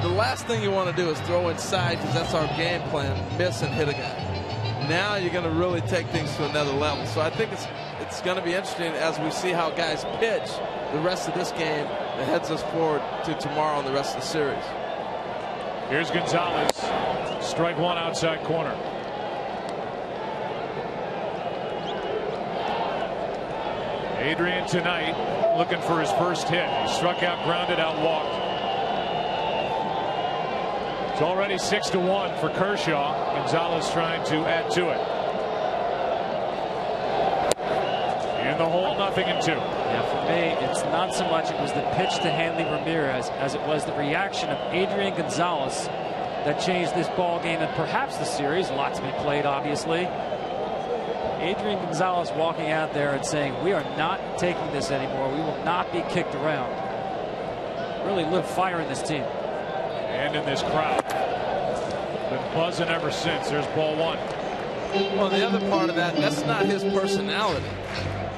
The last thing you want to do is throw inside, because that's our game plan. Miss and hit a guy. Now you're going to really take things to another level. So I think it's going to be interesting as we see how guys pitch the rest of this game that heads us forward to tomorrow and the rest of the series. Here's Gonzalez. Strike 1 outside corner. Adrian tonight looking for his first hit. He struck out, grounded out, walked. It's already 6-1 for Kershaw. Gonzalez trying to add to it. In the hole, 0-2. Yeah, for me, it's not so much it was the pitch to Hanley Ramirez as it was the reaction of Adrian Gonzalez that changed this ball game and perhaps the series. Lots to be played, obviously. Adrian Gonzalez walking out there and saying, we are not taking this anymore. We will not be kicked around. Really lit fire in this team. And in this crowd. Been buzzing ever since. There's ball 1. Well, the other part of that's not his personality.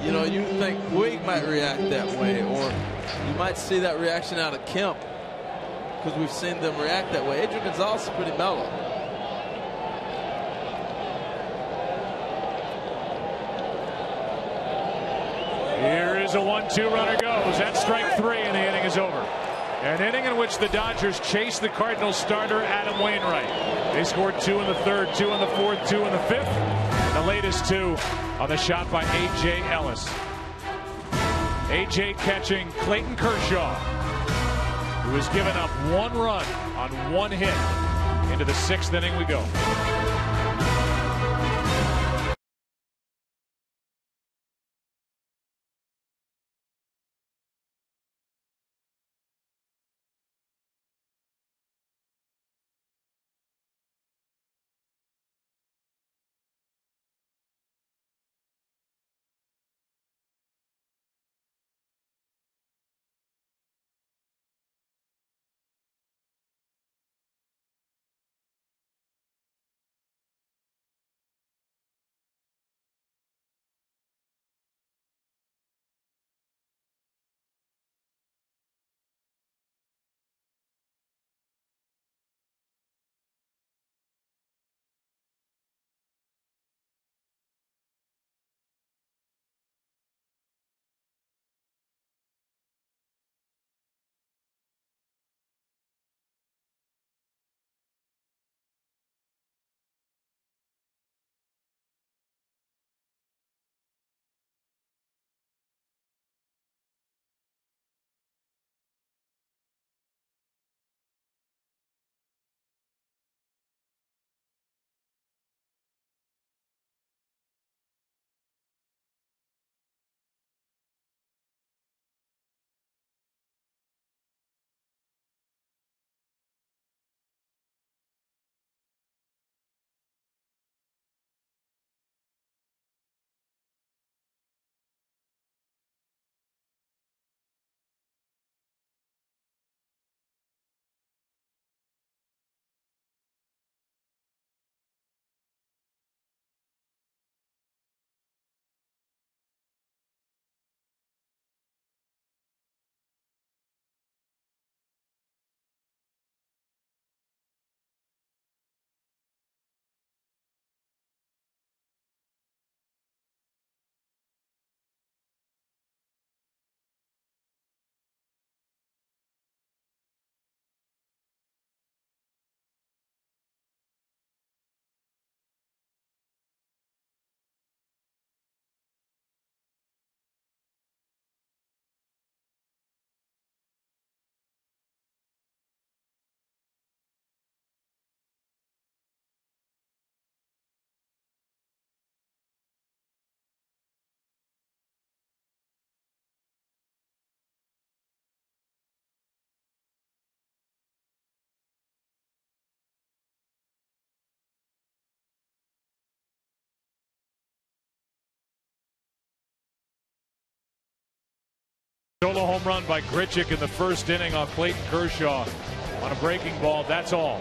You know, you think Boyd might react that way, or you might see that reaction out of Kemp, because we've seen them react that way. Adrian Gonzalez is pretty mellow. Here is a 1-2 runner goes. That's strike 3 and the inning is over. An inning in which the Dodgers chased the Cardinals starter Adam Wainwright. They scored 2 in the 3rd, 2 in the 4th, 2 in the 5th. And the latest 2 on the shot by A.J. Ellis. A.J. catching Clayton Kershaw, who has given up 1 run on 1 hit. Into the 6th inning we go. Solo home run by Grichuk in the first inning off Clayton Kershaw on a breaking ball. That's all.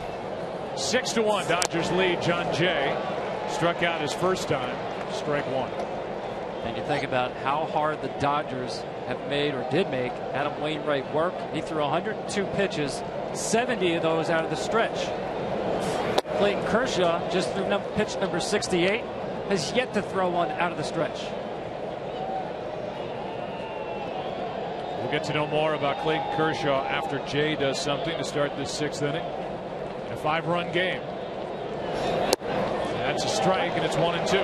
6-1 Dodgers lead. John Jay struck out his first time. Strike one. And you think about how hard the Dodgers have made or did make Adam Wainwright work. He threw 102 pitches, 70 of those out of the stretch. Clayton Kershaw just threw pitch number 68, has yet to throw one out of the stretch. We'll get to know more about Clayton Kershaw after Jay does something to start this 6th inning. A 5-run game. That's a strike, and it's 1-2.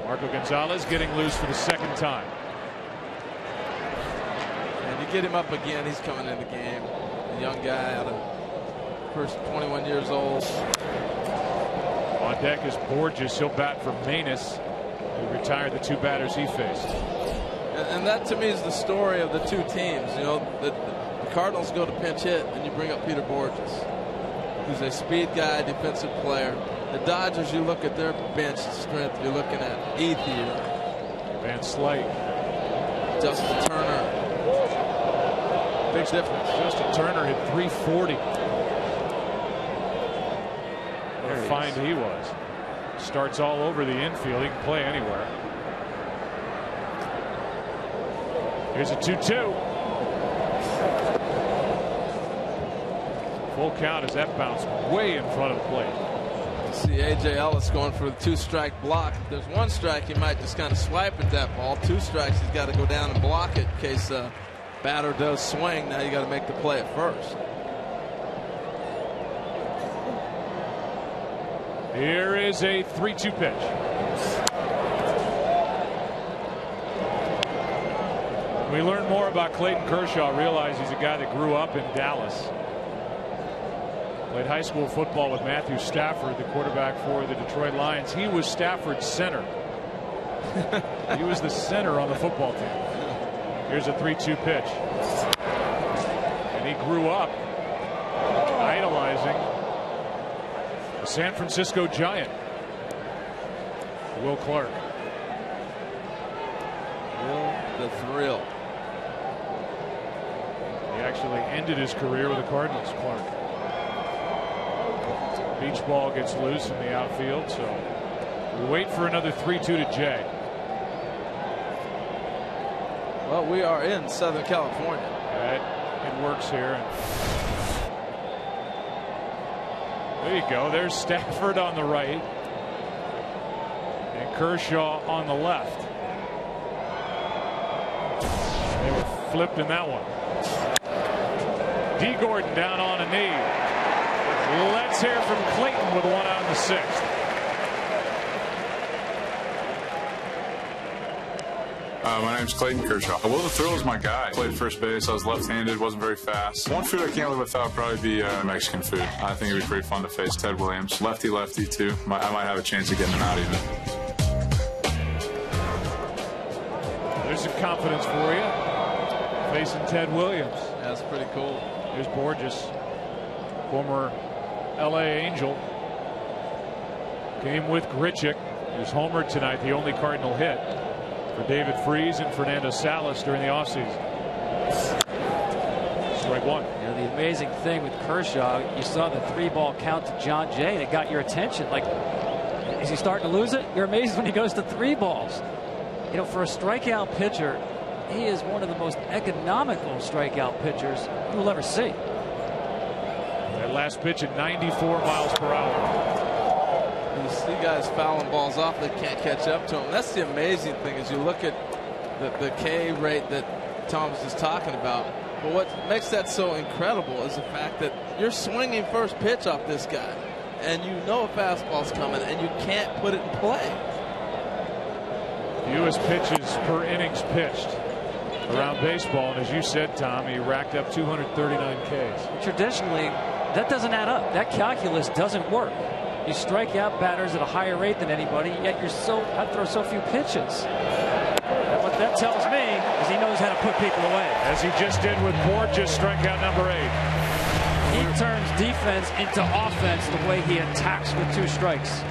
Marco Gonzalez getting loose for the second time. And you get him up again, he's coming in the game. A young guy out of first 21 years old. On deck is Borges. He'll bat for Manus, who retired the 2 batters he faced. And that to me is the story of the two teams. You know, the Cardinals go to pinch hit, and you bring up Peter Borges, who's a speed guy, defensive player. The Dodgers, you look at their bench strength, you're looking at Ethier, Van Slyke, Justin Turner. Big difference. Justin Turner hit 340. What a find he was. Starts all over the infield. He can play anywhere. Here's a 2-2. Full count as that bounced way in front of the plate. See A.J. Ellis going for the 2-strike block. If there's 1 strike, he might just kind of swipe at that ball. 2 strikes, he's got to go down and block it in case batter does swing. Now you got to make the play at first. Here is a 3-2 pitch. We learn more about Clayton Kershaw. Realize he's a guy that grew up in Dallas. Played high school football with Matthew Stafford, the quarterback for the Detroit Lions. He was Stafford's center. He was the center on the football team. Here's a 3-2 pitch. And he grew up idolizing the San Francisco Giant, Will Clark. Will the Thrill. He actually ended his career with the Cardinals, Clark. Beach ball gets loose in the outfield, so we wait for another 3-2 to Jay. Well, we are in Southern California. It works here. There you go. There's Stafford on the right and Kershaw on the left. They were flipped in that one. D. Gordon down on a knee. Let's hear from Clayton with 1 out in the 6th. My name's Clayton Kershaw. Will the Thrill is my guy. Played first base. I was left-handed. Wasn't very fast. One food I can't live without would probably be Mexican food. I think it'd be pretty fun to face Ted Williams. Lefty too. I might have a chance of getting him out even. There's some confidence for you. Facing Ted Williams. That's pretty cool. Here's Borges, former LA Angel. Came with Grichuk. He was homered tonight, the only Cardinal hit for David Freese and Fernando Salas during the offseason. Strike one. You know, the amazing thing with Kershaw, you saw the 3-ball count to John Jay that got your attention. Like, is he starting to lose it? You're amazed when he goes to 3 balls. You know, for a strikeout pitcher, he is one of the most economical strikeout pitchers you'll ever see. That last pitch at 94 miles per hour. You see guys fouling balls off, they can't catch up to him. That's the amazing thing is you look at the K rate that Tom was just talking about. But what makes that so incredible is the fact that you're swinging first pitch off this guy, and you know a fastball's coming, and you can't put it in play. Fewest pitches per innings pitched around baseball, and as you said, Tom, he racked up 239 Ks. Traditionally, that doesn't add up. That calculus doesn't work. You strike out batters at a higher rate than anybody, yet you're throw so few pitches. And what that tells me is he knows how to put people away. As he just did with Borges, strikeout number 8. He turns defense into offense the way he attacks with 2 strikes.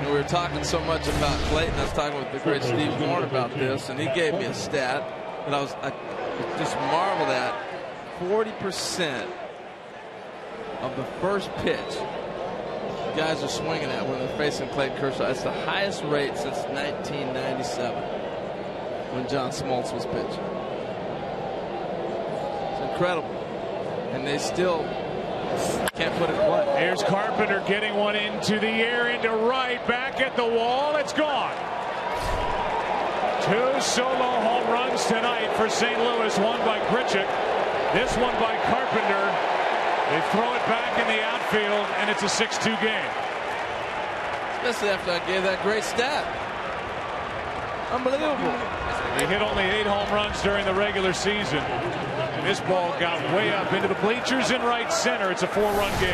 And we were talking so much about Clayton. I was talking with the great Steve Horn about this, and he gave me a stat that I just marveled at. 40% of the first pitch guys are swinging at when they're facing Clayton Kershaw. It's the highest rate since 1997 when John Smoltz was pitching. It's incredible. And they still can't put it in play. Here's Carpenter getting one into the air, into right, back at the wall. It's gone. 2 solo home runs tonight for St. Louis. One by Grichuk. This one by Carpenter. They throw it back in the outfield, and it's a 6-2 game. Especially after I gave that great stat. Unbelievable. He hit only 8 home runs during the regular season. And this ball got way up into the bleachers in right center. It's a 4-run game.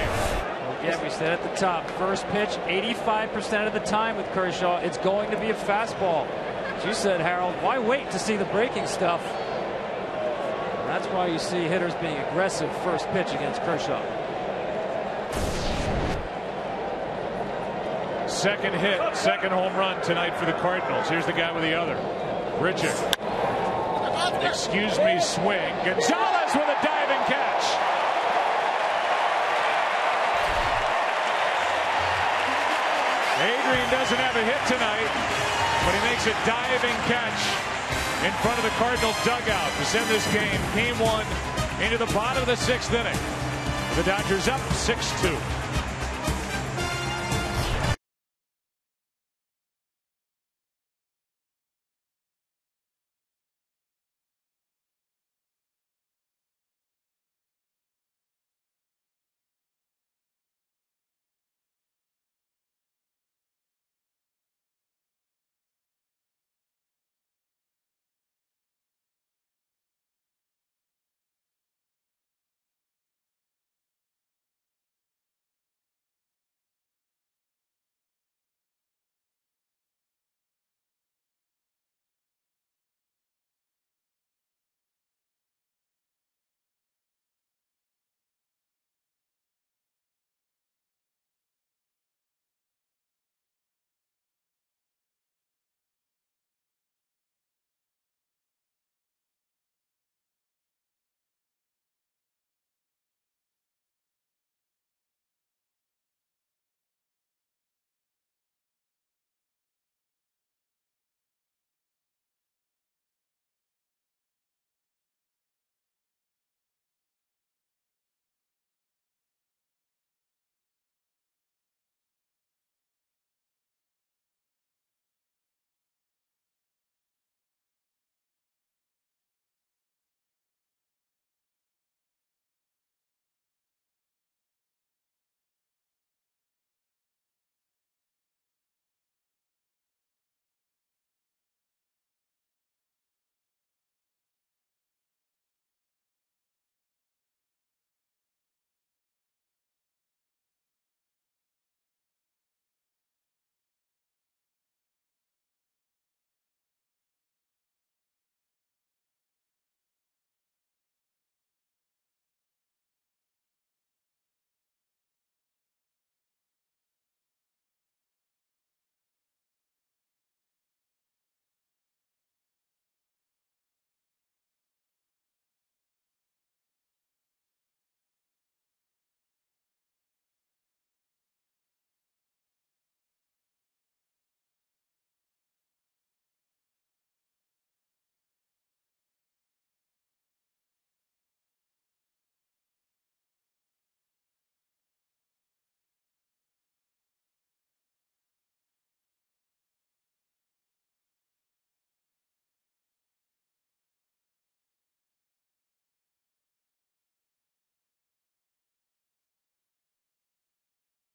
Yeah, we said at the top, first pitch, 85% of the time with Kershaw, it's going to be a fastball. As you said, Harold, why wait to see the breaking stuff? That's why you see hitters being aggressive first pitch against Kershaw. Second hit, second home run tonight for the Cardinals. Here's the guy with the other. Grichuk. Excuse me, swing. Gonzalez with a diving catch. Adrian doesn't have a hit tonight, but he makes a diving catch in front of the Cardinals dugout to send this game 1, into the bottom of the 6th inning. The Dodgers up 6-2.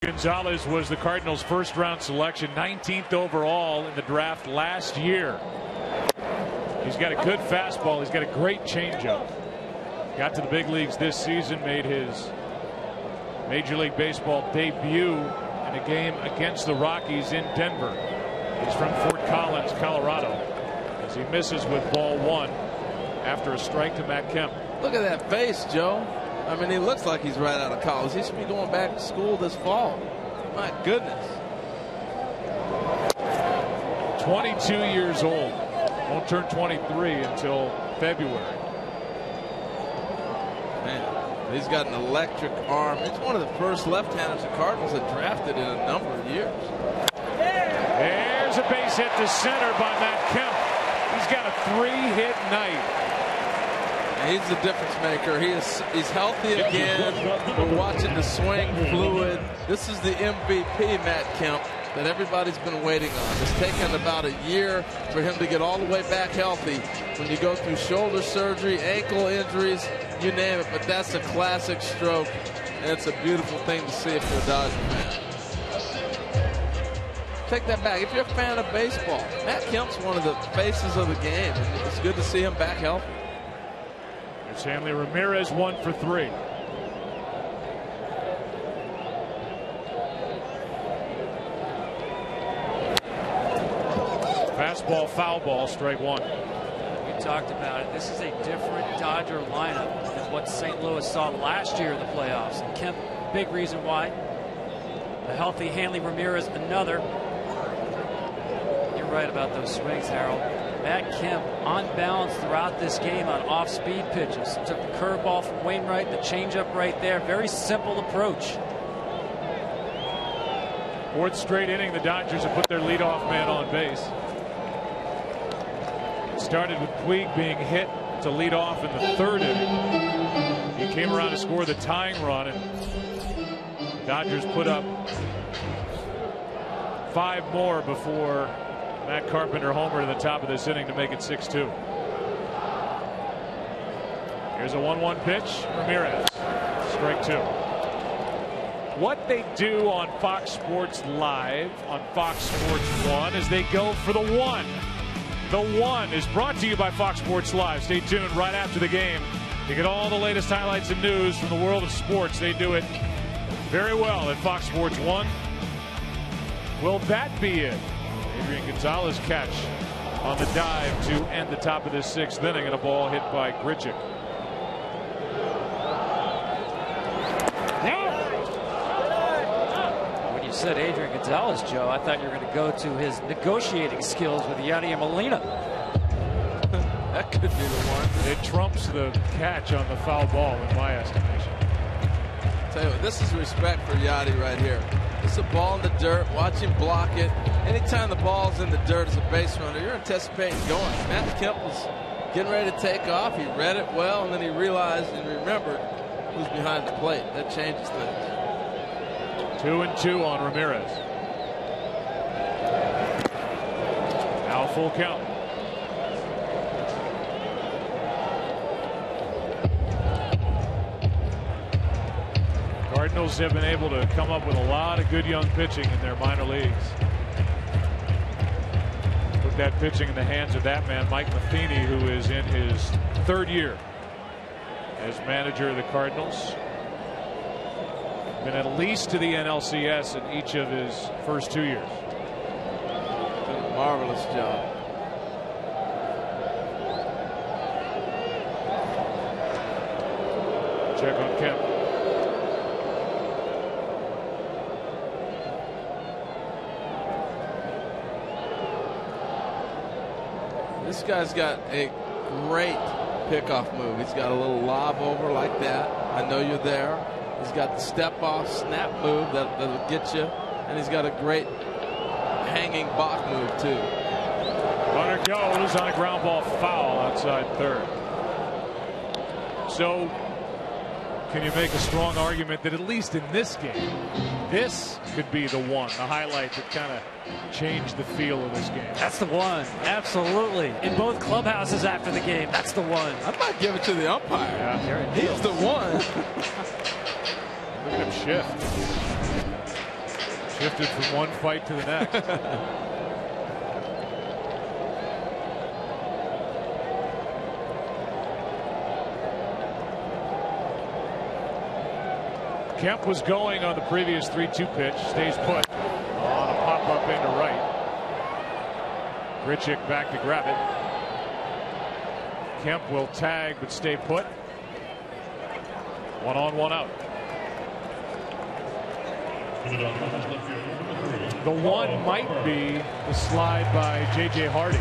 Gonzalez was the Cardinals' first-round selection, 19th overall in the draft last year. He's got a good fastball. He's got a great changeup. Got to the big leagues this season, made his Major League Baseball debut in a game against the Rockies in Denver. He's from Fort Collins, Colorado, as he misses with ball 1 after a strike to Matt Kemp. Look at that face, Joe. I mean, he looks like he's right out of college. He should be going back to school this fall. My goodness. 22 years old. Won't turn 23 until February. Man, he's got an electric arm. He's one of the first left-handers the Cardinals had drafted in a number of years. There's a base hit to center by Matt Kemp. He's got a 3-hit night. And he's the difference maker. He's healthy again. We're watching the swing fluid. This is the MVP, Matt Kemp, that everybody's been waiting on. It's taken about a year for him to get all the way back healthy. When you go through shoulder surgery, ankle injuries, you name it. But that's a classic stroke, and it's a beautiful thing to see if you're a Dodger fan. Take that back. If you're a fan of baseball, Matt Kemp's one of the faces of the game, and it's good to see him back healthy. Here's Hanley Ramirez, 1 for 3. Fastball, foul ball, strike 1. We talked about it. This is a different Dodger lineup than what St. Louis saw last year in the playoffs. And Kemp, big reason why. A healthy Hanley Ramirez, another. You're right about those swings, Harold. Matt Kemp on balance throughout this game on off-speed pitches. Took the curveball from Wainwright, the changeup right there. Very simple approach. 4th straight inning, the Dodgers have put their leadoff man on base. It started with Puig being hit to lead off in the 3rd inning. He came around to score the tying run, and the Dodgers put up 5 more before Matt Carpenter homer to the top of this inning to make it 6-2. Here's a 1-1 pitch. Ramirez, strike 2. What they do on Fox Sports Live on Fox Sports 1 is they go for the 1. The 1 is brought to you by Fox Sports Live. Stay tuned right after the game to get all the latest highlights and news from the world of sports. They do it very well at Fox Sports 1. Will that be it? Adrian Gonzalez catch on the dive to end the top of this 6th inning, and a ball hit by Grichuk. When you said Adrian Gonzalez, Joe, I thought you were going to go to his negotiating skills with Yadier Molina. That could be the one. It trumps the catch on the foul ball in my estimation. Tell you what, this is respect for Yadi right here. It's a ball in the dirt. Watch him block it. Anytime the ball's in the dirt as a base runner, you're anticipating going. Matt Kemp was getting ready to take off. He read it well, and then he realized and remembered who's behind the plate. That changes things. 2-2 on Ramirez. Now full count. Cardinals have been able to come up with a lot of good young pitching in their minor leagues. Put that pitching in the hands of that man, Mike Matheny, who is in his 3rd year as manager of the Cardinals. Been at least to the NLCS in each of his first 2 years. Did a marvelous job. Check on Kemp. This guy's got a great pickoff move. He's got a little lob over like that. I know you're there. He's got the step off snap move that'll get you, and he's got a great hanging balk move too. Runner goes on a ground ball foul outside 3rd. So can you make a strong argument that at least in this game, this could be the one, the highlight that kind of changed the feel of this game? That's the one. Absolutely. In both clubhouses after the game, that's the one. I might give it to the umpire. Yeah. He's the one. Look at him shift. Shifted from one fight to the next. Kemp was going on the previous 3-2 pitch. Stays put on a pop-up into right. Grichuk back to grab it. Kemp will tag but stay put. 1 on, 1 out. The one might be the slide by J.J. Hardy.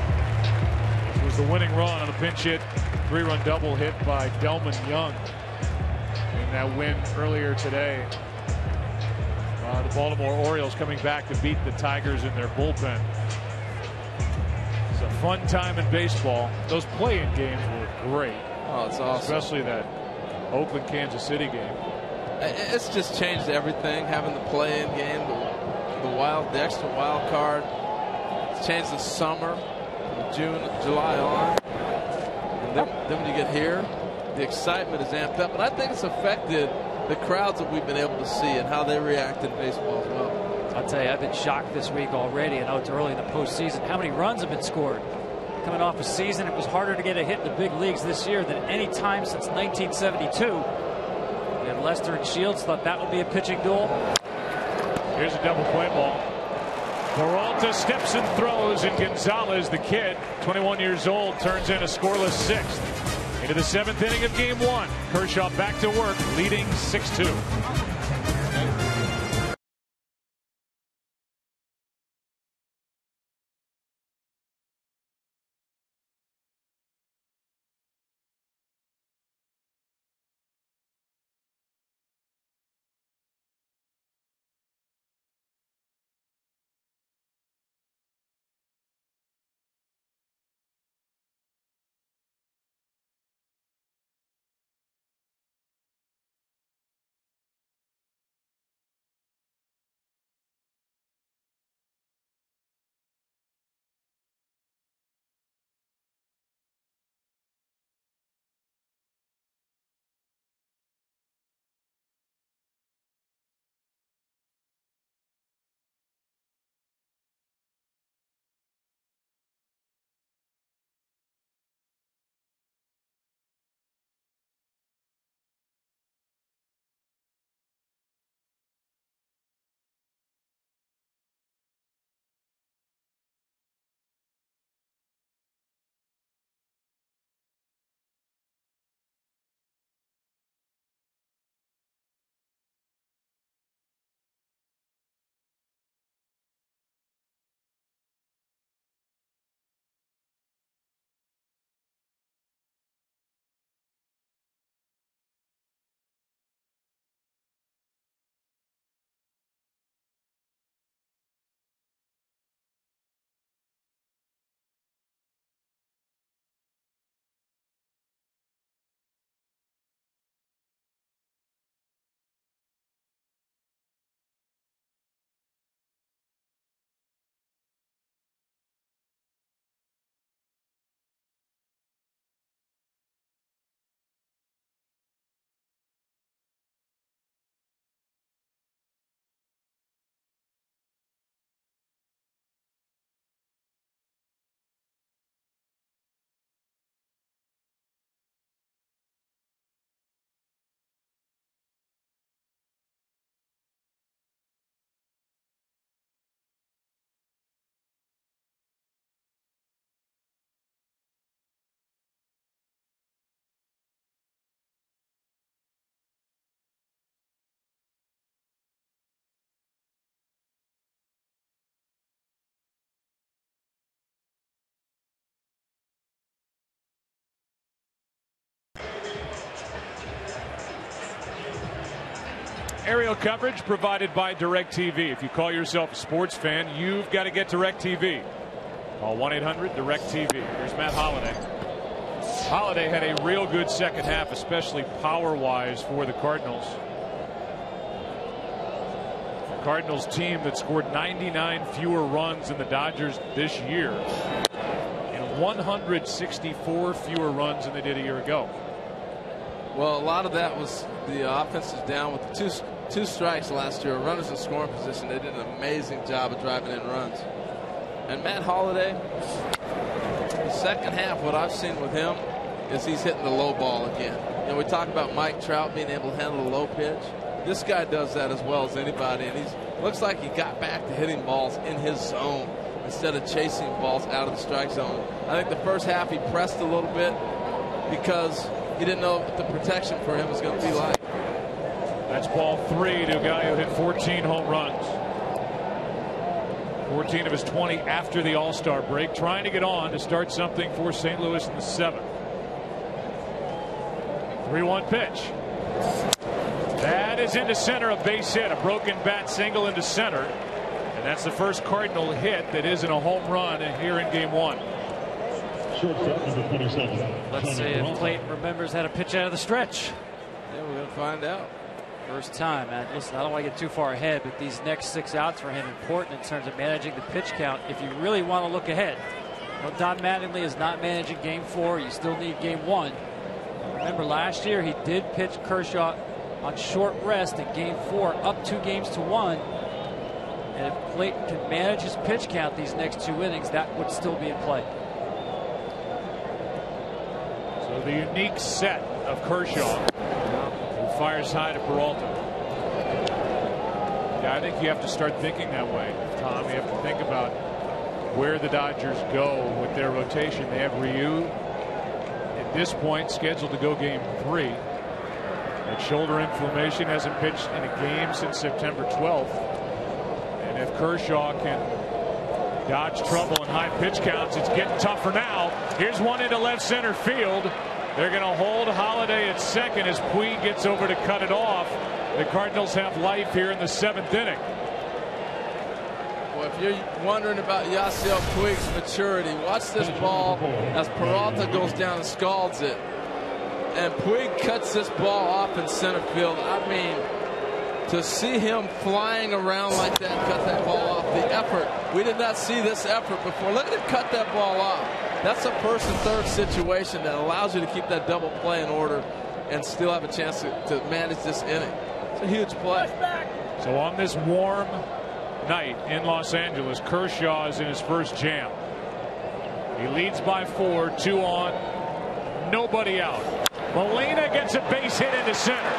This was the winning run on a pinch hit, 3-run double hit by Delman Young in that win earlier today. The Baltimore Orioles coming back to beat the Tigers in their bullpen. It's a fun time in baseball. Those play-in games were great. Oh, it's awesome. Especially that Oakland, Kansas City game. It's just changed everything, having the play-in game, the extra wild card. It's changed the summer from June, July on. And then when you get here, the excitement is amped up. And I think it's affected the crowds that we've been able to see and how they react in baseball as well. I'll tell you, I've been shocked this week already. I know it's early in the postseason. How many runs have been scored? Coming off a season, it was harder to get a hit in the big leagues this year than any time since 1972. And Lester and Shields thought that would be a pitching duel. Here's a double play ball. Peralta steps and throws, and Gonzalez, the kid, 21 years old, turns in a scoreless sixth. Into the 7th inning of game 1. Kershaw back to work, leading 6-2. Aerial coverage provided by DirecTV. If you call yourself a sports fan, you've got to get DirecTV. Call 1-800-DirecTV. Here's Matt Holliday. Holliday had a real good second half, especially power-wise for the Cardinals. The Cardinals team that scored 99 fewer runs than the Dodgers this year and 164 fewer runs than they did a year ago. Well, a lot of that was the offense is down with the two strikes last year. Runners in scoring position. They did an amazing job of driving in runs. And Matt Holliday, the second half, what I've seen with him is he's hitting the low ball again. And we talk about Mike Trout being able to handle the low pitch. This guy does that as well as anybody. And looks like he got back to hitting balls in his zone instead of chasing balls out of the strike zone. I think the first half he pressed a little bit because he didn't know what the protection for him was going to be like. That's ball 3 to a guy who hit 14 home runs. 14 of his 20 after the All-Star break, trying to get on to start something for St. Louis in the 7th. 3-1 pitch. That is into center, a base hit, a broken bat single into center. And that's the first Cardinal hit that isn't a home run here in game 1. Let's see if Clayton remembers how to pitch out of the stretch. Yeah, we're going to find out. First time. And listen, I don't want to get too far ahead, but these next 6 outs for him important in terms of managing the pitch count if you really want to look ahead. Well, Don Mattingly is not managing game 4. You still need game 1. Remember, last year he did pitch Kershaw on short rest in game 4, up 2 games to 1. And if Clayton can manage his pitch count these next 2 innings, that would still be in play. So the unique set of Kershaw, who fires high to Peralta. Yeah, I think you have to start thinking that way, Tom. You have to think about where the Dodgers go with their rotation. They have Ryu at this point scheduled to go game 3. That shoulder inflammation, hasn't pitched in a game since September 12th. And if Kershaw can dodge trouble in high pitch counts, it's getting tougher now. Here's one into left center field. They're going to hold Holiday at second as Puig gets over to cut it off. The Cardinals have life here in the 7th inning. Well, if you're wondering about Yasiel Puig's maturity, watch this ball as Peralta goes down and scalds it. And Puig cuts this ball off in center field. I mean, to see him flying around like that, cut that ball off, the effort. We did not see this effort before. Look at him cut that ball off. That's a first and third situation that allows you to keep that double play in order and still have a chance to manage this inning. It's a huge play. So on this warm night in Los Angeles, Kershaw is in his first jam. He leads by 4, 2 on, nobody out. Molina gets a base hit into center.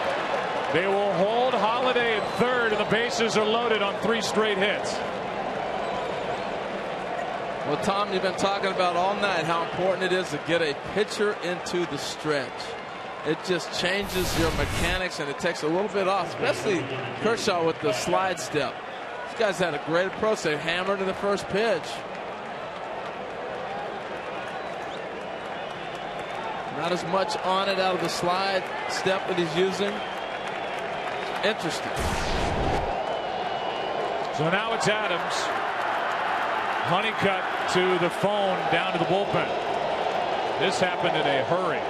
They will hold Holiday at third, and the bases are loaded on 3 straight hits. Well, Tom, you've been talking about all night how important it is to get a pitcher into the stretch. It just changes your mechanics, and it takes a little bit off, especially Kershaw with the slide step. These guys had a great approach. They hammered in the first pitch. Not as much on it out of the slide step that he's using. Interesting. So now it's Adams. Honeycutt to the phone, down to the bullpen. This happened in a hurry.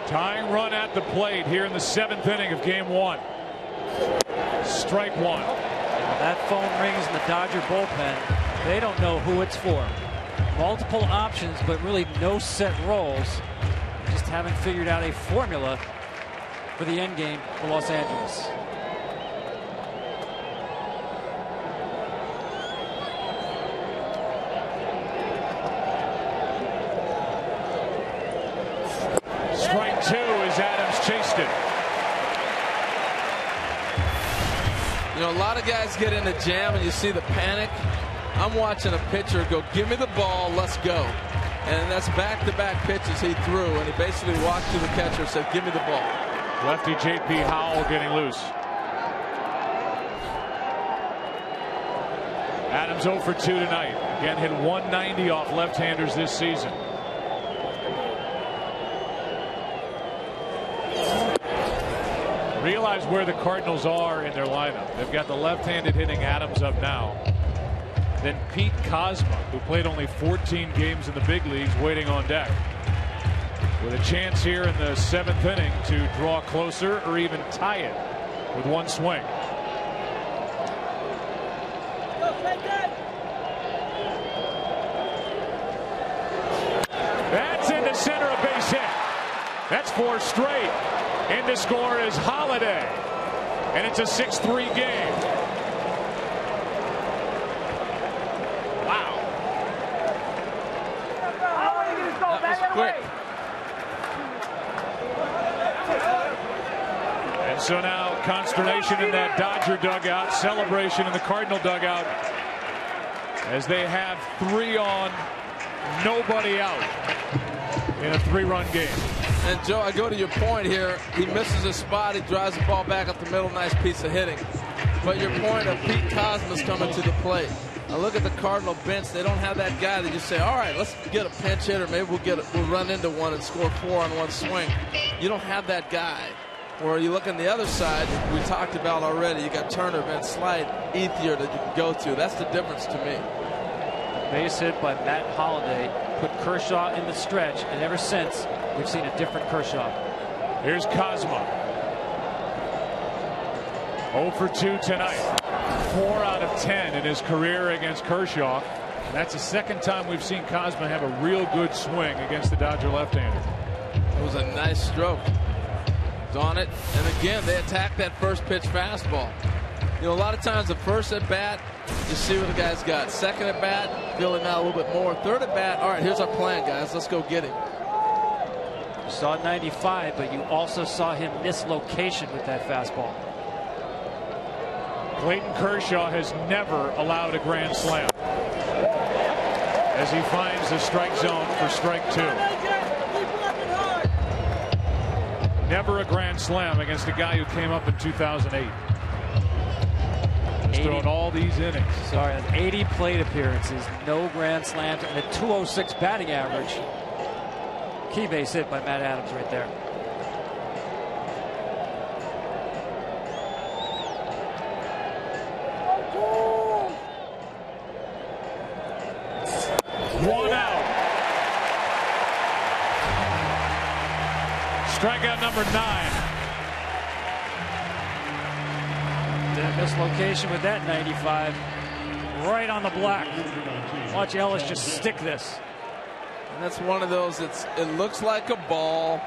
Tying run at the plate here in the 7th inning of game 1. Strike 1. That phone rings in the Dodger bullpen. They don't know who it's for. Multiple options, but really no set roles. Just haven't figured out a formula for the end game for Los Angeles. Strike 2 as Adams chased it. You know, a lot of guys get in a jam and you see the panic. I'm watching a pitcher go, give me the ball, let's go. And that's back-to-back pitches he threw, and he basically walked to the catcher and said, give me the ball. Lefty J.P. Howell getting loose. Adams 0 for 2 tonight. Again, hit 190 off left-handers this season. Realize where the Cardinals are in their lineup. They've got the left-handed hitting Adams up now. Then Pete Kozma, who played only 14 games in the big leagues, waiting on deck. With a chance here in the 7th inning to draw closer or even tie it with 1 swing. That's into center, a base hit. That's 4 straight. In to score is Holiday. And it's a 6-3 game. Wow. That was quick. And so now consternation in that Dodger dugout, celebration in the Cardinal dugout as they have 3 on, nobody out in a 3-run game. And Joe, I go to your point here. He misses a spot. He drives the ball back up the middle. Nice piece of hitting. But your point of Pete Cosma's coming to the plate. Now look at the Cardinal bench. They don't have that guy. They just say, all right, let's get a pinch hitter. Maybe we'll run into one and score 4 on one swing. You don't have that guy. Where you look on the other side, we talked about already. You got Turner, Van Slyke, Ethier that you can go to. That's the difference to me. Base hit by Matt Holliday put Kershaw in the stretch, and ever since we've seen a different Kershaw. Here's Cosma. 0 for 2 tonight. 4 out of 10 in his career against Kershaw. And that's the second time we've seen Cosma have a real good swing against the Dodger left-hander. It was a nice stroke. On it, and again they attack that first pitch fastball. You know, a lot of times the first at bat, you see what the guy's got. Second at bat, feel him out a little bit more. Third at bat, all right, here's our plan, guys. Let's go get him. You saw 95, but you also saw him miss location with that fastball. Clayton Kershaw has never allowed a grand slam as he finds the strike zone for strike 2. Never a grand slam against a guy who came up in 2008. He's thrown all these innings. Sorry, 80 plate appearances, no grand slams, and a .206 batting average. Key base hit by Matt Adams right there. One out. Strikeout number 9. Didn't miss location with that 95. Right on the black. Watch Ellis just stick this. And that's one of those. It looks like a ball.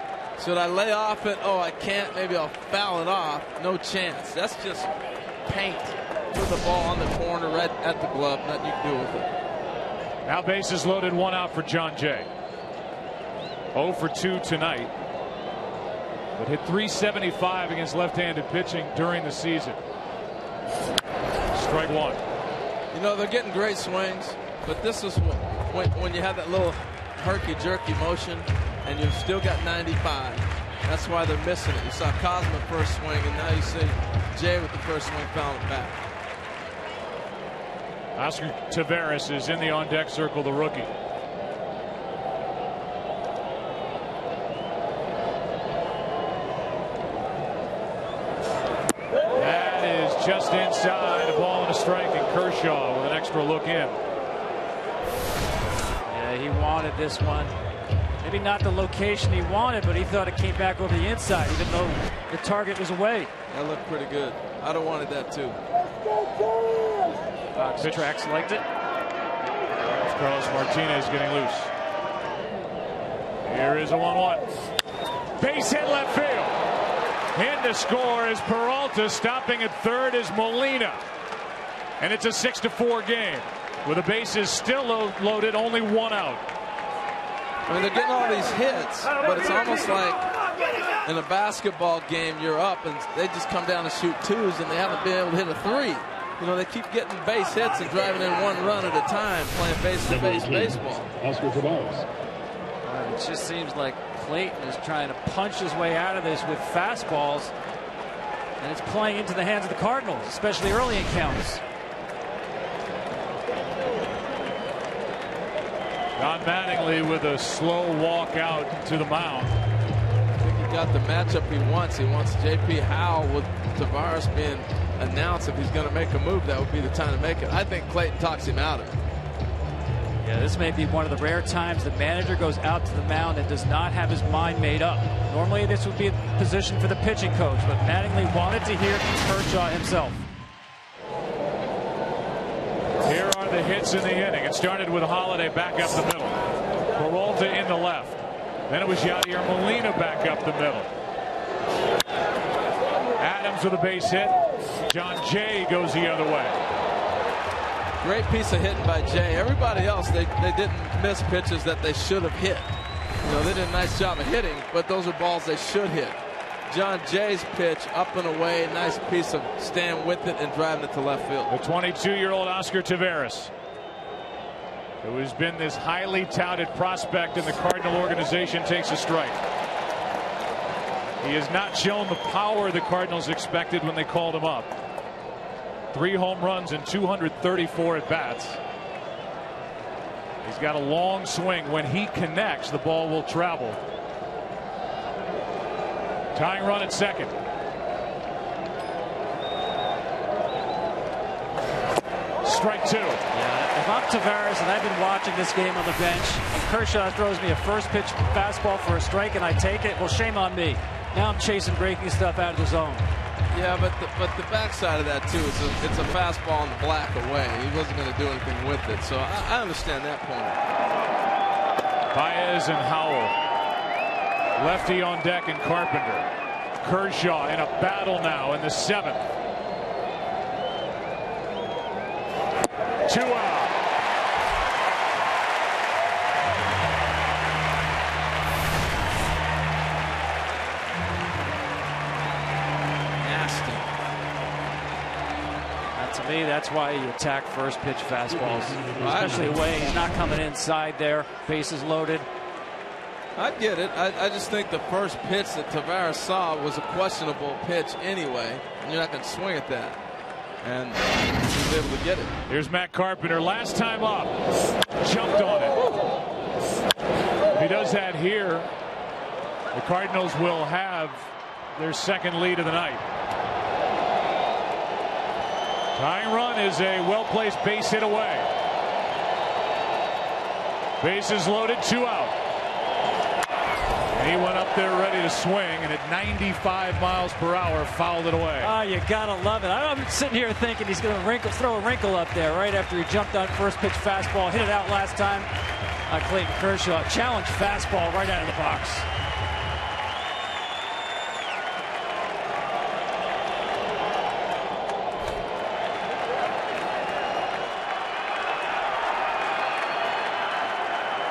Should I lay off it? Oh, I can't. Maybe I'll foul it off. No chance. That's just paint. Put the ball on the corner right at the glove. Nothing you can do with it. Now bases loaded, 1 out for John Jay. 0 for 2 tonight. But hit .375 against left-handed pitching during the season. Strike 1. You know, they're getting great swings, but this is when you have that little herky-jerky motion and you've still got 95. That's why they're missing it. You saw Cosma first swing, and now you see Jay with the first swing fouling it back. Oscar Taveras is in the on-deck circle, the rookie. Just inside, a ball and a strike, and Kershaw with an extra look in. Yeah, he wanted this one. Maybe not the location he wanted, but he thought it came back over the inside, even though the target was away. That looked pretty good. I'd have wanted that too. Fox Tracks liked it. Carlos Martinez getting loose. Here is a 1-1. Base hit left field. In to score is Peralta. Stopping at third is Molina. And it's a 6-4 game. With the bases still loaded, only 1 out. I mean, they're getting all these hits, but it's almost like in a basketball game, you're up and they just come down and shoot 2s, and they haven't been able to hit a 3. You know, they keep getting base hits and driving in 1 run at a time, playing base-to-base baseball. It just seems like Clayton is trying to punch his way out of this with fastballs, and it's playing into the hands of the Cardinals, especially early in counts. Don Mattingly with a slow walk out to the mound. I think he got the matchup he wants. He wants J.P. Howell with Taveras being announced. If he's going to make a move, that would be the time to make it. I think Clayton talks him out of it. Yeah, this may be one of the rare times the manager goes out to the mound and does not have his mind made up. Normally this would be a position for the pitching coach, but Mattingly wanted to hear from Kershaw himself. Here are the hits in the inning. It started with Holliday back up the middle. Peralta in the left. Then it was Yadier Molina back up the middle. Adams with a base hit. John Jay goes the other way. Great piece of hitting by Jay. Everybody else, they didn't miss pitches that they should have hit. You know, they did a nice job of hitting, but those are balls they should hit. John Jay's pitch up and away, nice piece of staying with it and driving it to left field. The 22-year-old Oscar Taveras, who has been this highly touted prospect in the Cardinal organization, takes a strike. He has not shown the power the Cardinals expected when they called him up. 3 home runs and 234 at bats. He's got a long swing. When he connects, the ball will travel. Tying run at second. Strike 2. Yeah, if I'm Tavares and I've been watching this game on the bench and Kershaw throws me a first pitch fastball for a strike and I take it, well, shame on me. Now I'm chasing breaking stuff out of the zone. Yeah, but the backside of that too, it's a fastball on the black away. He wasn't going to do anything with it, so I understand that point. Baez and Howell. Lefty on deck and Carpenter. Kershaw in a battle now in the 7th. 2 out. To me, that's why you attack first pitch fastballs, especially away. He's not coming inside there. Bases loaded. I get it. I just think the first pitch that Tavares saw was a questionable pitch anyway. And you're not going to swing at that. And he was able to get it. Here's Matt Carpenter. Last time up. Jumped on it. If he does that here, the Cardinals will have their second lead of the night. Tying run is a well-placed base hit away. Bases loaded, 2 out. And he went up there ready to swing, and at 95 miles per hour, fouled it away. Oh, you gotta love it. I'm sitting here thinking he's going to throw a wrinkle up there right after he jumped on first pitch fastball, hit it out last time. Clayton Kershaw challenged fastball right out of the box.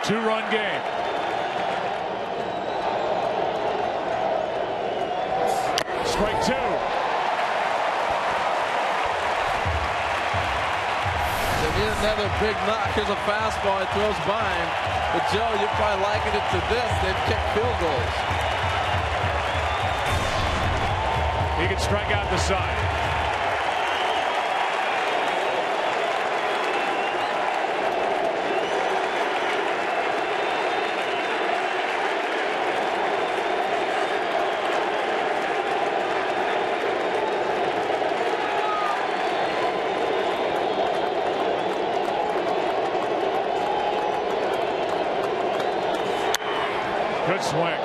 Two-run game. Strike 2. They need another big knock. Here's a fastball. He throws by him. But Joe, you're probably liking it to this. They've kicked field goals. He can strike out the side. Good swing.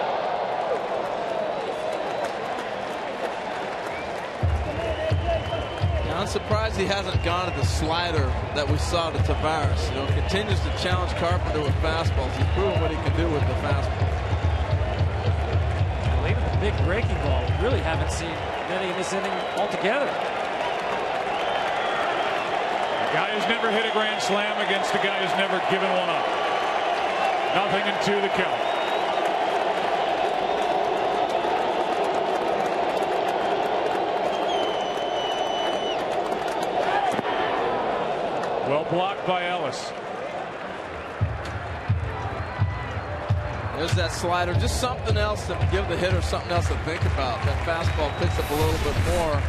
Now, I'm surprised he hasn't gone to the slider that we saw to Tavares. You know, continues to challenge Carpenter with fastballs. He's proven what he can do with the fastball. And even the big breaking ball, we really haven't seen many in this inning altogether. A guy who's never hit a grand slam against a guy who's never given one up. Nothing and 2 the count. Well blocked by Ellis. There's that slider. Just something else to give the hitter something else to think about. That fastball picks up a little bit more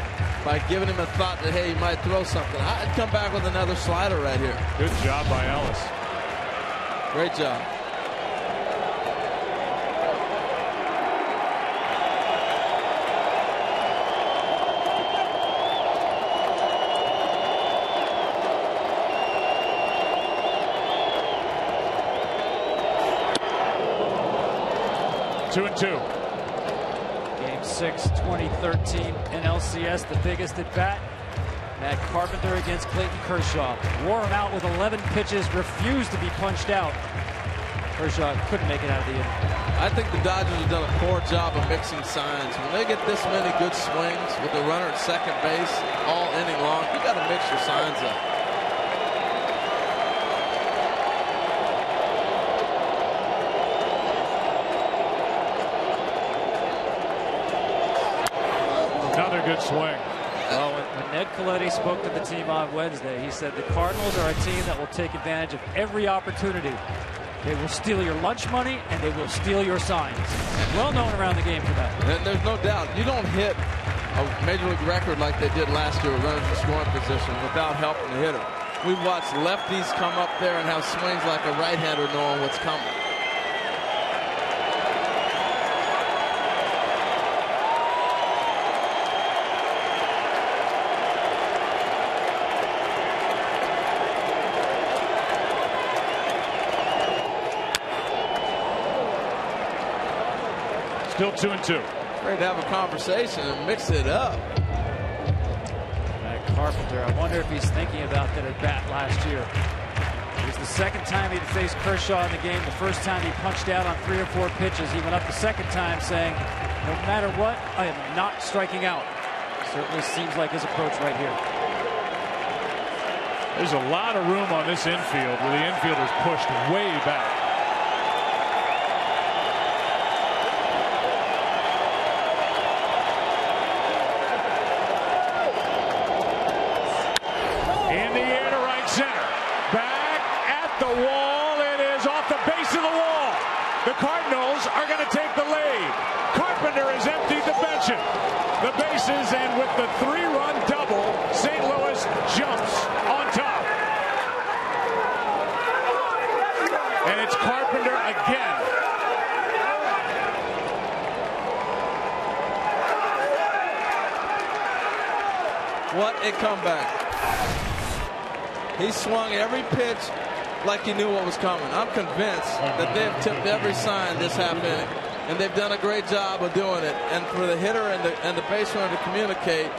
by giving him a thought that, hey, he might throw something. I'd come back with another slider right here. Good job by Ellis. Great job. Two and 2. Game 6, 2013 NLCS, the biggest at bat. Matt Carpenter against Clayton Kershaw. Wore him out with 11 pitches, refused to be punched out. Kershaw couldn't make it out of the inning. I think the Dodgers have done a poor job of mixing signs. When they get this many good swings with the runner at second base all inning long, you got to mix your signs up. Another good swing. Well, when Ned Colletti spoke to the team on Wednesday, he said the Cardinals are a team that will take advantage of every opportunity. They will steal your lunch money and they will steal your signs. Well known around the game for that. And there's no doubt. You don't hit a major league record like they did last year with runners in scoring position without helping the hitter. We've watched lefties come up there and have swings like a right-hander knowing what's coming. Still 2-2. Great to have a conversation and mix it up. Matt Carpenter, I wonder if he's thinking about that at bat last year. It was the second time he'd faced Kershaw in the game. The first time he punched out on 3 or 4 pitches. He went up the second time saying, no matter what, I am not striking out. Certainly seems like his approach right here. There's a lot of room on this infield where the infield is pushed way back. The Cardinals are going to take the lead. Carpenter has emptied the the bases, and with the 3-run double, St. Louis jumps on top. And it's Carpenter again. What a comeback. He swung every pitch like he knew what was coming. I'm convinced that they've tipped every sign this half inning, and they've done a great job of doing it. And for the hitter and the base runner to communicate,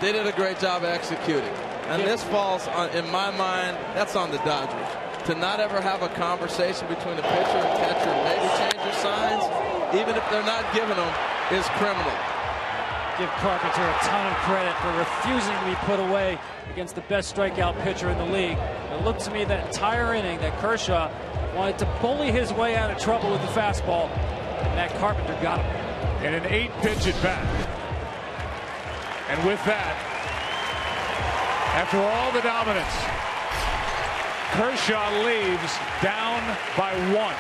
they did a great job of executing. And this falls on, in my mind, that's on the Dodgers. To not ever have a conversation between the pitcher and catcher, maybe change your signs, even if they're not giving them, is criminal. Give Carpenter a ton of credit for refusing to be put away against the best strikeout pitcher in the league. It looked to me that entire inning that Kershaw wanted to bully his way out of trouble with the fastball, and Matt Carpenter got him. In an 8-pitch at bat. And with that, after all the dominance, Kershaw leaves down by 1.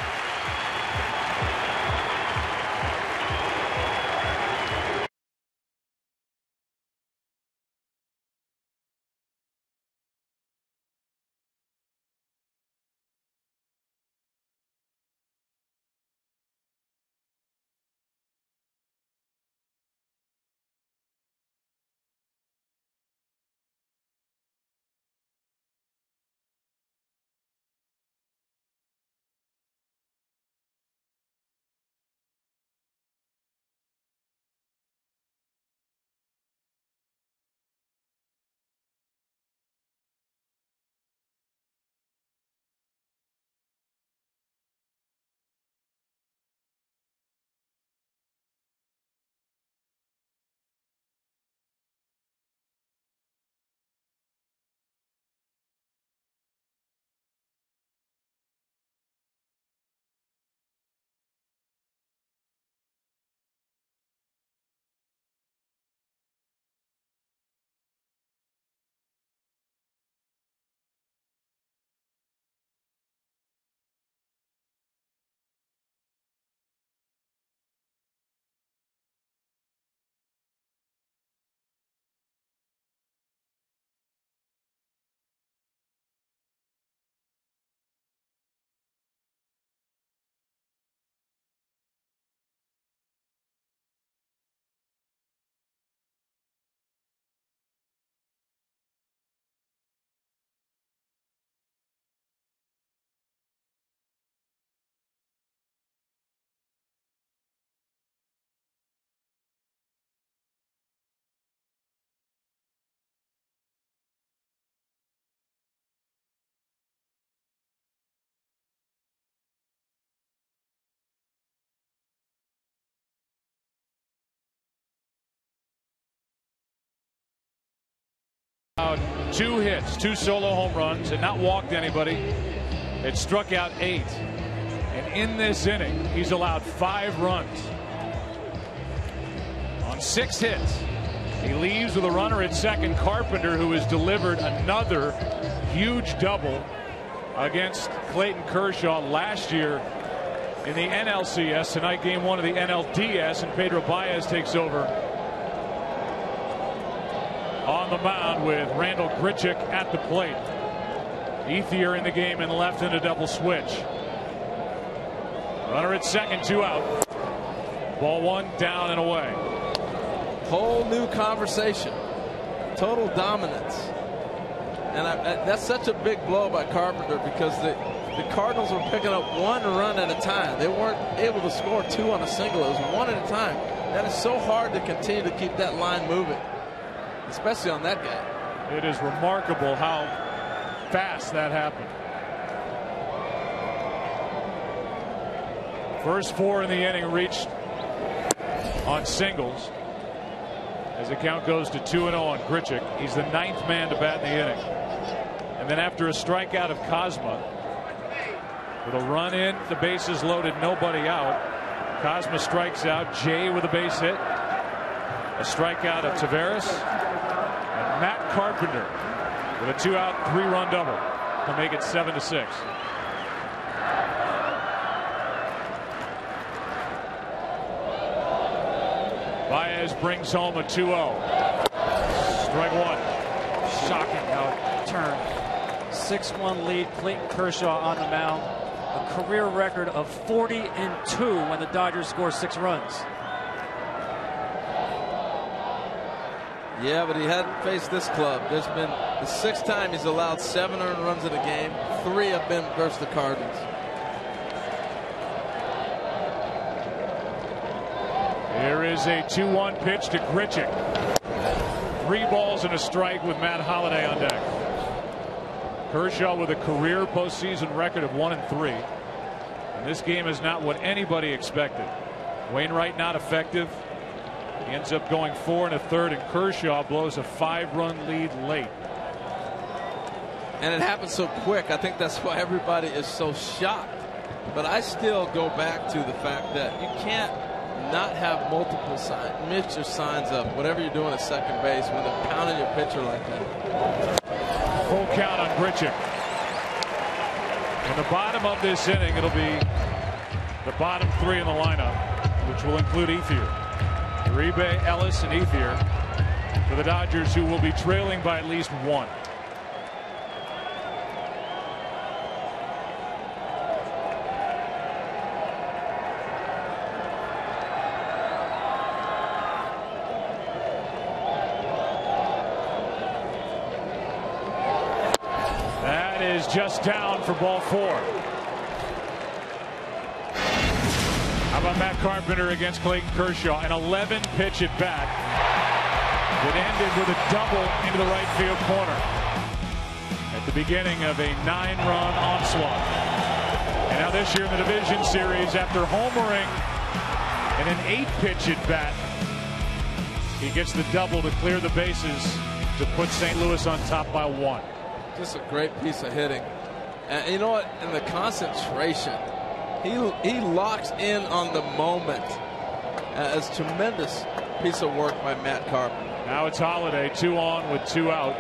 Two hits, 2 solo home runs, and not walked anybody. It struck out 8. And in this inning, he's allowed 5 runs on 6 hits. He leaves with a runner at second, Carpenter, who has delivered another huge double against Clayton Kershaw last year in the NLCS. Tonight, game 1 of the NLDS, and Pedro Baez takes over on the mound with Randall Grichuk at the plate. Ethier in the game and left in a double switch. Runner at second, 2 out. Ball 1 down and away. Whole new conversation. Total dominance. And that's such a big blow by Carpenter because the Cardinals were picking up 1 run at a time. They weren't able to score 2 on a single. It was 1 at a time. That is so hard to continue to keep that line moving, especially on that guy. It is remarkable how fast that happened. First 4 in the inning reached on singles as the count goes to 2-0 on Grichuk. He's the 9th man to bat in the inning. And then after a strikeout of Kozma, with a run in, the bases loaded, nobody out. Kozma strikes out. Jay with a base hit. A strikeout of Taveras. And Matt Carpenter with a 2-out, 3-run double to make it 7-6. Baez brings home a 2-0. Strike 1. Shocking how it turned. 6-1 lead. Clayton Kershaw on the mound. A career record of 40-2 when the Dodgers score 6 runs. Yeah, but he hadn't faced this club. There's been the 6th time he's allowed 7 earned runs in a game. 3 have been versus the Cardinals. Here is a 2-1 pitch to Grichuk. 3 balls and a strike with Matt Holliday on deck. Kershaw with a career postseason record of 1-3. And this game is not what anybody expected. Wainwright not effective. He ends up going 4 1/3, and Kershaw blows a 5-run lead late. And it happened so quick. I think that's why everybody is so shocked. But I still go back to the fact that you can't not have multiple signs, mix your signs up, whatever you're doing at second base when they're pounding your pitcher like that. Full count on Grichuk. In the bottom of this inning, it'll be the bottom 3 in the lineup, which will include Ethier. Uribe, Ellis, and Ethier for the Dodgers, who will be trailing by at least 1. That is just down for ball 4. How about Matt Carpenter against Clayton Kershaw? An 11-pitch at bat that ended with a double into the right field corner at the beginning of a 9-run onslaught. And now this year in the division series, after homering in an 8-pitch at bat, he gets the double to clear the bases to put St. Louis on top by 1. Just a great piece of hitting. And you know what? In the concentration, he locks in on the moment. It's a tremendous piece of work by Matt Carpenter. Now it's Holliday, 2 on with 2 out.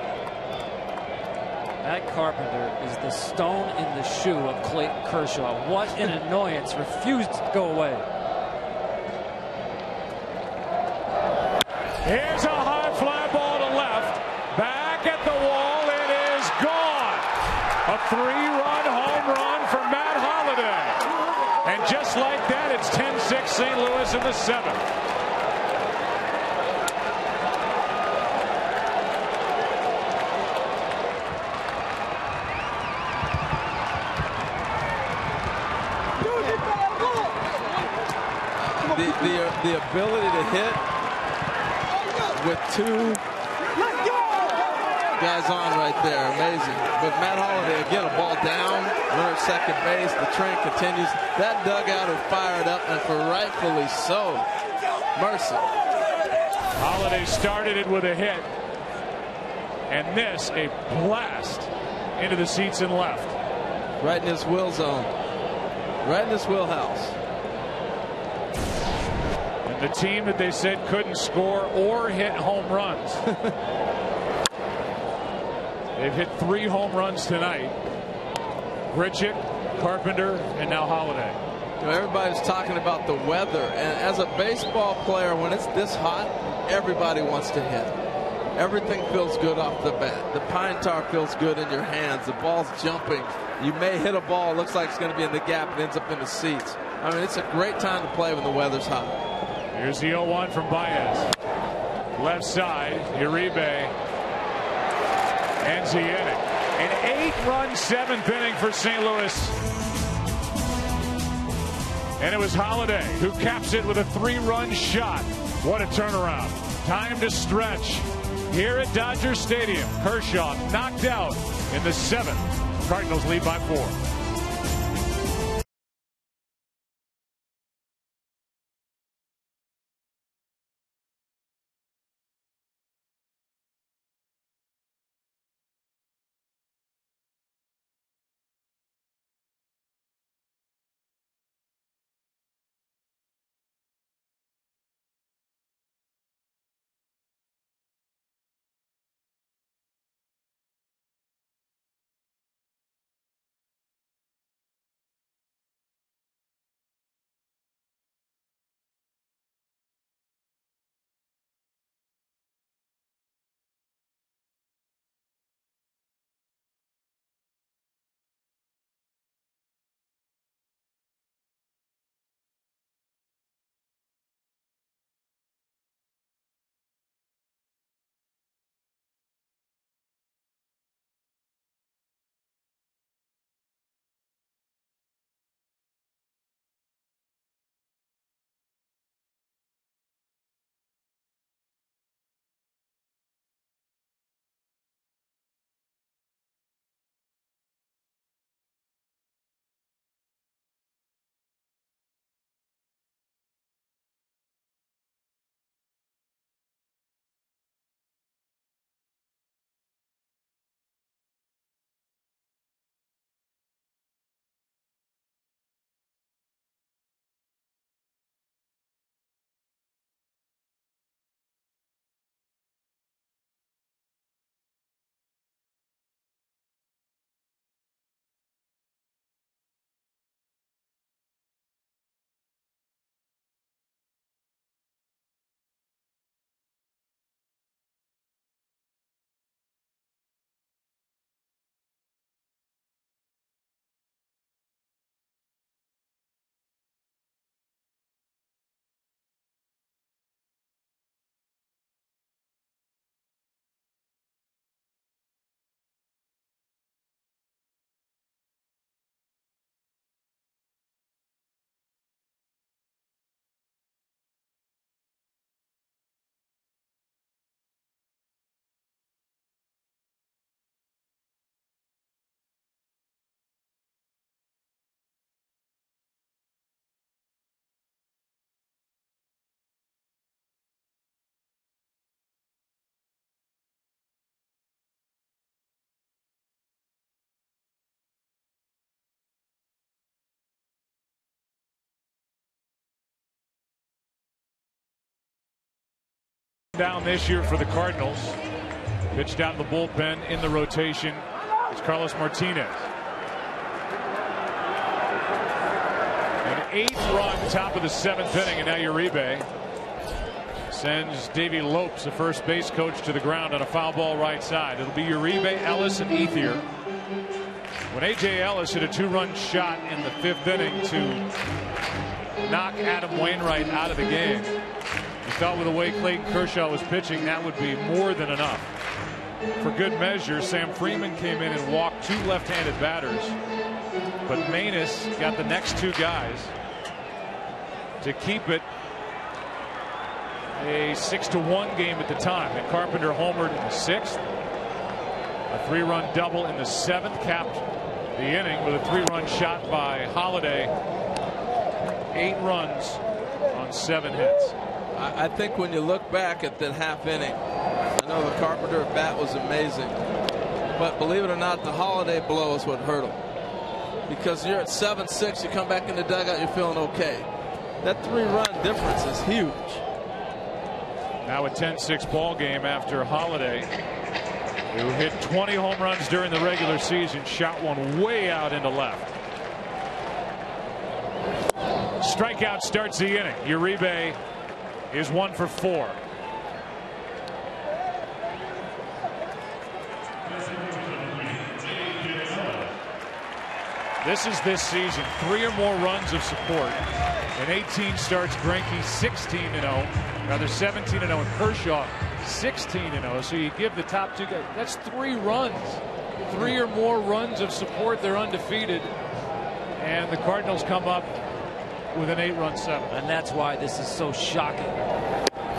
Matt Carpenter is the stone in the shoe of Clayton Kershaw. What an annoyance. Refused to go away. Here's a high fly ball to left. Back at the wall. It is gone. A 3-run home run for Matt Holliday. And just like that, it's 10-6 St. Louis in the 7th. The ability to hit with 2 guys on right there, amazing. But Matt Holliday, again, a ball down, runner at second base, the train continues. That dugout is fired up, and for rightfully so. Mercy. Holliday started it with a hit, and this a blast into the seats and left. Right in his will zone, right in his wheelhouse. The team that they said couldn't score or hit home runs. They've hit 3 home runs tonight. Grichuk, Carpenter, and now Holliday. You know, everybody's talking about the weather, and as a baseball player, when it's this hot, everybody wants to hit. everything feels good off the bat. The pine tar feels good in your hands. The ball's jumping. You may hit a ball, looks like it's going to be in the gap, and ends up in the seats. I mean, it's a great time to play when the weather's hot. Here's the 0-1 from Baez. Left side, Uribe ends the inning. An 8-run 7th inning for St. Louis. And it was Holiday who caps it with a 3-run shot. What a turnaround. Time to stretch here at Dodger Stadium. Kershaw knocked out in the 7th. Cardinals lead by 4. Down this year for the Cardinals. Pitched out in the bullpen in the rotation. It's Carlos Martinez. An 8-run top of the 7th inning, and now Uribe sends Davey Lopes, the first base coach, to the ground on a foul ball right side. It'll be Uribe, Ellis, and Ethier. When A.J. Ellis hit a 2-run shot in the 5th inning to knock Adam Wainwright out of the game, we thought with the way Clayton Kershaw was pitching, that would be more than enough. For good measure, Sam Freeman came in and walked 2 left-handed batters. But Manus got the next 2 guys to keep it a 6-1 game at the time. And Carpenter homered in the 6th. A 3-run double in the 7th capped the inning with a 3-run shot by Holiday. 8 runs on 7 hits. I think when you look back at that half inning, I know the Carpenter bat was amazing, but believe it or not, the Holiday blow is what hurt him. Because you're at 7-6, you come back in the dugout, you're feeling okay. That 3-run difference is huge. Now a 10-6 ball game after Holiday, who hit 20 home runs during the regular season, shot one way out into left. Strikeout starts the inning. Uribe is 1 for 4. This is this season. 3 or more runs of support. In 18 starts, Greinke 16-0. Rather 17-0, and Kershaw 16-0. So you give the top 2 guys. That's 3 runs. 3 or more runs of support. They're undefeated. And the Cardinals come up with an 8-run 7th. And that's why this is so shocking.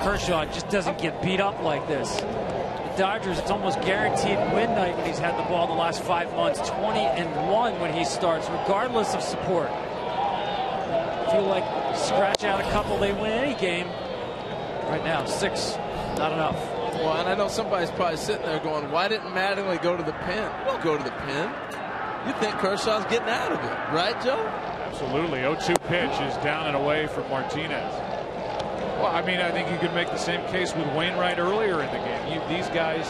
Kershaw just doesn't get beat up like this. The Dodgers, it's almost guaranteed win night when he's had the ball the last 5 months. 20-1 when he starts, regardless of support. Feel like scratch out a couple, they win any game. Right now, 6, not enough. Well, and I know somebody's probably sitting there going, why didn't Mattingly go to the pen? Don't go to the pen. You think Kershaw's getting out of it, right, Joe? Absolutely. 0-2 pitch is down and away from Martinez. Well, I mean, I think you could make the same case with Wainwright earlier in the game. These guys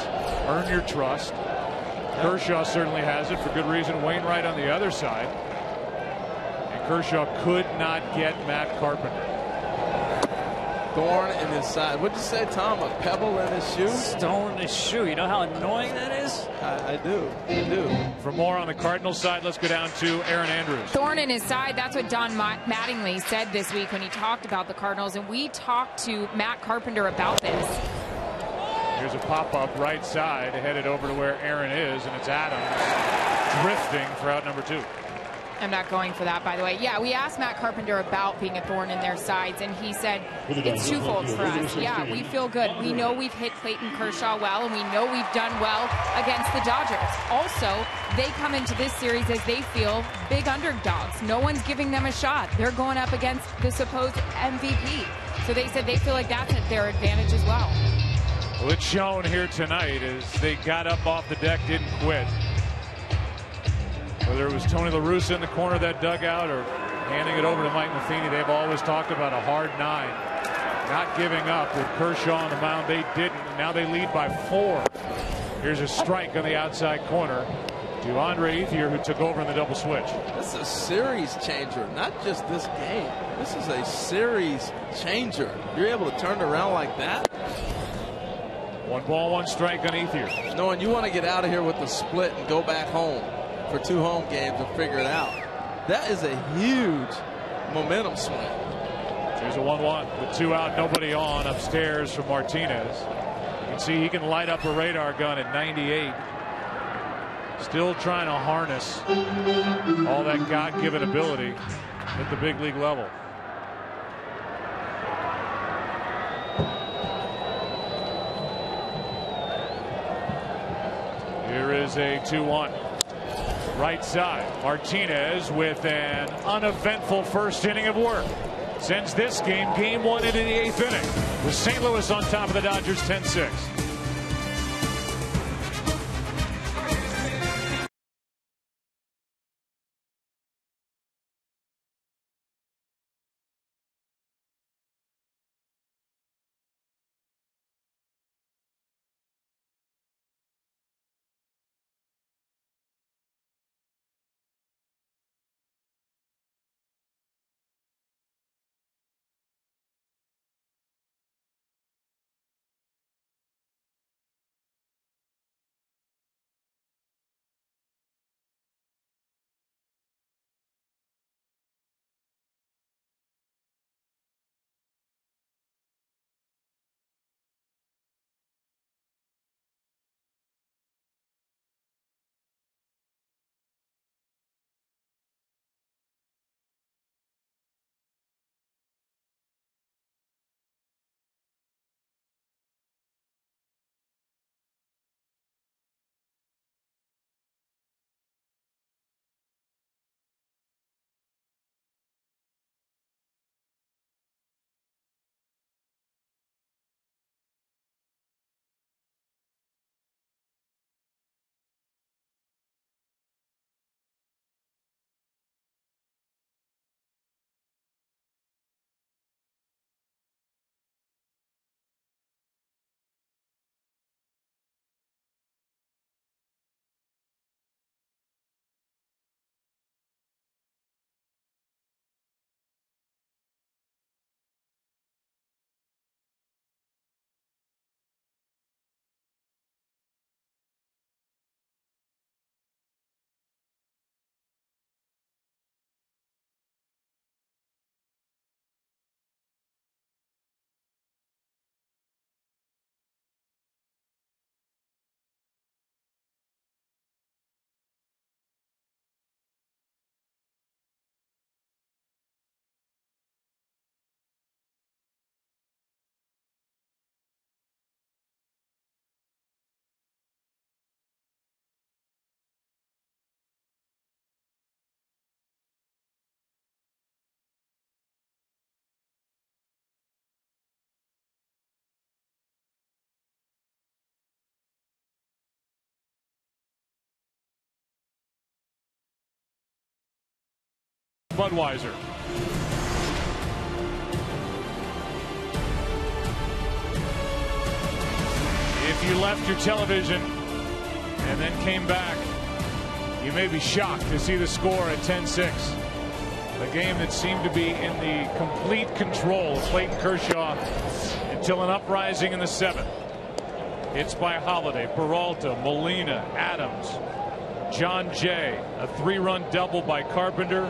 earn your trust. Kershaw certainly has it for good reason. Wainwright on the other side. And Kershaw could not get Matt Carpenter. Thorn in his side. What'd you say, Tom? A pebble in his shoe? Stone in his shoe. You know how annoying that is? I do. I do. For more on the Cardinals side, let's go down to Aaron Andrews. Thorn in his side. That's what Don Mattingly said this week when he talked about the Cardinals. And we talked to Matt Carpenter about this. Here's a pop-up right side headed over to where Aaron is, and it's Adams drifting for out number 2. I'm not going for that, by the way. Yeah, we asked Matt Carpenter about being a thorn in their sides, and he said it's twofold for us. Yeah, we feel good. We know we've hit Clayton Kershaw well, and we know we've done well against the Dodgers. Also, they come into this series as they feel big underdogs. No one's giving them a shot. They're going up against the supposed MVP. So they said they feel like that's at their advantage as well. Well, it's shown here tonight as they got up off the deck, didn't quit. Whether it was Tony La Russa in the corner of that dugout or handing it over to Mike Matheny, they've always talked about a hard 9. Not giving up with Kershaw on the mound. They didn't, and now they lead by 4. Here's a strike on the outside corner to Andre Ethier, who took over in the double switch. This is a series changer, not just this game. This is a series changer. You're able to turn it around like that. 1 ball, 1 strike on Ethier. Knowing you want to get out of here with the split and go back home for 2 home games and figure it out. That is a huge momentum swing. Here's a 1-1 with 2 out, nobody on upstairs from Martinez. You can see he can light up a radar gun at 98. Still trying to harness all that God-given ability at the big league level. Here is a 2-1. Right side, Martinez with an uneventful first inning of work. Sends this game 1 into the 8th inning. With St. Louis on top of the Dodgers 10-6. Budweiser. If you left your television and then came back, you may be shocked to see the score at 10-6. A game that seemed to be in the complete control of Clayton Kershaw until an uprising in the 7th. Hits by Holiday, Peralta, Molina, Adams, John Jay. A 3-run double by Carpenter.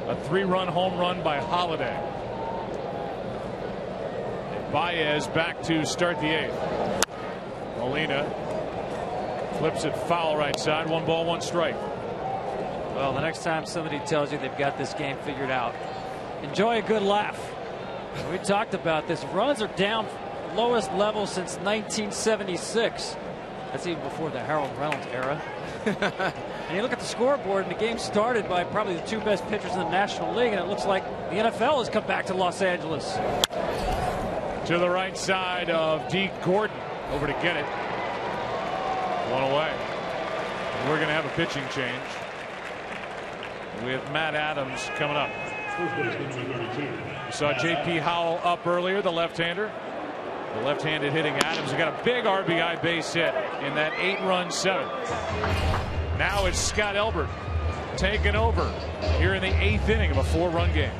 A 3-run home run by Holiday. And Baez back to start the 8th. Molina flips it foul right side. 1 ball, 1 strike. Well, the next time somebody tells you they've got this game figured out, enjoy a good laugh. We talked about this. Runs are down lowest level since 1976. That's even before the Harold Reynolds era. And you look at the scoreboard, and the game started by probably the 2 best pitchers in the National League, and it looks like the NFL has come back to Los Angeles. To the right side of D. Gordon. Over to get it. 1 away. And we're going to have a pitching change with Matt Adams coming up. We saw J.P. Howell up earlier, the left-hander. The left-handed hitting Adams. He got a big RBI base hit in that 8-run 7th. Now it's Scott Elbert taking over here in the 8th inning of a 4-run game.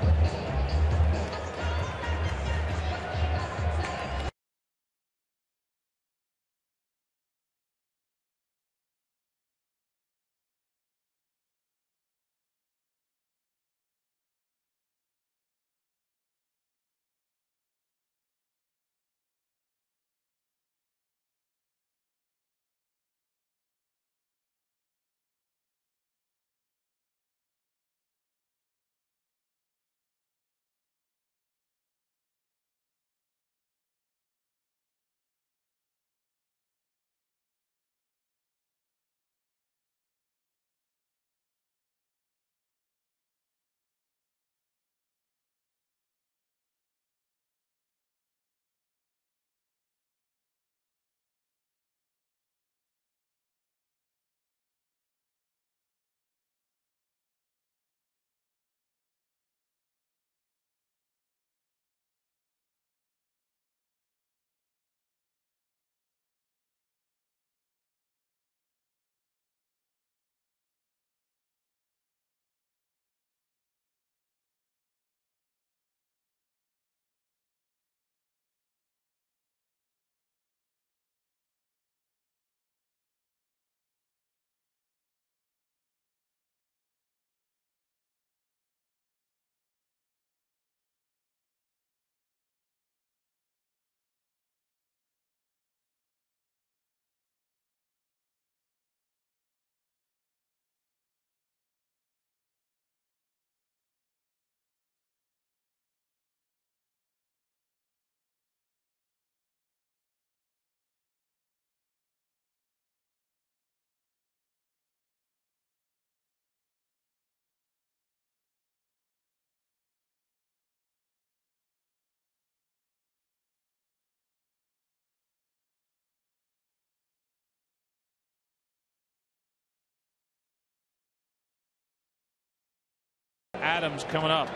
Adams coming up.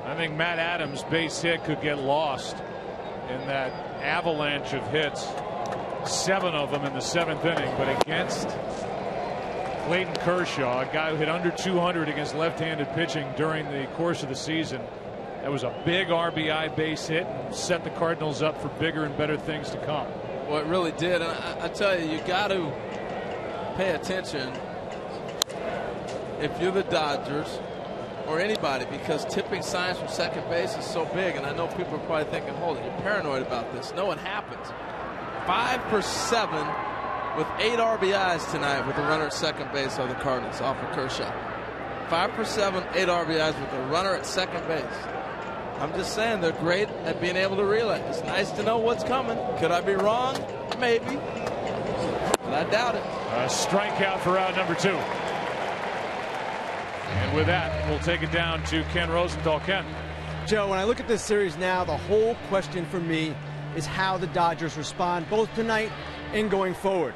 I think Matt Adams' base hit could get lost in that avalanche of hits. 7 of them in the 7th inning, but against Clayton Kershaw, a guy who hit under 200 against left-handed pitching during the course of the season. That was a big RBI base hit and set the Cardinals up for bigger and better things to come. Well, it really did. And I tell you, you got to pay attention if you're the Dodgers or anybody, because tipping signs from second base is so big. And I know people are probably thinking, hold it, you're paranoid about this. No, it happens. 5 for 7 with 8 RBIs tonight with a runner at second base of the Cardinals off of Kershaw. 5 for 7, 8 RBIs with a runner at second base. I'm just saying they're great at being able to relay. It's nice to know what's coming. Could I be wrong? Maybe. But I doubt it. A strikeout for out number 2. And with that, we'll take it down to Ken Rosenthal. Ken. Joe, when I look at this series now, the whole question for me is how the Dodgers respond both tonight and going forward.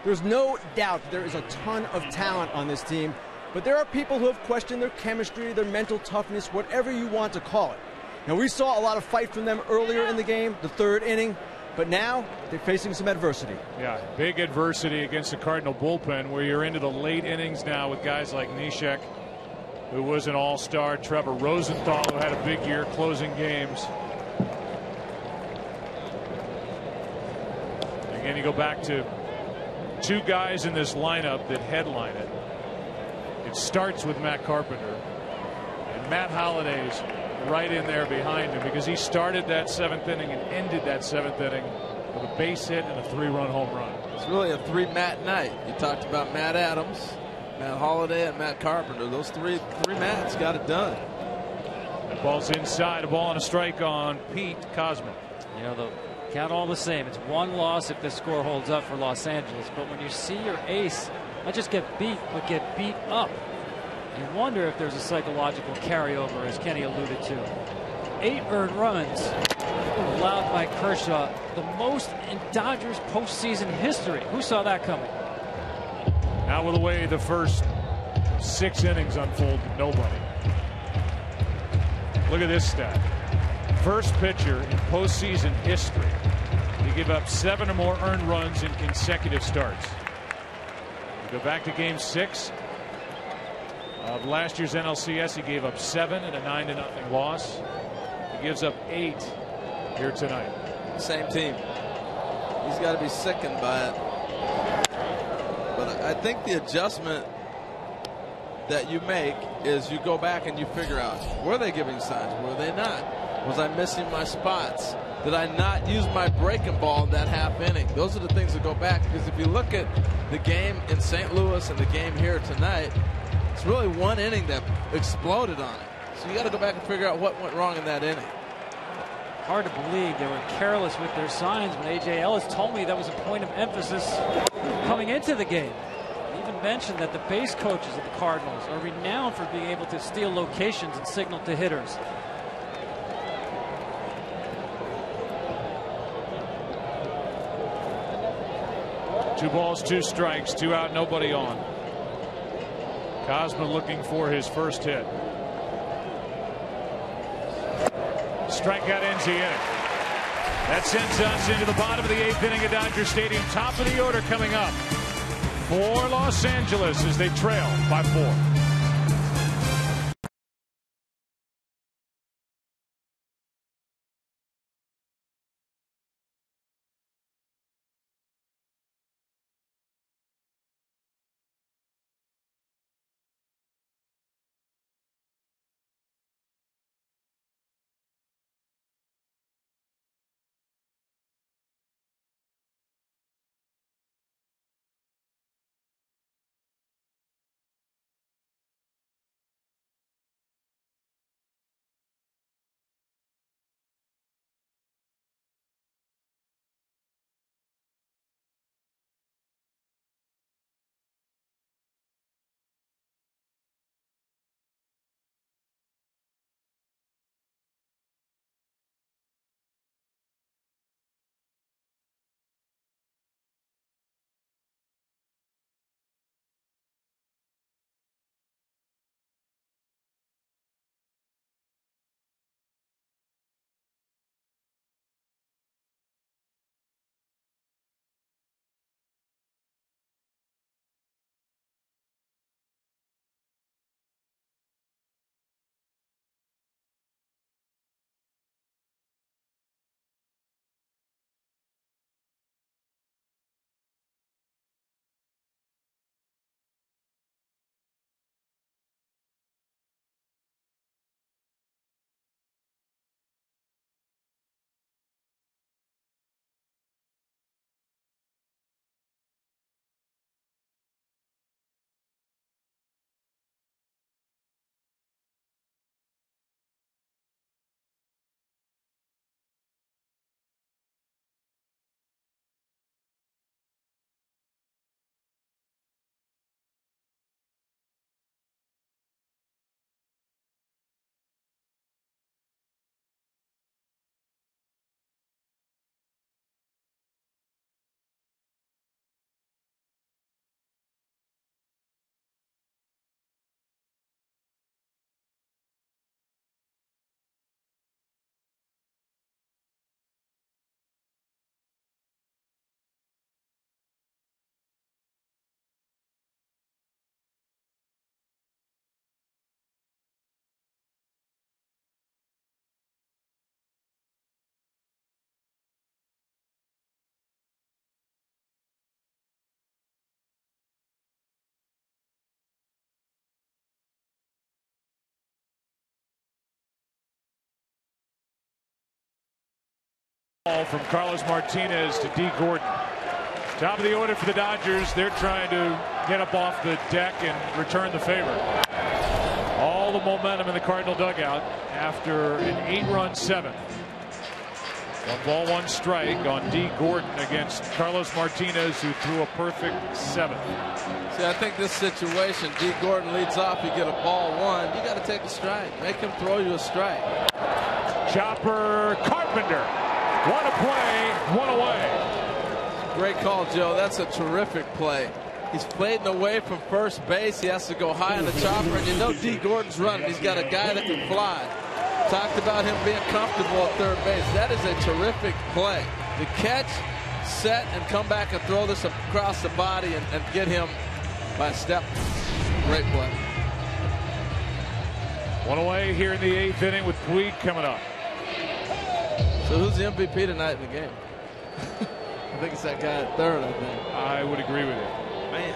There's no doubt that there is a ton of talent on this team, but there are people who have questioned their chemistry, their mental toughness, whatever you want to call it. Now, we saw a lot of fight from them earlier in the game, the third inning, but now they're facing some adversity. Yeah, big adversity against the Cardinal bullpen, where you're into the late innings now with guys like Neshek, who was an all-star, Trevor Rosenthal, who had a big year closing games. Again, you go back to two guys in this lineup that headline it. It starts with Matt Carpenter, and Matt Holliday's right in there behind him because he started that 7th inning and ended that 7th inning with a base hit and a 3-run home run. It's really a 3-Matt night. You talked about Matt Adams, Matt Holliday, and Matt Carpenter. Those three Matts got it done. The ball's inside, a ball and a strike on Pete Cosman. You know, the count all the same. It's one loss if the score holds up for Los Angeles. But when you see your ace not just get beat, but get beat up, you wonder if there's a psychological carryover, as Kenny alluded to. 8 earned runs allowed by Kershaw, the most in Dodgers postseason history. Who saw that coming? Now with the way the first 6 innings unfolded, nobody. Look at this stat. First pitcher in postseason history to give up 7 or more earned runs in consecutive starts. We go back to Game 6 of last year's NLCS. He gave up 7 in a 9-0 loss. He gives up 8 here tonight. Same team. He's got to be sickened by it. But I think the adjustment that you make is you go back and you figure out, were they giving signs? Were they not? Was I missing my spots? Did I not use my breaking ball in that half inning? Those are the things that go back, because if you look at the game in St. Louis and the game here tonight, it's really one inning that exploded on it. So you got to go back and figure out what went wrong in that inning. Hard to believe they were careless with their signs when A.J. Ellis told me that was a point of emphasis coming into the game. He even mentioned that the base coaches of the Cardinals are renowned for being able to steal locations and signal to hitters. Two balls, 2 strikes, 2 out, nobody on. Cosma looking for his first hit. Strikeout ends the inning. That sends us into the bottom of the 8th inning at Dodger Stadium. Top of the order coming up for Los Angeles as they trail by 4. Ball from Carlos Martinez to D. Gordon. Top of the order for the Dodgers. They're trying to get up off the deck and return the favor. All the momentum in the Cardinal dugout after an 8-run seventh. 1 ball, 1 strike on D. Gordon against Carlos Martinez, who threw a perfect seventh. See, I think this situation, D. Gordon leads off, you get a ball 1, you got to take a strike. Make him throw you a strike. Chopper Carpenter. What a play, 1 away. Great call, Joe. That's a terrific play. He's fading away from first base. He has to go high on the chopper, and you know D. Gordon's running. He's got a guy that can fly. Talked about him being comfortable at third base. That is a terrific play. To catch, set, and come back and throw this across the body and get him by a step. Great play. 1 away here in the 8th inning with Puig coming up. So who's the MVP tonight in the game? I think it's that guy at third, I think. I would agree with you. Man.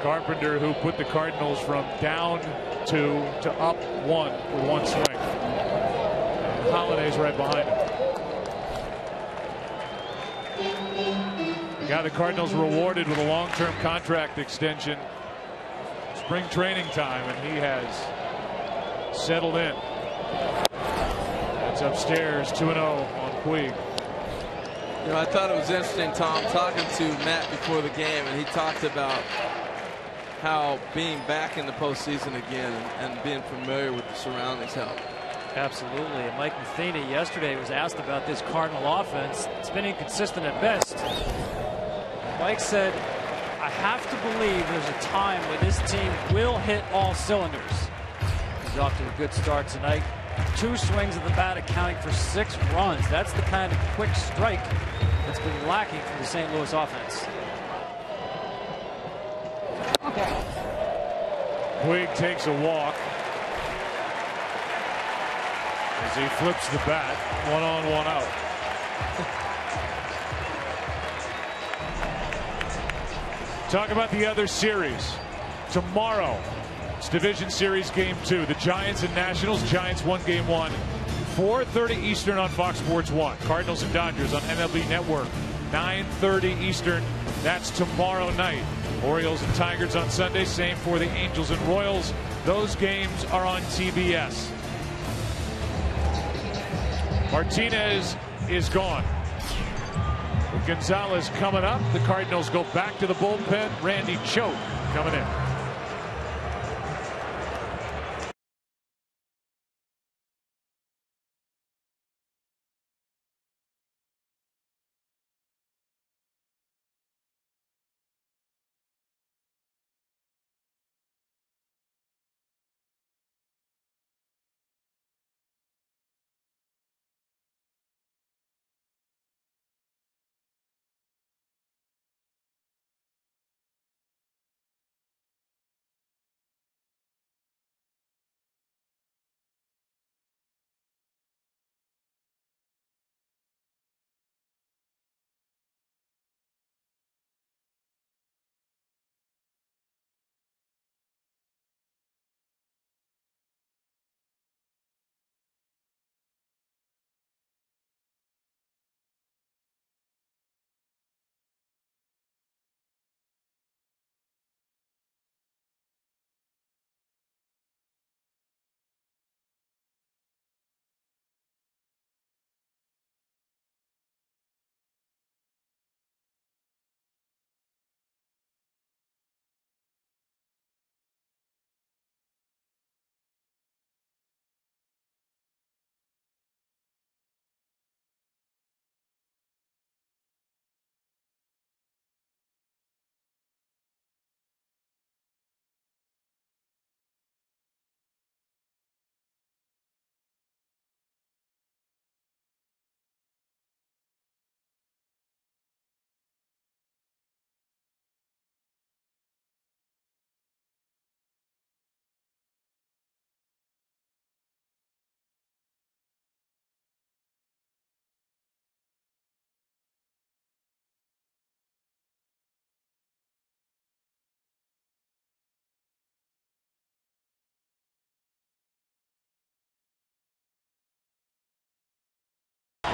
Carpenter, who put the Cardinals from down 2 to up 1 with 1 swing. And Holiday's right behind him. The guy the Cardinals rewarded with a long-term contract extension. Spring training time, and he has settled in. That's upstairs, 2-0 on Puig. You know, I thought it was interesting, Tom, talking to Matt before the game, and he talked about how being back in the postseason again and being familiar with the surroundings help. Absolutely. And Mike Matheny yesterday was asked about this Cardinal offense. It's been inconsistent at best. Mike said, I have to believe there's a time when this team will hit all cylinders. He's off to a good start tonight. 2 swings of the bat accounting for 6 runs. That's the kind of quick strike that's been lacking from the St. Louis offense. Puig takes a walk as he flips the bat. 1 on, 1 out. Talk about the other series. Tomorrow, it's Division Series Game 2. The Giants and Nationals. Giants won Game 1. 4:30 Eastern on Fox Sports 1. Cardinals and Dodgers on MLB Network. 9:30 Eastern. That's tomorrow night. Orioles and Tigers on Sunday. Same for the Angels and Royals. Those games are on TBS. Martinez is gone. With Gonzalez coming up, the Cardinals go back to the bullpen. Randy Choate coming in.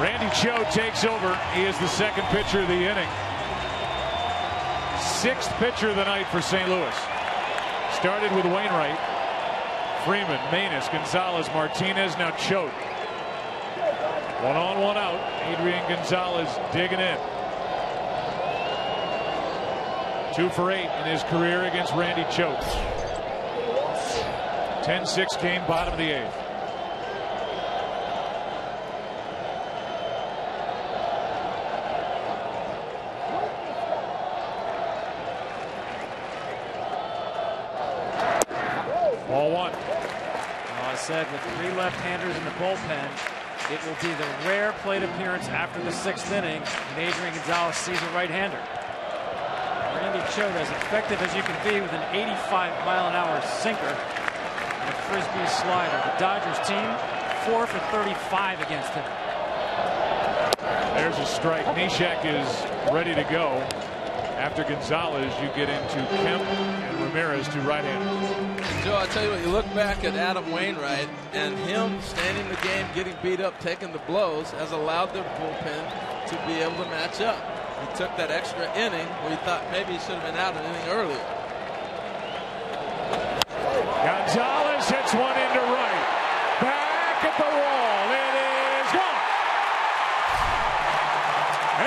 Randy Cho takes over. He is the second pitcher of the inning. Sixth pitcher of the night for St. Louis. Started with Wainwright, Freeman, Manus, Gonzalez, Martinez, now Choate. 1 on, 1 out. Adrian Gonzalez digging in. 2 for 8 in his career against Randy Choate. 10-6 game, bottom of the 8th. Ball 1. Well, I said with 3 left-handers in the bullpen, it will be the rare plate appearance after the 6th inning, and Adrian Gonzalez sees a right-hander. Randy Choate, as effective as you can be with an 85-mile-an-hour sinker and a frisbee slider. The Dodgers team 4 for 35 against him. There's a strike. Neshek is ready to go. After Gonzalez, you get into Kemp and Ramirez, 2 right-handers. Joe, I'll tell you what, you look back at Adam Wainwright, and him standing the game, getting beat up, taking the blows, has allowed their bullpen to be able to match up. He took that extra inning where he thought maybe he should have been out an inning earlier. Gonzalez hits one into right. Back at the wall. It is gone.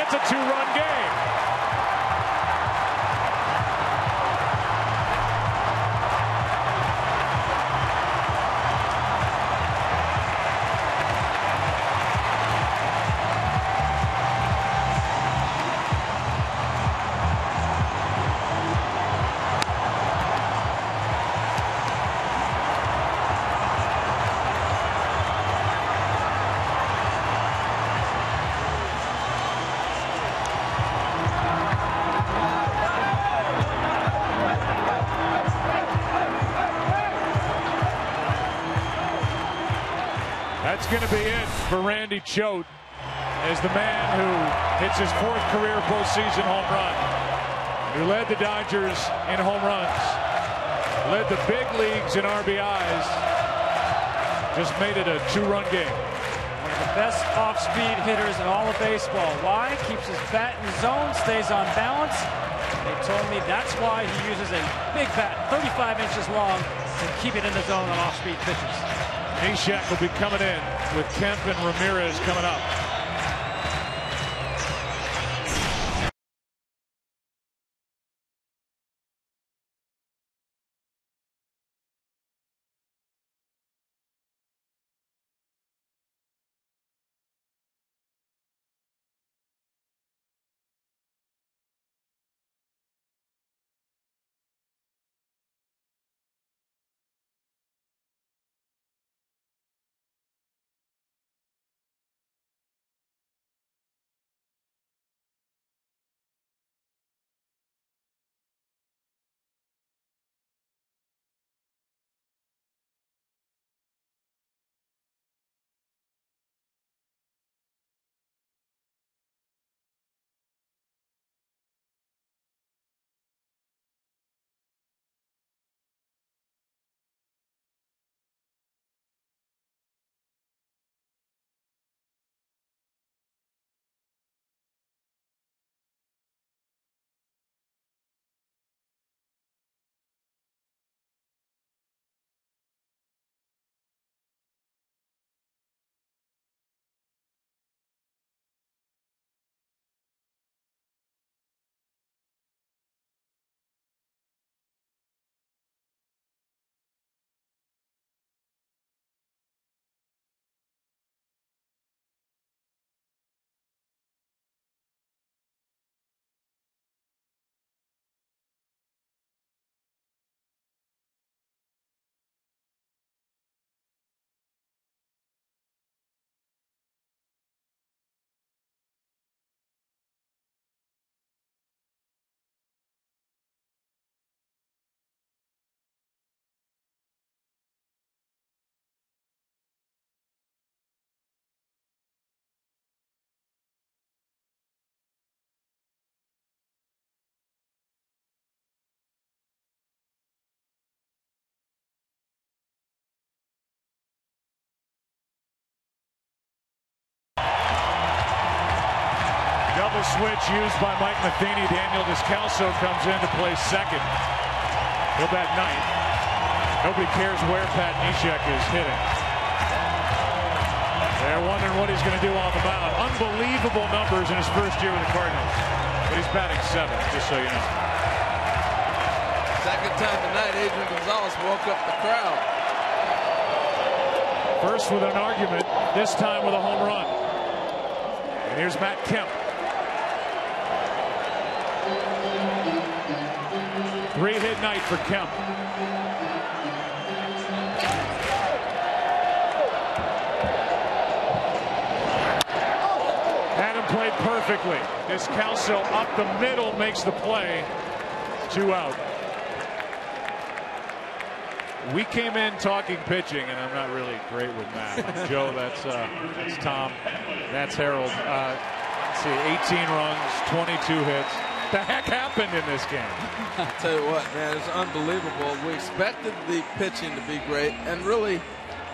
It's a 2-run game. That's going to be it for Randy Choate as the man who hits his 4th career postseason home run. He led the Dodgers in home runs, led the big leagues in RBIs, just made it a 2-run game. One of the best off-speed hitters in all of baseball. Why? Keeps his bat in the zone, stays on balance. They told me that's why he uses a big bat, 35 inches long, to keep it in the zone on off-speed pitches. Neshek will be coming in with Kemp and Ramirez coming up. switch used by Mike Matheny. Daniel Descalso comes in to play second. He'll bat ninth. Nobody cares where Pat Neshek is hitting. They're wondering what he's going to do on the mound. Unbelievable numbers in his first year with the Cardinals. But he's batting seventh, just so you know. Second time tonight, Adrian Gonzalez woke up the crowd. First with an argument, this time with a home run. And here's Matt Kemp. 3-hit night for Kemp. Had him played perfectly. Descalso up the middle makes the play. 2 out. We came in talking pitching, and I'm not really great with math. Joe, that's Tom. That's Harold. Let's see, 18 runs, 22 hits. The heck happened in this game? I'll tell you what, man, it's unbelievable. We expected the pitching to be great, and really,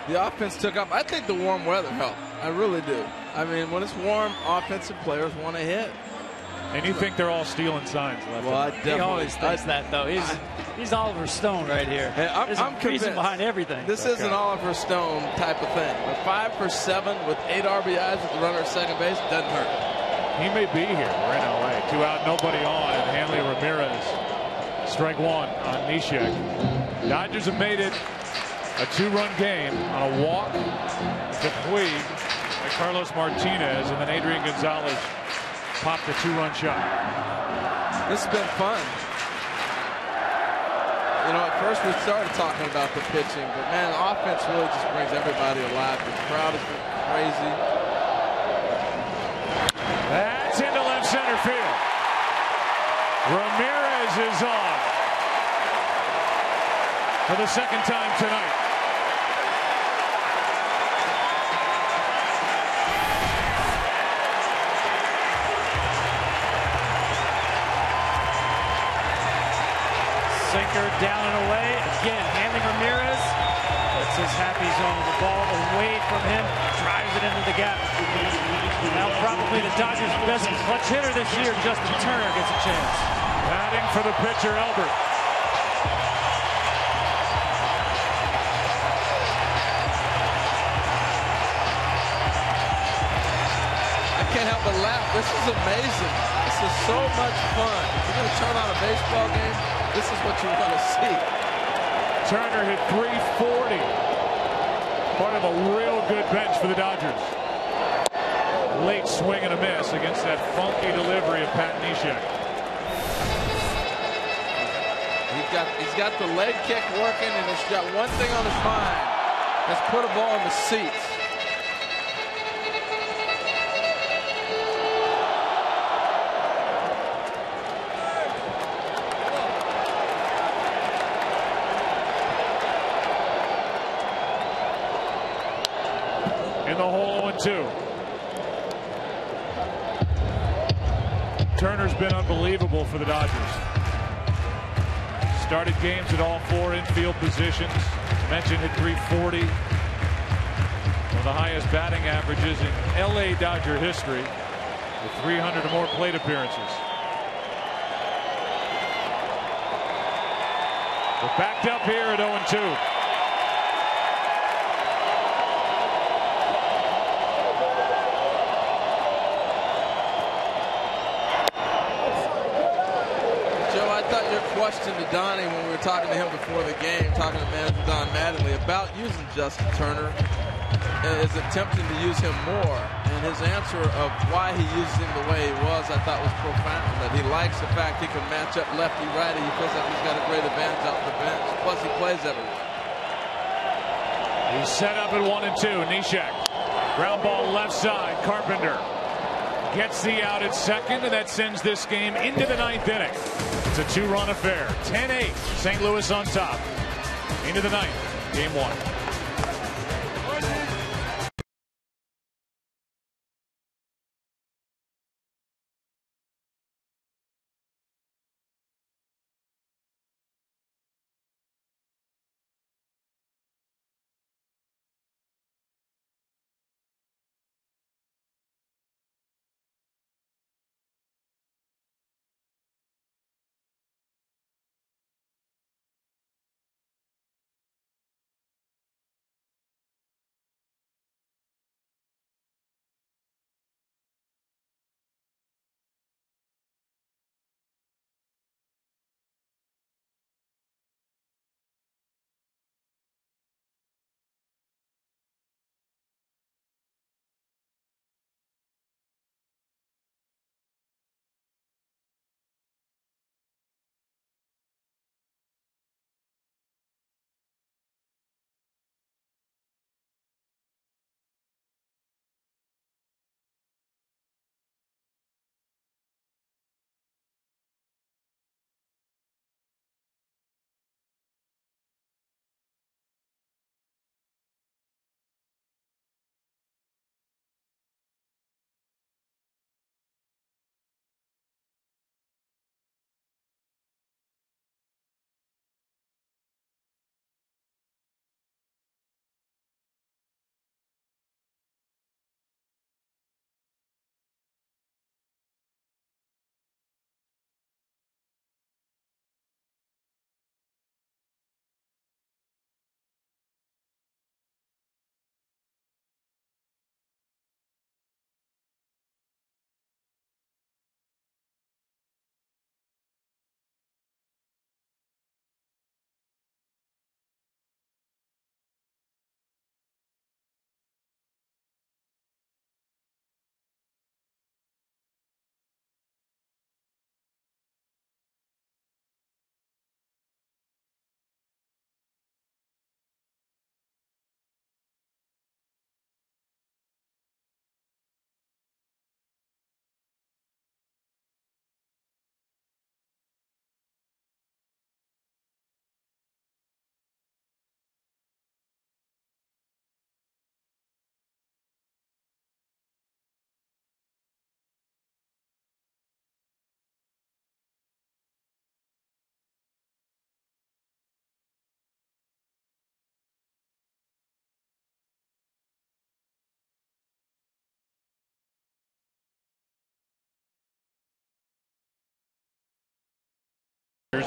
the offense took up. I think the warm weather helped. I really do. I mean, when it's warm, offensive players want to hit. And you think they're all stealing signs left? Well, he always thinks that, though. He's Oliver Stone right here. Hey, I'm convinced behind everything. This isn't Oliver Stone type of thing. But 5 for 7 with 8 RBIs with the runner at second base doesn't hurt. He may be here. We're in LA. 2 out, nobody on. And Hanley Ramirez, strike 1 on Neshek. Dodgers have made it a 2-run game on a walk to Puig by Carlos Martinez, and then Adrian Gonzalez popped a 2-run shot. This has been fun. You know, at first we started talking about the pitching, but man, the offense really just brings everybody alive. The crowd has been crazy. That's into left center field. Ramirez is on for the second time tonight. Sinker down and away. Again, Hanley Ramirez. It's his happy zone. The ball away from him. Drives it into the gap. Now probably the Dodgers' best clutch hitter this year, Justin Turner, gets a chance. Batting for the pitcher, Elbert. I can't help but laugh. This is amazing. This is so much fun. If you're going to turn on a baseball game, this is what you want to see. Turner hit 340. Part of a real good bench for the Dodgers. Late swing and a miss against that funky delivery of Pat Neshek. He's got the leg kick working, and he's got one thing on his mind. Let's put a ball in the seats. In the hole 0-2. Turner's been unbelievable for the Dodgers. Started games at all 4 infield positions. Mentioned hit 340. One of the highest batting averages in LA Dodger history, with 300 or more plate appearances. We're backed up here at 0-2. Question to Donnie when we were talking to him before the game, talking to manager Don Mattingly about using Justin Turner. Is it tempting to use him more? And his answer of why he uses him the way he was, I thought was profound. That he likes the fact he can match up lefty-righty. He feels like he's got a great advantage off the bench. Plus, he plays everywhere. He's set up at 1-2. Neshek. Ground ball left side. Carpenter gets the out at second, and that sends this game into the 9th inning. It's a 2-run affair. 10-8. St. Louis on top. Into the 9th. Game 1.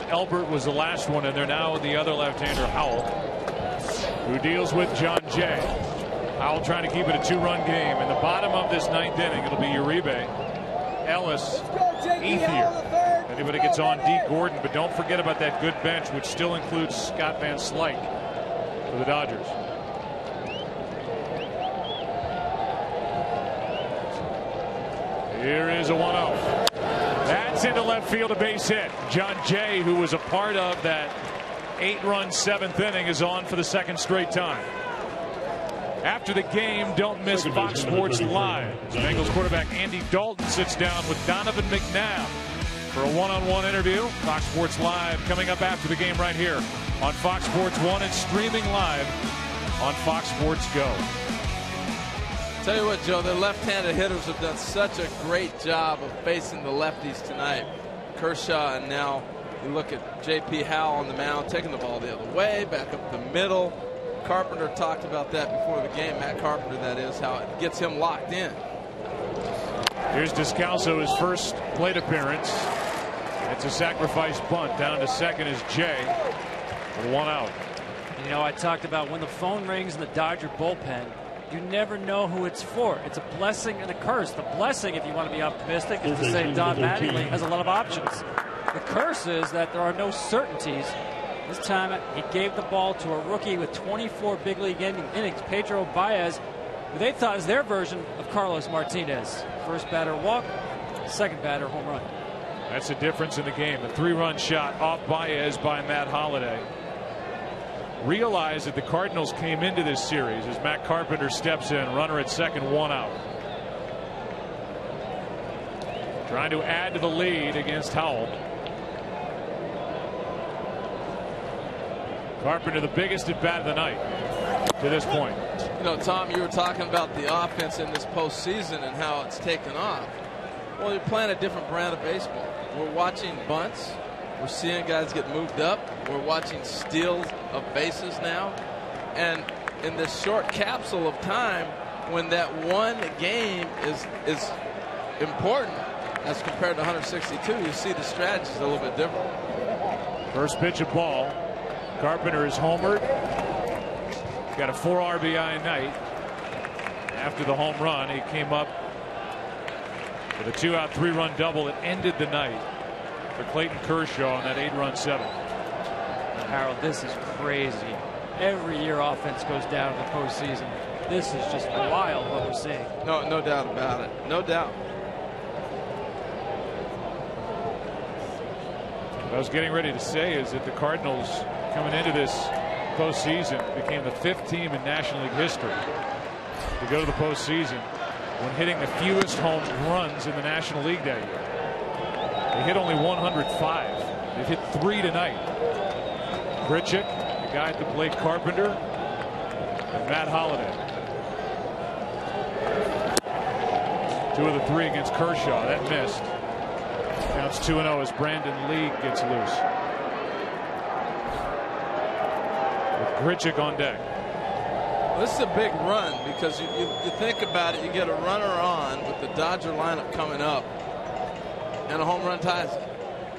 Elbert was the last one, and they're now the other left-hander, Howell, who deals with John Jay. Howell trying to keep it a 2-run game. In the bottom of this 9th inning, it'll be Uribe, Ellis, Ethier. Anybody gets on, D. Gordon, but don't forget about that good bench, which still includes Scott Van Slyke for the Dodgers. Here is a 1-0. That's into left field, a base hit. John Jay, who was a part of that 8-run 7th inning, is on for the 2nd straight time. After the game, don't miss Fox Sports Live. Bengals quarterback Andy Dalton sits down with Donovan McNabb for a one-on-one interview. Fox Sports Live coming up after the game right here on Fox Sports 1 and streaming live on Fox Sports Go. Tell you what, Joe, the left-handed hitters have done such a great job of facing the lefties tonight. Kershaw, and now you look at J.P. Howell on the mound, taking the ball the other way, back up the middle. Carpenter talked about that before the game. Matt Carpenter, that is, how it gets him locked in. Here's Descalso, his first plate appearance. It's a sacrifice bunt. Down to second is Jay. With 1 out. You know, I talked about when the phone rings in the Dodger bullpen, you never know who it's for. It's a blessing and a curse. The blessing, if you want to be optimistic, is to say Don Mattingly has a lot of options. The curse is that there are no certainties. This time he gave the ball to a rookie with 24 big league innings, Pedro Baez, who they thought is their version of Carlos Martinez. First batter walk, second batter home run. That's the difference in the game. A 3-run shot off Baez by Matt Holliday. Realize that the Cardinals came into this series as Matt Carpenter steps in, runner at second, 1 out. Trying to add to the lead against Howell. Carpenter, the biggest at bat of the night to this point. You know, Tom, you were talking about the offense in this postseason and how it's taken off. Well, you're playing a different brand of baseball. We're watching bunts. We're seeing guys get moved up. We're watching steals of bases now. And in this short capsule of time, when that one game is important as compared to 162, you see the strategy's a little bit different. First pitch of ball. Carpenter is homered. Got a 4 RBI night. After the home run, he came up with a 2-out 3-run double that ended the night for Clayton Kershaw on that 8-run 7th. Harold, this is crazy. Every year offense goes down in the postseason. This is just wild what we're seeing. No doubt about it. No doubt. What I was getting ready to say is that the Cardinals, coming into this postseason, became the 5th team in National League history to go to the postseason when hitting the fewest home runs in the National League that year. They hit only 105. They've hit 3 tonight. Grichuk, the guy at the plate, Carpenter, and Matt Holliday. 2 of the 3 against Kershaw. That missed. Counts 2-0 as Brandon Lee gets loose. With Grichuk on deck. Well, this is a big run because you think about it, you get a runner on with the Dodger lineup coming up and a home run ties it.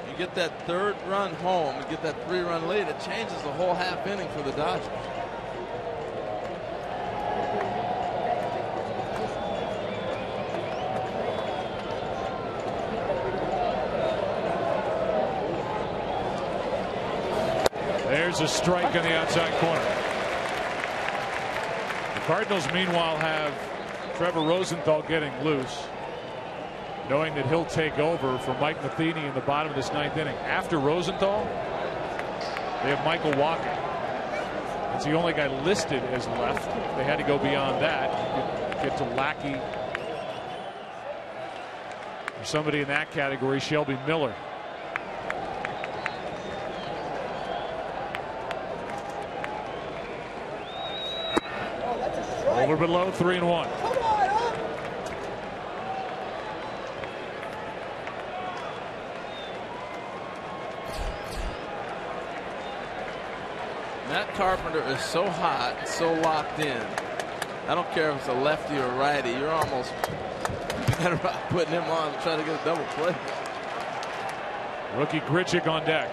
You get that 3rd run home, you get that 3-run lead, it changes the whole half inning for the Dodgers. There's a strike on the outside corner. The Cardinals, meanwhile, have Trevor Rosenthal getting loose, knowing that he'll take over for Mike Matheny in the bottom of this 9th inning. After Rosenthal, they have Michael Wacha. It's the only guy listed as left. They had to go beyond that. You could get to Lackey or somebody in that category, Shelby Miller. Over below, 3-1. Matt Carpenter is so hot, so locked in. I don't care if it's a lefty or righty. You're almost better about putting him on and trying to get a double play. Rookie Grichuk on deck.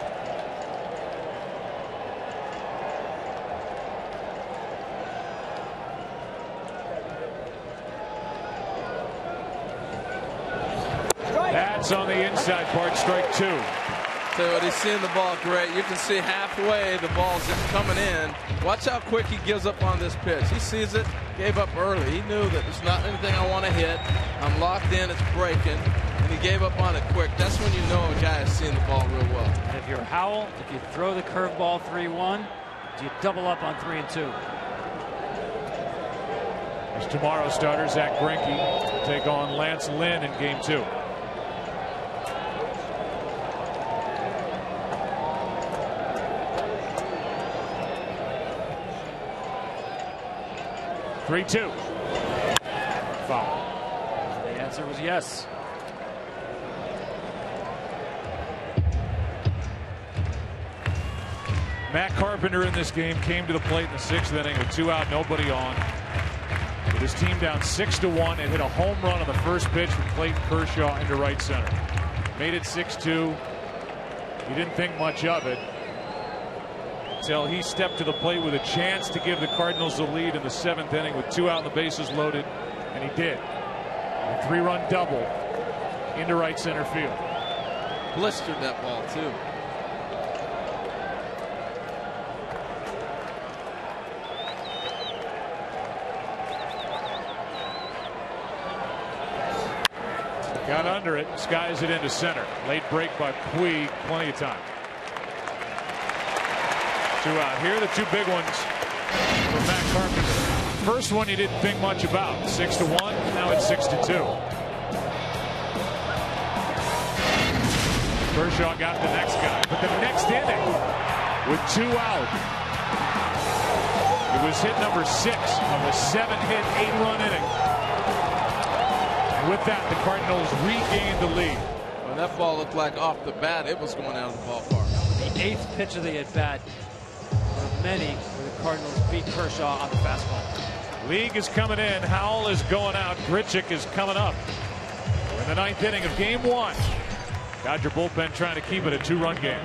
That's on the inside part, strike 2. Tell you what, he's seeing the ball great. You can see halfway the ball's just coming in. Watch how quick he gives up on this pitch. He sees it, gave up early. He knew that it's not anything I want to hit. I'm locked in, it's breaking. And he gave up on it quick. That's when you know a guy has seen the ball real well. And if you're Howell, if you throw the curveball 3-1, do you double up on 3-2? As tomorrow's starter, Zach Greinke, take on Lance Lynn in game 2. Three-2. Foul. The answer was yes. Matt Carpenter in this game came to the plate in the 6th inning with 2 out, nobody on. With his team down 6-1 and hit a home run on the first pitch from Clayton Kershaw into right center. Made it 6-2. He didn't think much of it until he stepped to the plate with a chance to give the Cardinals the lead in the 7th inning with 2 out and the bases loaded, and he did. A 3-run double into right center field. Blistered that ball too. Got under it, skies it into center. Late break by Puig, plenty of time. 2 out. Here are the 2 big ones for Matt Carpenter. First one you didn't think much about. 6-1, now it's 6-2. Kershaw got the next guy, but the next inning with 2 out. It was hit number 6 of a 7-hit, 8-run inning. With that, the Cardinals regained the lead. When that ball looked like off the bat, it was going out of the ballpark. The 8th pitch of the at-bat of many where the Cardinals beat Kershaw on the fastball. League is coming in. Howell is going out. Grichuk is coming up. We're in the 9th inning of game 1. Dodger bullpen trying to keep it a 2-run game.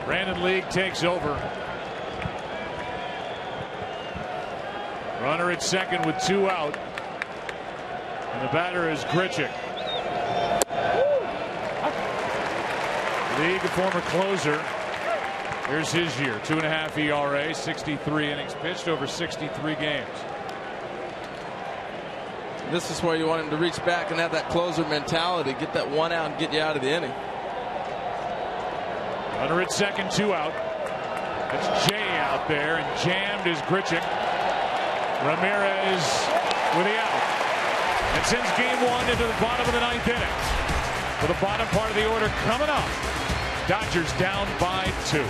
Brandon League takes over. Runner at second with 2 out. And the batter is Grichuk. League, a former closer. Here's his year. 2.5 ERA, 63 innings pitched over 63 games. This is where you want him to reach back and have that closer mentality. Get that 1 out and get you out of the inning. Runner at second, 2 out. It's Jay out there, and jammed is Grichuk. Ramirez with the out. It sends game one into the bottom of the ninth inning. For the bottom part of the order coming up. Dodgers down by 2.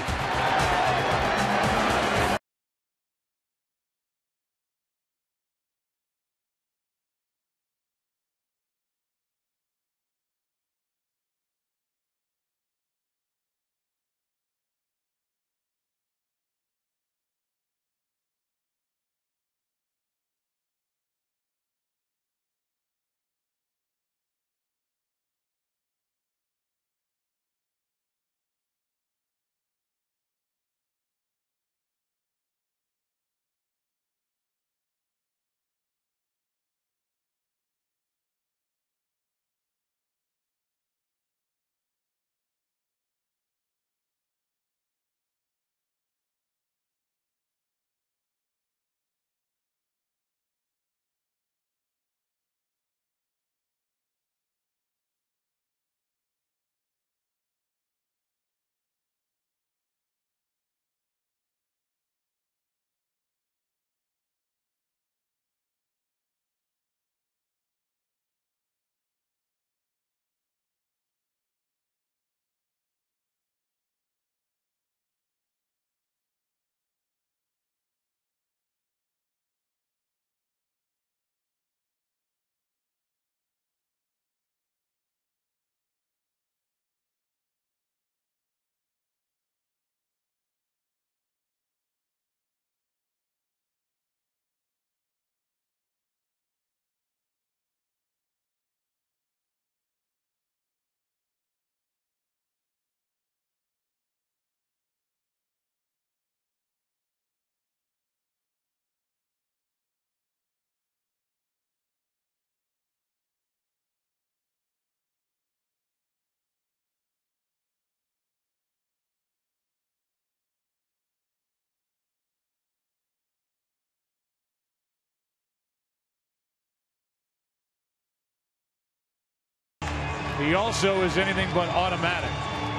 He also is anything but automatic.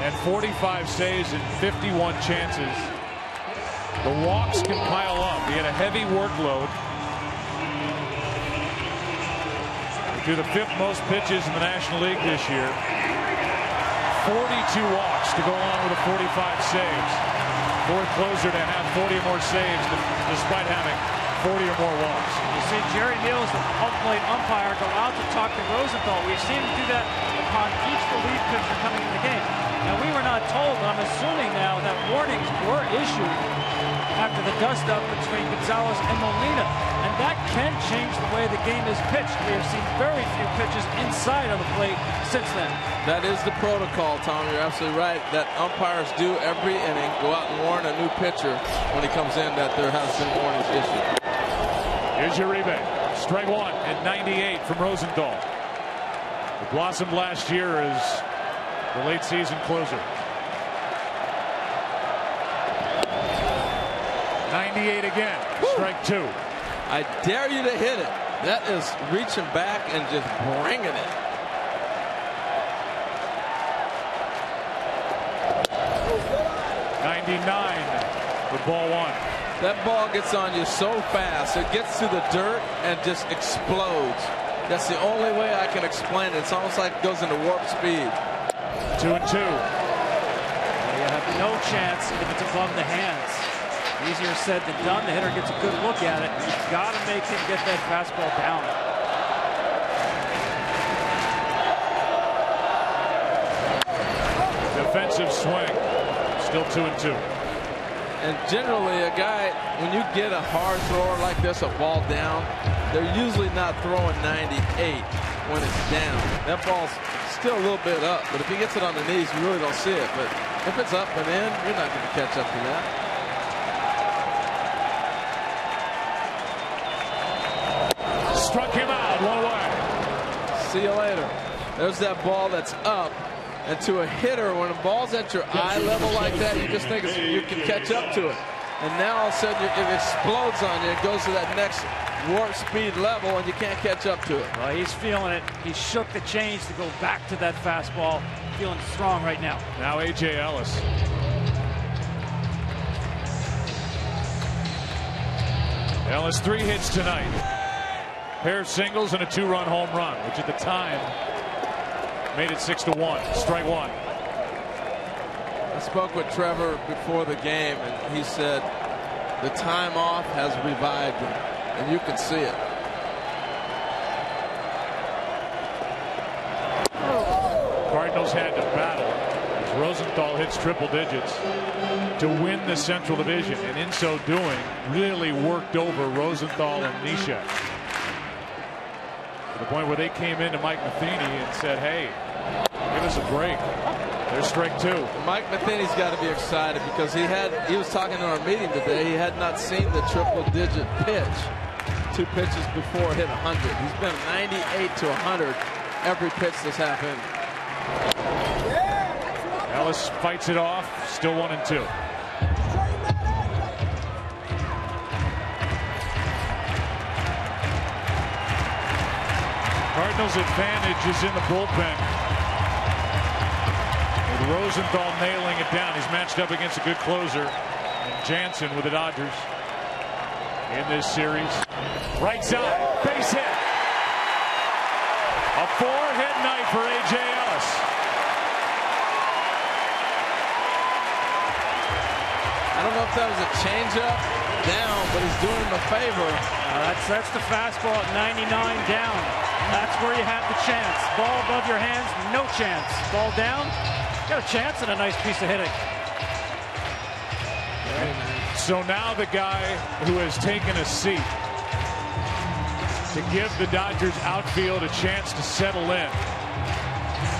At 45 saves and 51 chances, the walks can pile up. He had a heavy workload. To the 5th most pitches in the National League this year. 42 walks to go along with the 45 saves. 4th closer to have 40 or more saves despite having 40 or more walks. You see Jerry Neal's the home plate umpire go out to talk to Rosenthal. We've seen him do that upon each relief pitcher coming in the game. Now, we were not told, but I'm assuming now that warnings were issued after the dust-up between Gonzalez and Molina. And that can change the way the game is pitched. We have seen very few pitches inside of the plate since then. That is the protocol, Tom. You're absolutely right. That umpires do every inning go out and warn a new pitcher when he comes in that there has been warnings issued. Here's Uribe. Strike one at 98 from Rosenthal. Who blossomed last year as the late season closer. 98 again. Strike two. I dare you to hit it. That is reaching back and just bringing it. For ball one. That ball gets on you so fast. It gets to the dirt and just explodes. That's the only way I can explain it. It's almost like it goes into warp speed. 2-2. You have no chance if it's above the hands. Easier said than done. The hitter gets a good look at it. You've got to make him get that fastball down. Defensive swing. Still 2-2. And generally, a guy, when you get a hard thrower like this, a ball down, they're usually not throwing 98 when it's down. That ball's still a little bit up, but if he gets it on the knees, you really don't see it. But if it's up and in, you're not going to catch up to that. Struck him out, one away. See you later. There's that ball that's up. And to a hitter, when a ball's at your eye level like that, you just think you can catch up to it. And now all of a sudden it explodes on you. It goes to that next warp speed level, and you can't catch up to it. Well, he's feeling it. He shook the chains to go back to that fastball. Feeling strong right now. Now A.J. Ellis. Ellis 3 hits tonight. Pair of singles and a 2-run home run, which at the time made it 6-1. Strike one. I spoke with Trevor before the game, and he said the time off has revived him, and you can see it. Cardinals had to battle as Rosenthal hits triple digits to win the Central Division, and in so doing really worked over Rosenthal and Neshek to the point where they came into Mike Matheny and said, hey, give us a break. There's strike two. Mike Matheny's got to be excited because he was talking in our meeting today. He had not seen the triple digit pitch 2 pitches before hit 100. He's been 98 to 100 every pitch this half inning. Ellis fights it off, still 1-2. Cardinals' advantage is in the bullpen, with Rosenthal nailing it down. He's matched up against a good closer, and Jansen with the Dodgers in this series. Right side, base hit. A 4-hit night for A.J. Ellis. I don't know if that was a changeup down, but he's doing him a favor. That's the fastball at 99 down. That's where you have the chance. Ball above your hands, no chance. Ball down, got a chance and a nice piece of hitting. So now the guy who has taken a seat to give the Dodgers outfield a chance to settle in.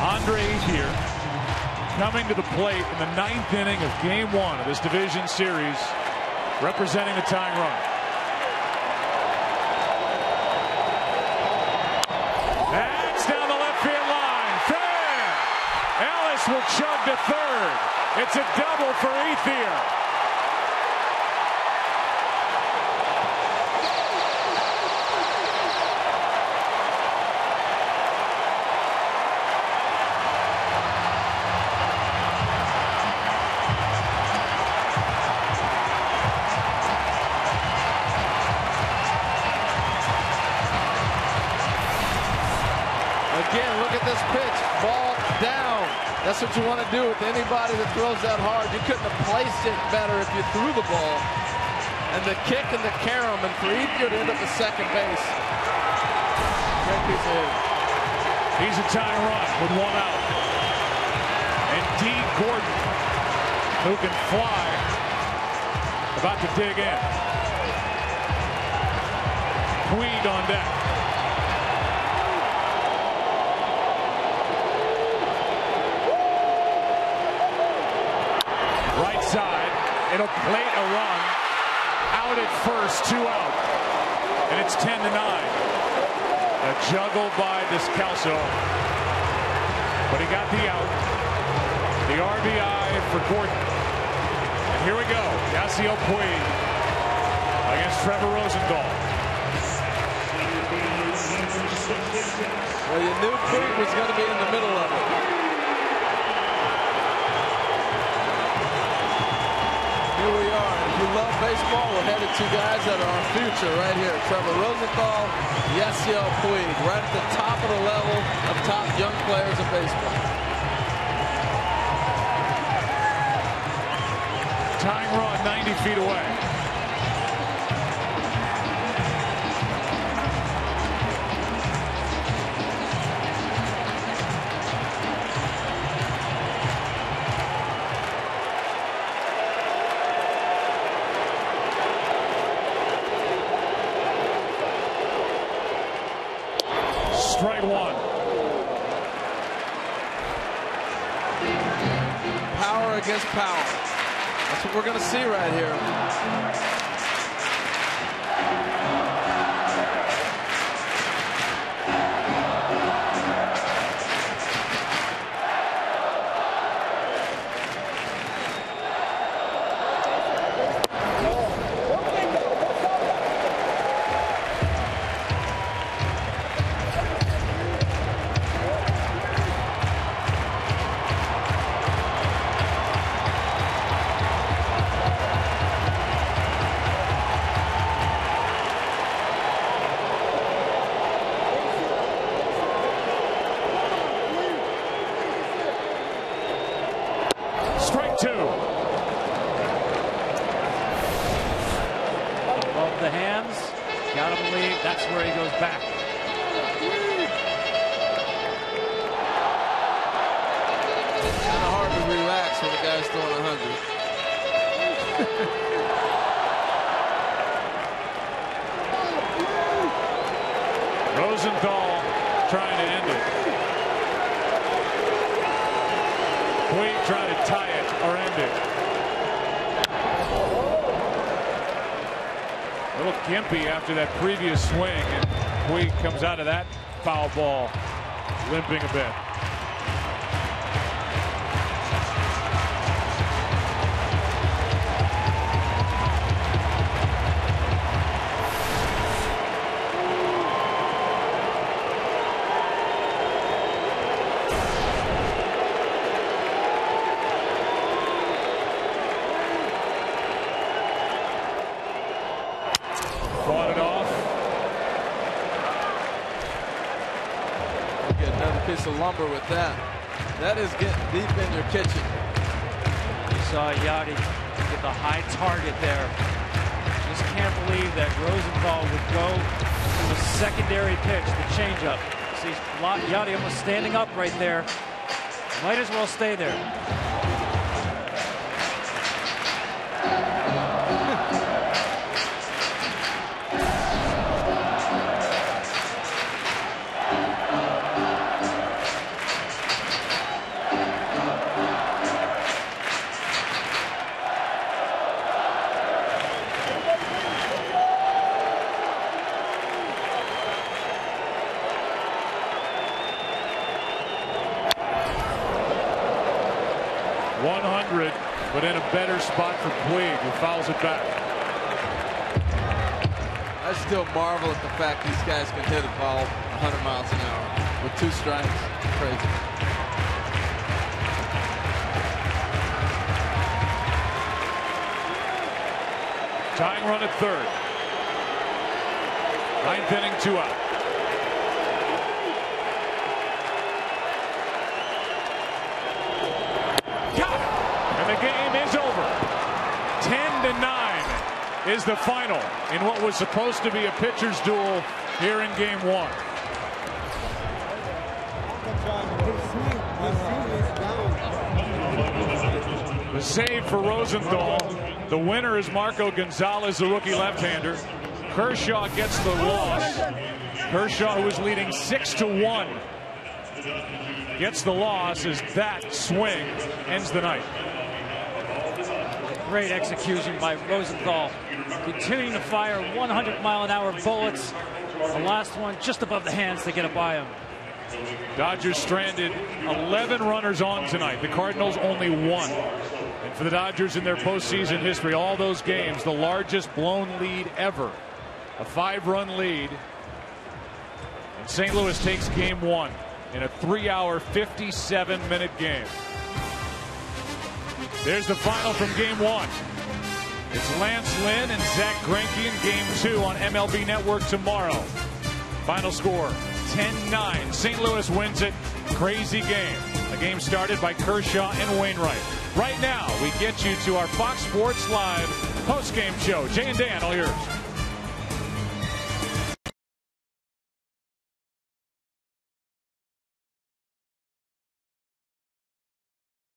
Andre here, coming to the plate in the 9th inning of Game 1 of this division series, representing the tying run. That's down the left field line. Fair! Ellis will chug to third. It's a double for Ethier. Again, look at this pitch. Ball down. That's what you want to do with anybody that throws that hard. You couldn't have placed it better if you threw the ball. And the kick and the carom, and for Ethier to end up at second base. Great piece of hitting. He's a tying run with 1 out. And D. Gordon, who can fly, about to dig in. Tweed on deck. Right side, it'll plate a run. Out at first, 2 out. And it's 10-9. A juggle by Descalso. But he got the out. The RBI for Gordon. And here we go. Yasiel Puig against Trevor Rosenthal. Well, you knew Puig was going to be in the middle of it. Here we are. If you love baseball, we're headed to guys that are our future right here. Trevor Rosenthal, Yasiel Puig, right at the top of the level of top young players in baseball. Tying run 90 feet away. Strike one. Power against power. That's what we're going to see right here. Gotta believe that's where he goes back. Kind of hard to relax when the guy's throwing 100. Rosenthal trying to end it. Puig trying to tie it or end it. A little gimpy after that previous swing, and Puig comes out of that foul ball limping a bit. Fought it off. Get another piece of lumber with that. That is getting deep in your kitchen. You saw Yachty get the high target there. Just can't believe that Rosenthal would go to the secondary pitch, the changeup. See Yachty almost standing up right there. Might as well stay there. But in a better spot for Puig, who fouls it back. I still marvel at the fact these guys can hit a ball 100 miles an hour with 2 strikes. Crazy. Tying run at third. 9th inning, 2 out. The game is over. 10-9 is the final in what was supposed to be a pitcher's duel here in game 1. The save for Rosenthal. The winner is Marco Gonzalez, the rookie left-hander. Kershaw gets the loss. Kershaw, who is leading 6-1, gets the loss as that swing ends the night. Great execution by Rosenthal. Continuing to fire 100-mile-an-hour bullets. The last one just above the hands to get it by him. Dodgers stranded 11 runners on tonight. The Cardinals only 1. And for the Dodgers in their postseason history, all those games, the largest blown lead ever. A 5-run lead. And St. Louis takes game 1 in a 3-hour, 57-minute game. There's the final from game 1. It's Lance Lynn and Zach Greinke in game 2 on MLB Network tomorrow. Final score, 10-9. St. Louis wins it. Crazy game. A game started by Kershaw and Wainwright. Right now, we get you to our Fox Sports Live post-game show. Jay and Dan, all yours.